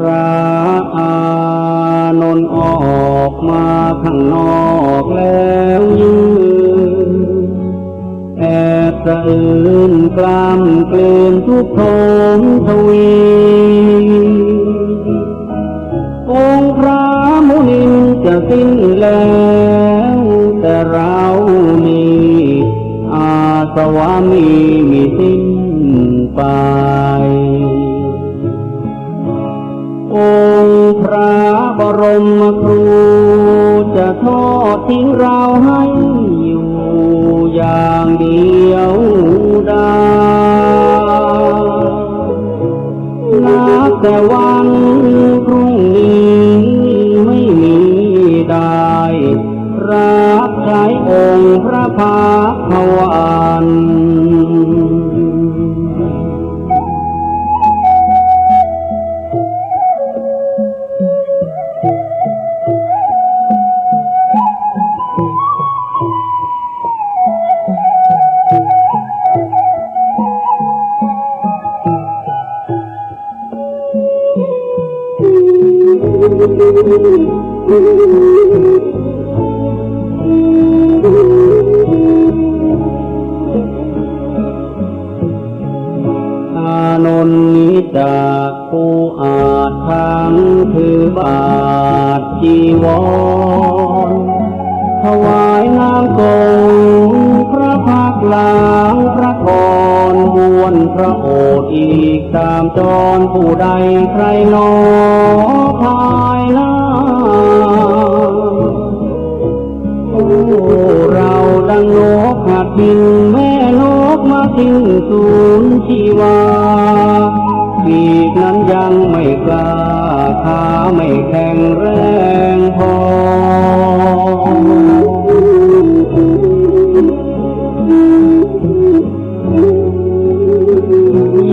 ระอานนท์ออกมาข้างนอกแล้วยืนแอบสะอื้นกล้ำเกลือนทุกโทมทวีองค์พระมุนินจะสิ้นแล้วแต่เรานี้อาสวามีมีสิ้นไปองค์พระบรมครูจะทอดทิ้งเราให้อยู่อย่างเดียวดายนับแต่วันพรุ่งนี้ไม่มีได้รับใช้องค์พระภาควัน อานนท์นิจากผู้อาจทั้งถือบาทจีวรถวายน้ำกงพระพักหลังพระกรบวนพระโอษฐ์อีกตามจรผู้ใดใครหนอภายหน้าโอ้เราดังนกหัดบินแม่นกมาทิ้งสูญชีวาปีกนั้นยังไม่กล้าขาไม่แข็งแรงพอ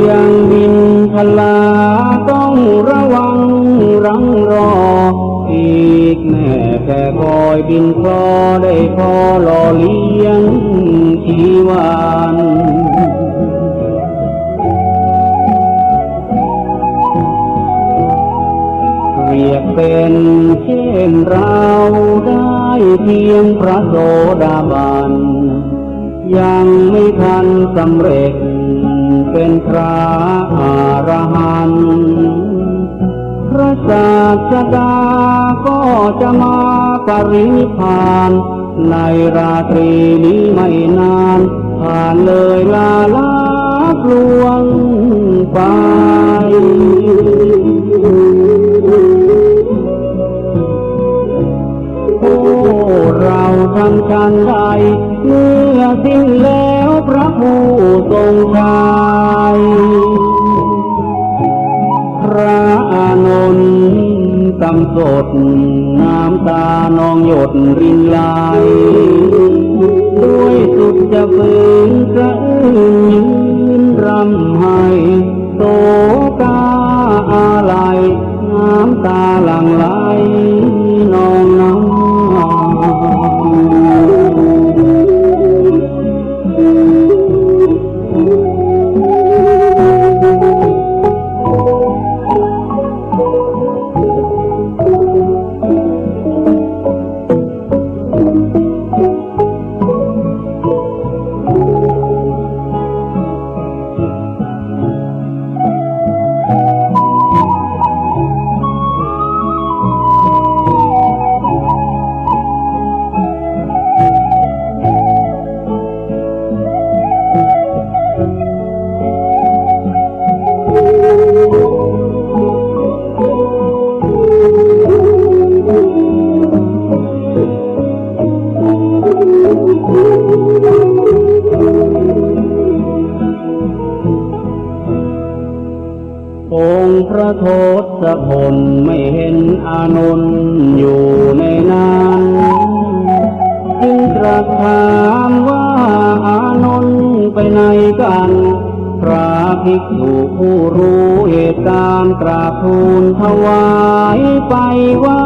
ยังบินพลาต้องระวังรังรออีกแม่แค่คอยบินคลอได้พอหล่อเลี้ยงชีวันเรียกเป็นเช่นเราได้เพียงพระโสดาบันยังไม่ทันสำเร็จเป็นพระอรหันต์พระศาสดาก็จะมาปรินิพพานในราตรีนี้ไม่นานผ่านเลยลาลับลวงไปโอ้เราทำกันใดเมื่อสิ้นแล้วพระผู้ทรงชัยพระอานนท์ตำสดน้ำตานองหยดรินไหลด้วยสุดจะฝืนสะอื้นยืนรำไห้โศกาอาลัยน้ำตาหลั่งไหลนองน้ำองค์พระโทศพลไม่เห็นอานนท์อยู่ในนั้นจึงตรัสถามว่าอานนท์ไปไหนกันพระภิกษุผู้รู้เหตุการณ์กราบทูลถวายไปว่า